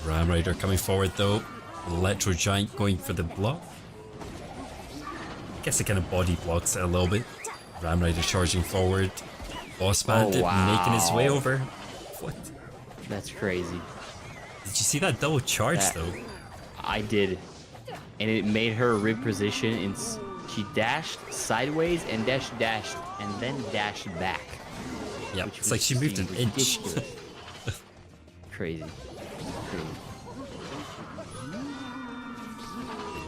Ram Rider coming forward though. Electro Giant going for the block. I guess it kind of body blocks it a little bit. Ram Rider charging forward. Boss Bandit making his way wow. over. What? That's crazy. Did you see that double charge That- though? I did. And it made her reposition and she dashed sideways and dashed and then dashed back. Yeah, Which it's like she moved an seemed inch. ridiculous. Crazy.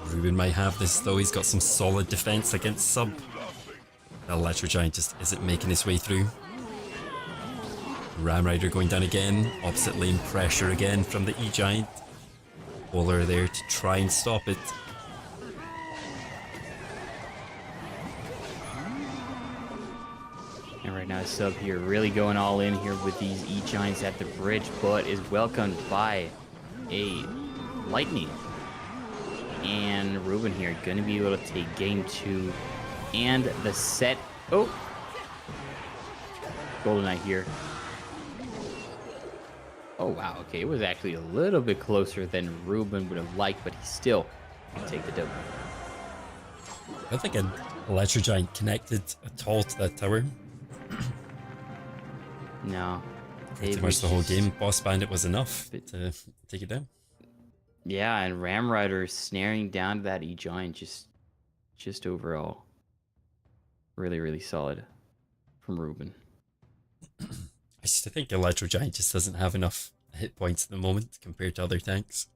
Ruben might have this though. He's got some solid defense against sub. The Electro Giant just isn't making his way through. Ram Rider going down again. Opposite lane pressure again from the E-Giant. Bowler there to try and stop it. And right now, Sub here really going all in here with these E-Giants at the bridge, but is welcomed by a Lightning. And Ruben here going to be able to take game 2 and the set. Oh! Golden Knight here. Oh, wow. Okay, it was actually a little bit closer than Ruben would have liked, but he still can take the W. I don't think an Electro Giant connected at all to that tower. No. Pretty much the whole game. Boss Bandit was enough to take it down. Yeah, and Ram Rider snaring down that E-Giant just overall. Really, really solid from Ruben. I think Electro Giant just doesn't have enough hit points at the moment compared to other tanks.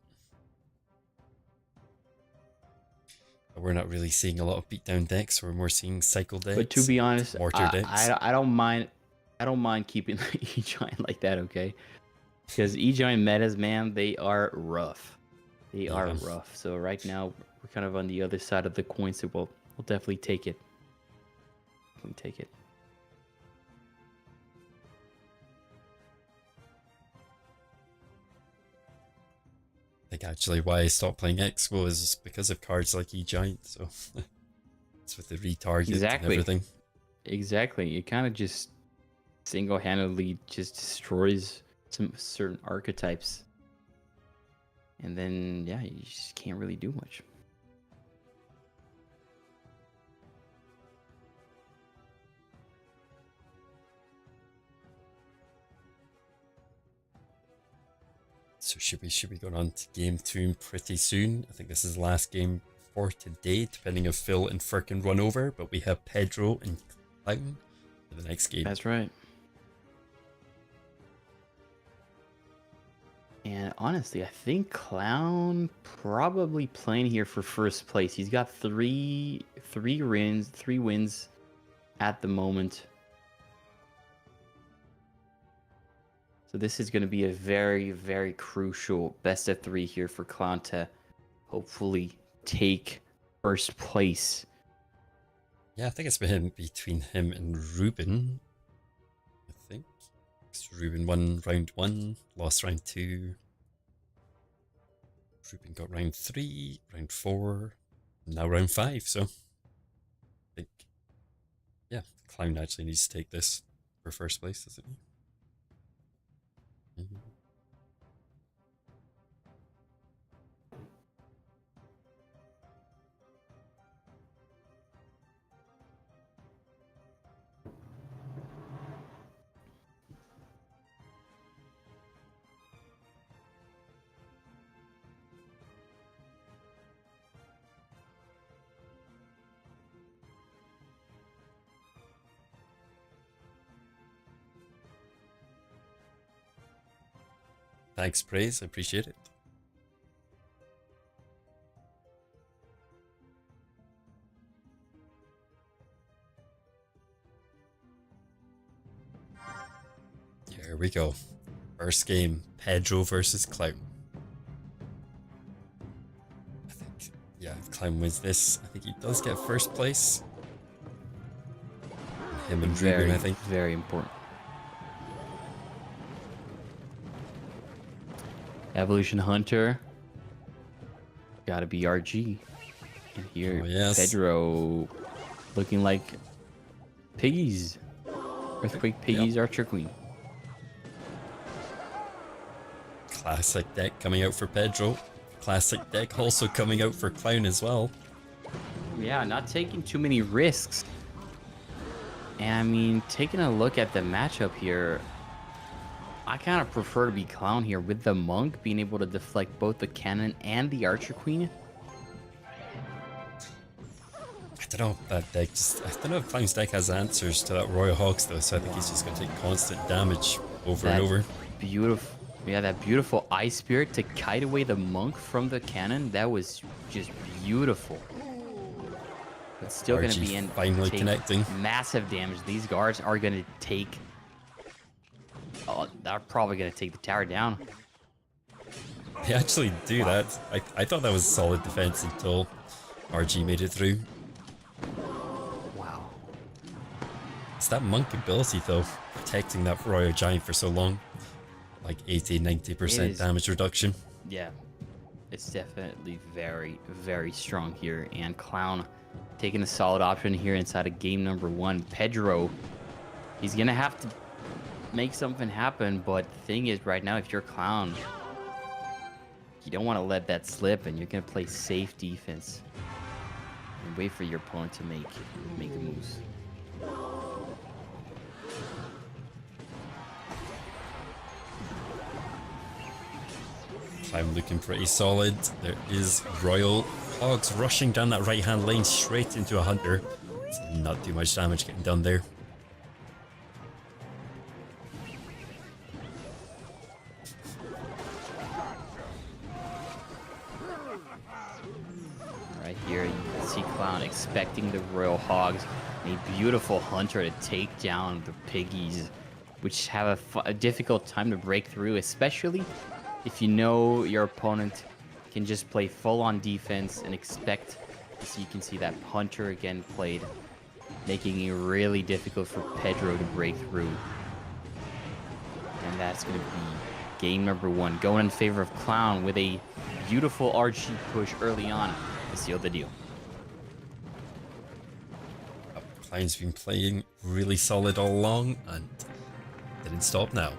But we're not really seeing a lot of beatdown decks. We're more seeing cycle decks. But to be honest, mortar decks. I don't mind. I don't mind keeping the E-Giant like that, okay? Because E-Giant metas, man, they are rough. They are rough. So right now we're kind of on the other side of the coin, so we'll definitely take it. Definitely take it. I think actually why I stopped playing Expo is because of cards like E-Giant, so it's with the retarget and everything. Exactly. It kind of just single-handedly just destroys some certain archetypes. And then, yeah, you just can't really do much. So should we go on to game 2 pretty soon? I think this is the last game for today, depending if Phil and Fur can run over, but we have Pedro and Clown for the next game. That's right. And honestly, I think Clown probably playing here for first place. He's got three wins at the moment. So this is going to be a very, very crucial best of 3 here for Clown to hopefully take first place. Yeah, I think it's been between him and Ruben. I think. Ruben won round 1, lost round 2. Ruben got round 3, round 4, now round 5. So I think, yeah, Clown actually needs to take this for first place, doesn't he? Thanks, Praise. I appreciate it. Here we go. First game, Pedro versus Clown. I think, yeah, if Clown wins this, I think he does get first place. Him and Ruben, I think. Very important. Evolution Hunter. Gotta be RG. And here, Pedro looking like piggies. Earthquake Piggies, Archer Queen. Classic deck coming out for Pedro. Classic deck also coming out for Clown as well. Yeah, not taking too many risks. And I mean, taking a look at the matchup here, I kind of prefer to be Clown here with the Monk being able to deflect both the Cannon and the Archer Queen. I don't know if that deck just, I don't know if Clown's deck has answers to that Royal Hogs though, so I think he's just going to take constant damage over and over. Beautiful. Yeah, that beautiful Ice Spirit to kite away the Monk from the Cannon. That was just beautiful. But still going to be in finally connecting. Massive damage. These guards are going to take. Oh, they're probably going to take the tower down. They actually do that. I thought that was solid defense until RG made it through. Wow. It's that Monk ability though, protecting that Royal Giant for so long. Like 80-90% damage reduction. Yeah. It's definitely very, very strong here. And Clown taking a solid option here inside of game number 1. Pedro, he's going to have to make something happen. But the thing is, right now, if you're Clown, you don't want to let that slip. And you're going to play safe defense. And wait for your opponent to make the moves. I'm looking pretty solid. There is Royal Hogs rushing down that right hand lane straight into a Hunter. It's not too much damage getting done there. Right here, you can see Clown expecting the Royal Hogs. A beautiful Hunter to take down the Piggies, which have a difficult time to break through, especially if you know your opponent can just play full-on defense and expect. So you can see that Hunter again played, making it really difficult for Pedro to break through. And that's going to be game number 1, going in favor of Clown with a beautiful RG push early on to seal the deal. Clown's been playing really solid all along and didn't stop now.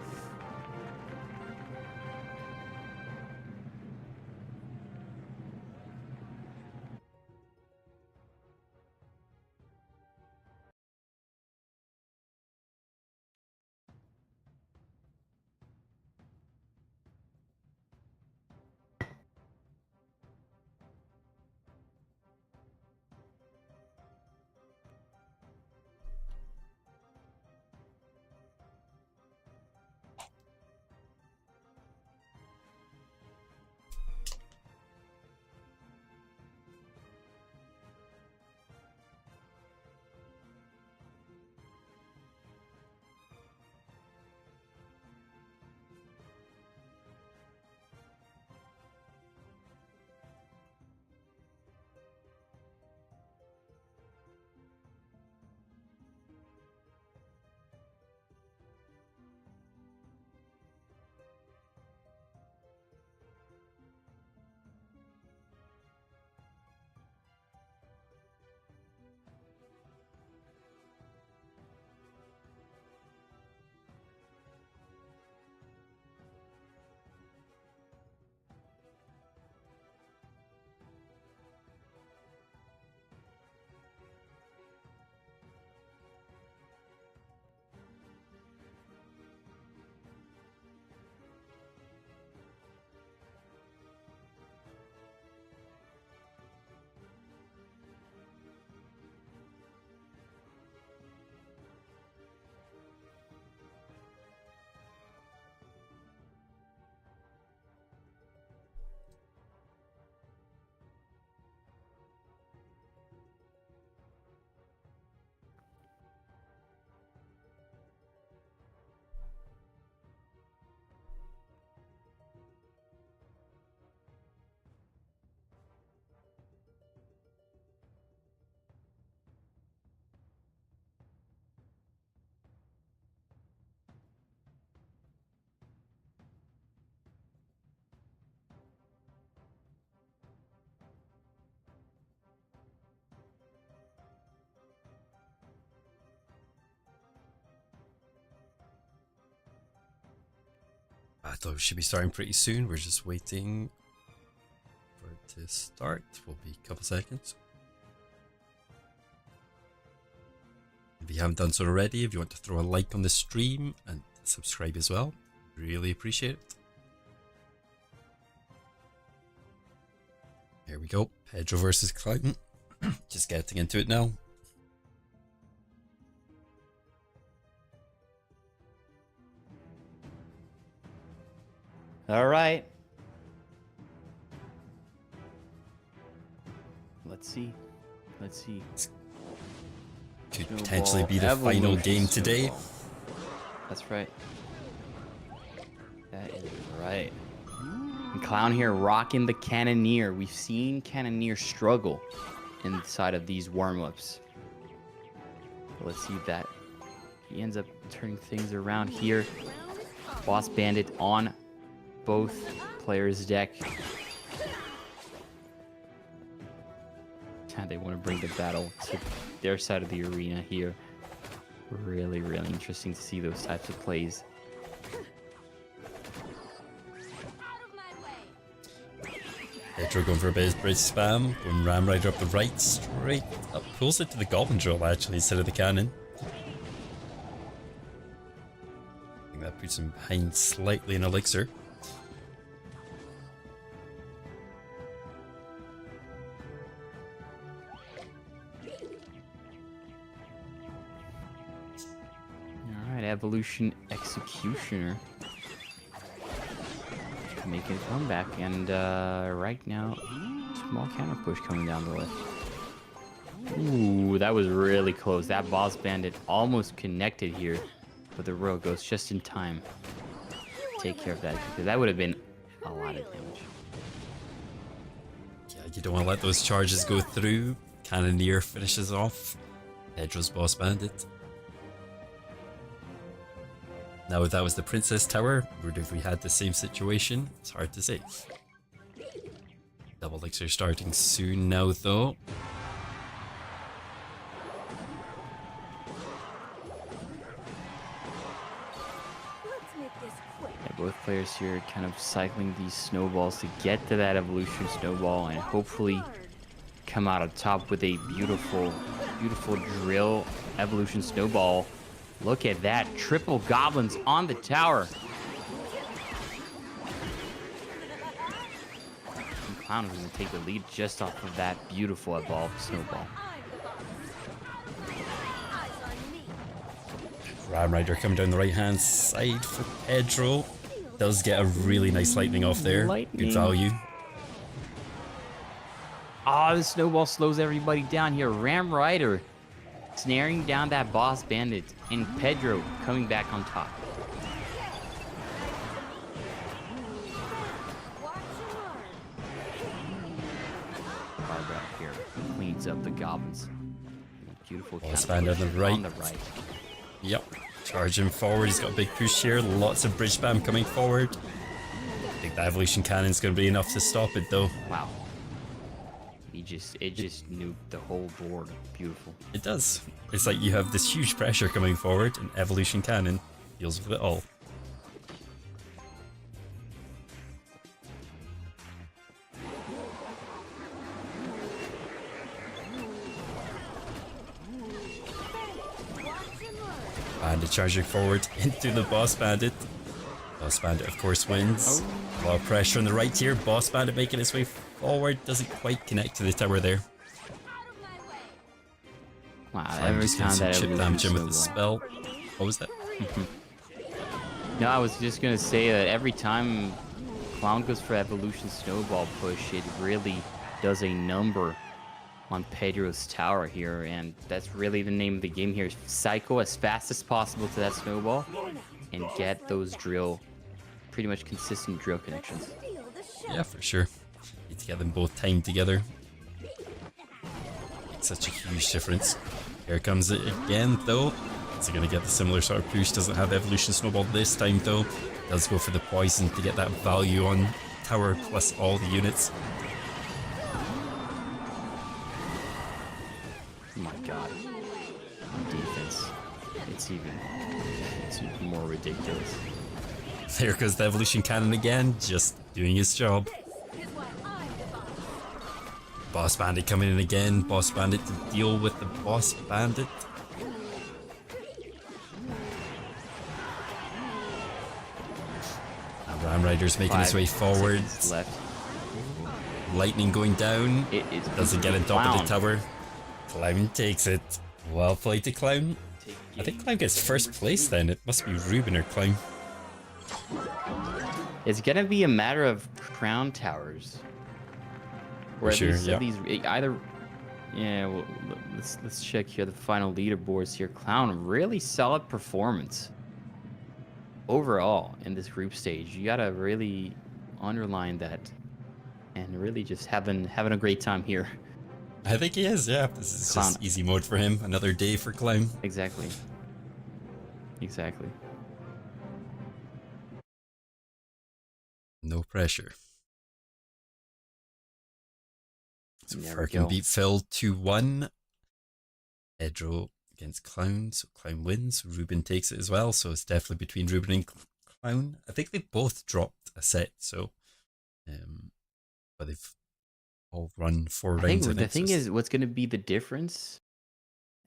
I thought we should be starting pretty soon. We're just waiting for it to start. Will be a couple seconds. If you haven't done so already, if you want to throw a like on the stream and subscribe as well, really appreciate it. Here we go, Pedro versus Clown. Just getting into it now. All right. Let's see. Let's see. Could Snowball potentially be the final evolution game today. snowball. That's right. That is right. And Clown here rocking the Cannoneer. We've seen Cannoneer struggle inside of these warm-ups. Let's see that he ends up turning things around here. Boss Bandit on both players' deck. They want to bring the battle to their side of the arena here. Really, really interesting to see those types of plays. Pedro going for a bit of bridge spam, going Ram Rider up the right, straight up, pulls it to the Goblin Drill actually instead of the cannon. I think that puts him behind slightly in Elixir. Alright, Evolution Executioner. Making a comeback, and right now, small counter push coming down the left. Ooh, that was really close. That Boss Bandit almost connected here, but the rogue goes just in time. Take care of that, because that would have been a lot of damage. Yeah, you don't want to let those charges go through. Cannoneer finishes off Pedro's Boss Bandit. Now, if that was the Princess Tower, or if we had the same situation, it's hard to say. Double Elixir starting soon now, though. Let's make this quick. Yeah, both players here kind of cycling these snowballs to get to that Evolution Snowball and hopefully come out on top with a beautiful, beautiful drill Evolution Snowball. Look at that, triple goblins on the tower. And Clown is going to take the lead just off of that beautiful evolved snowball. Eyes on me. Ram Rider coming down the right hand side for Pedro. Does get a really nice lightning off there. Lightning. Good value. Ah, the snowball slows everybody down here. Ram Rider snaring down that Boss Bandit, and Pedro coming back on top. Watch and learn. Barbara here cleans up the goblins. Beautiful Boss counter Bandit on the push right. on the right. Yep. Charging forward. He's got a big push here. Lots of bridge spam coming forward. I think the Evolution Cannon's going to be enough to stop it, though. Wow. It just nuked the whole board. Beautiful. It does. It's like you have this huge pressure coming forward, and Evolution Cannon deals with it all. Bandit charging forward into the Boss Bandit. Boss Bandit, of course, wins. A lot of pressure on the right here. Boss Bandit making its way forward. Doesn't quite connect to the tower there. Wow, I'm every just gonna time that chip damage him with the snowball. spell. What was that? No, I was just gonna say that every time Clown goes for Evolution Snowball push, it really does a number on Pedro's tower here, and that's really the name of the game here. Cycle as fast as possible to that snowball and get those pretty much consistent drill connections. Steal the show. Yeah, for sure. Need to get them both timed together. Makes such a huge difference. Here comes it again, though. Is he going to get the similar sort of push? Doesn't have Evolution Snowball this time, though. Does go for the poison to get that value on tower plus all the units. Oh my god. Defense. It's even more ridiculous. There goes the Evolution Cannon again, just doing his job. Is what I'm the boss. Boss Bandit coming in again. Boss Bandit to deal with the Boss Bandit. Ram Rider's making his 5 way forward. seconds left. Lightning going down. It Doesn't get on top of the tower. Clown takes it. Well played to Clown. I think Clown gets first place then. It must be Ruben or Clown. It's gonna be a matter of crown towers. Or Sure, yeah. either. Yeah, well, let's check here the final leaderboards here. Clown, really solid performance overall in this group stage. You gotta really underline that, and really just having a great time here. I think he is, yeah. This is Clown. just easy mode for him. Another day for Clown. Exactly. Exactly. No pressure. So There we Firkin go. beat Phil 2-1. Edro against Clown, so Clown wins. Ruben takes it as well, so it's definitely between Ruben and Clown. I think they both dropped a set, so but they've all run 4 I rounds. think I the think thing so is, what's going to be the difference?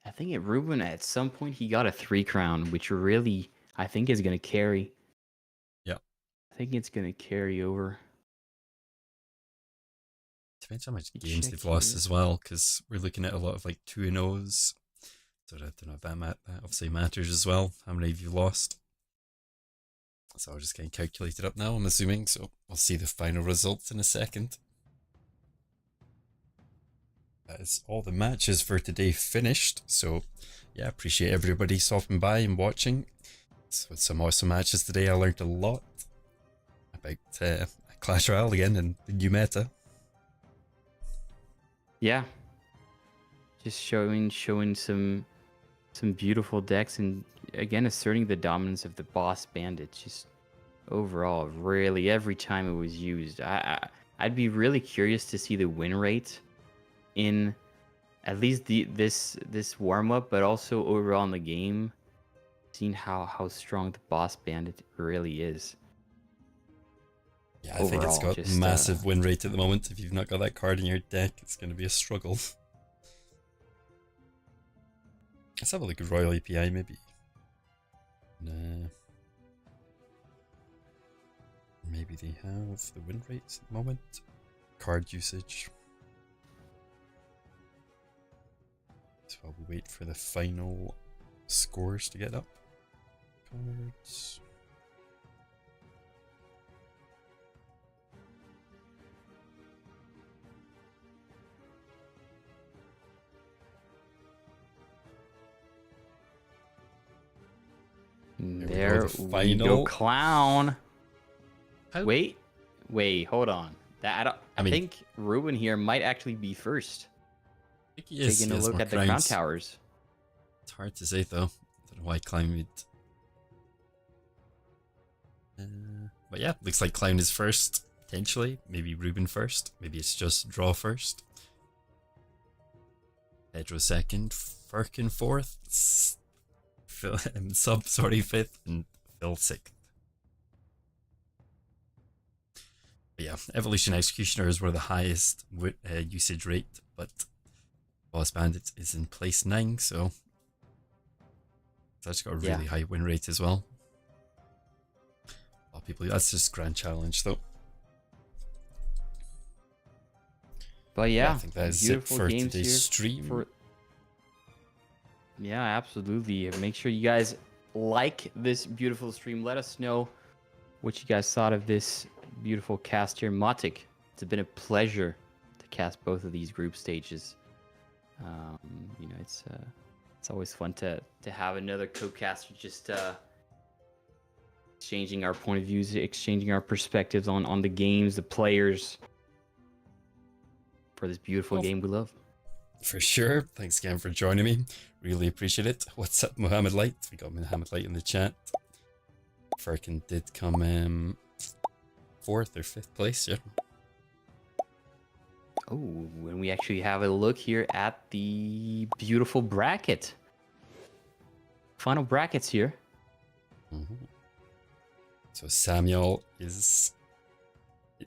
I think at Ruben, at some point, he got a 3 crown, which really, I think, is going to carry. Yeah. I think it's going to carry over. Depends how much Let me games check they've lost here. as well, because we're looking at a lot of like 2-0s. So I don't know if that obviously matters as well. How many have you lost? So I'll just get calculated up now, I'm assuming. So we'll see the final results in a second. That is all the matches for today finished. So yeah, appreciate everybody stopping by and watching. So with some awesome matches today, I learned a lot about Clash Royale again and the new meta. Yeah. Just showing some beautiful decks, and again asserting the dominance of the boss bandit. Just overall, really, every time it was used, I'd be really curious to see the win rate in at least this warm up, but also overall in the game, seeing how strong the boss bandit really is. Yeah, I think it's Overall, got just, massive win rate at the moment. If you've not got that card in your deck, it's going to be a struggle. Let's have a look at Royal API, maybe. Nah. Maybe they have the win rates at the moment. Card usage. So while we wait for the final scores to get up. Cards. There the we go, final. Clown. How- Wait, hold on. I mean- think Ruben here might actually be first. I think he is. Taking He a has look more at the crown crowns. towers. It's hard to say though. I don't know why Clown would. But yeah, looks like Clown is first, potentially. Maybe Ruben first. Maybe it's just draw first. Pedro second. Firkin fourth. Phil, Sub, sorry, fifth. And Phil sixth. But yeah, Evolution Executioner is one of the highest usage rate, but Boss Bandit is in place 9, so that's got a really high win rate as well. A lot of people, that's just Grand Challenge though. But yeah, I think that is it beautiful for games today's here stream. Yeah, absolutely. Make sure you guys like this beautiful stream. Let us know what you guys thought of this beautiful cast here. Motic, it's been a pleasure to cast both of these group stages. You know, it's always fun to have another co-caster just exchanging our point of views, exchanging our perspectives on the games, the players, for this beautiful game we love. For sure. Thanks again for joining me. Really appreciate it. What's up, Mohammed Light? We got Mohammed Light in the chat. Firkin did come 4th or 5th place, yeah. Oh, when we actually have a look here at the beautiful bracket. Final brackets here. So Samuel is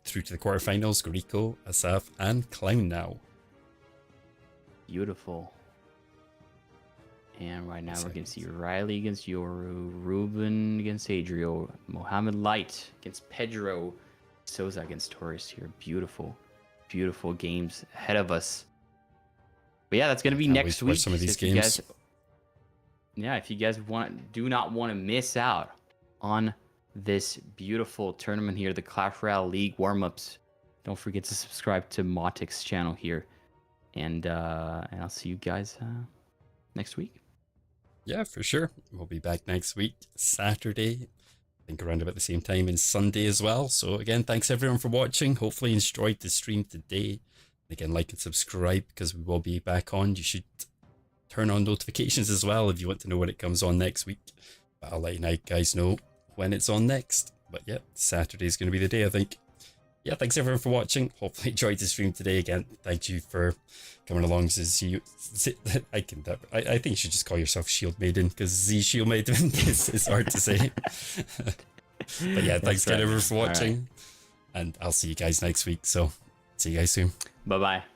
through to the quarterfinals. Goriko, Asaf, and Clown now. Beautiful. And right now we're going to see Seconds. Riley against Yoru, Ruben against Adrio, Mohamed Light against Pedro, Souza against Torres here. Beautiful, beautiful games ahead of us. But yeah, that's going to be Can't wait next to watch week. some of these If you games. if you guys do not want to miss out on this beautiful tournament here, the Clash Royale League warm-ups, don't forget to subscribe to Motic's channel here. And I'll see you guys next week. Yeah, for sure. We'll be back next week, Saturday. I think around about the same time, and Sunday as well. So again, thanks everyone for watching. Hopefully you enjoyed the stream today. Again, like and subscribe because we will be back on. You should turn on notifications as well if you want to know when it comes on next week. But I'll let you guys know when it's on next. But yeah, Saturday is going to be the day, I think. Yeah, thanks everyone for watching. Hopefully you enjoyed the stream today. Again, thank you for coming along to see you. I think you should just call yourself Shield Maiden because Z Shield Maiden is hard to say. But yeah, thanks again everyone for watching. And I'll see you guys next week. So see you guys soon. Bye-bye.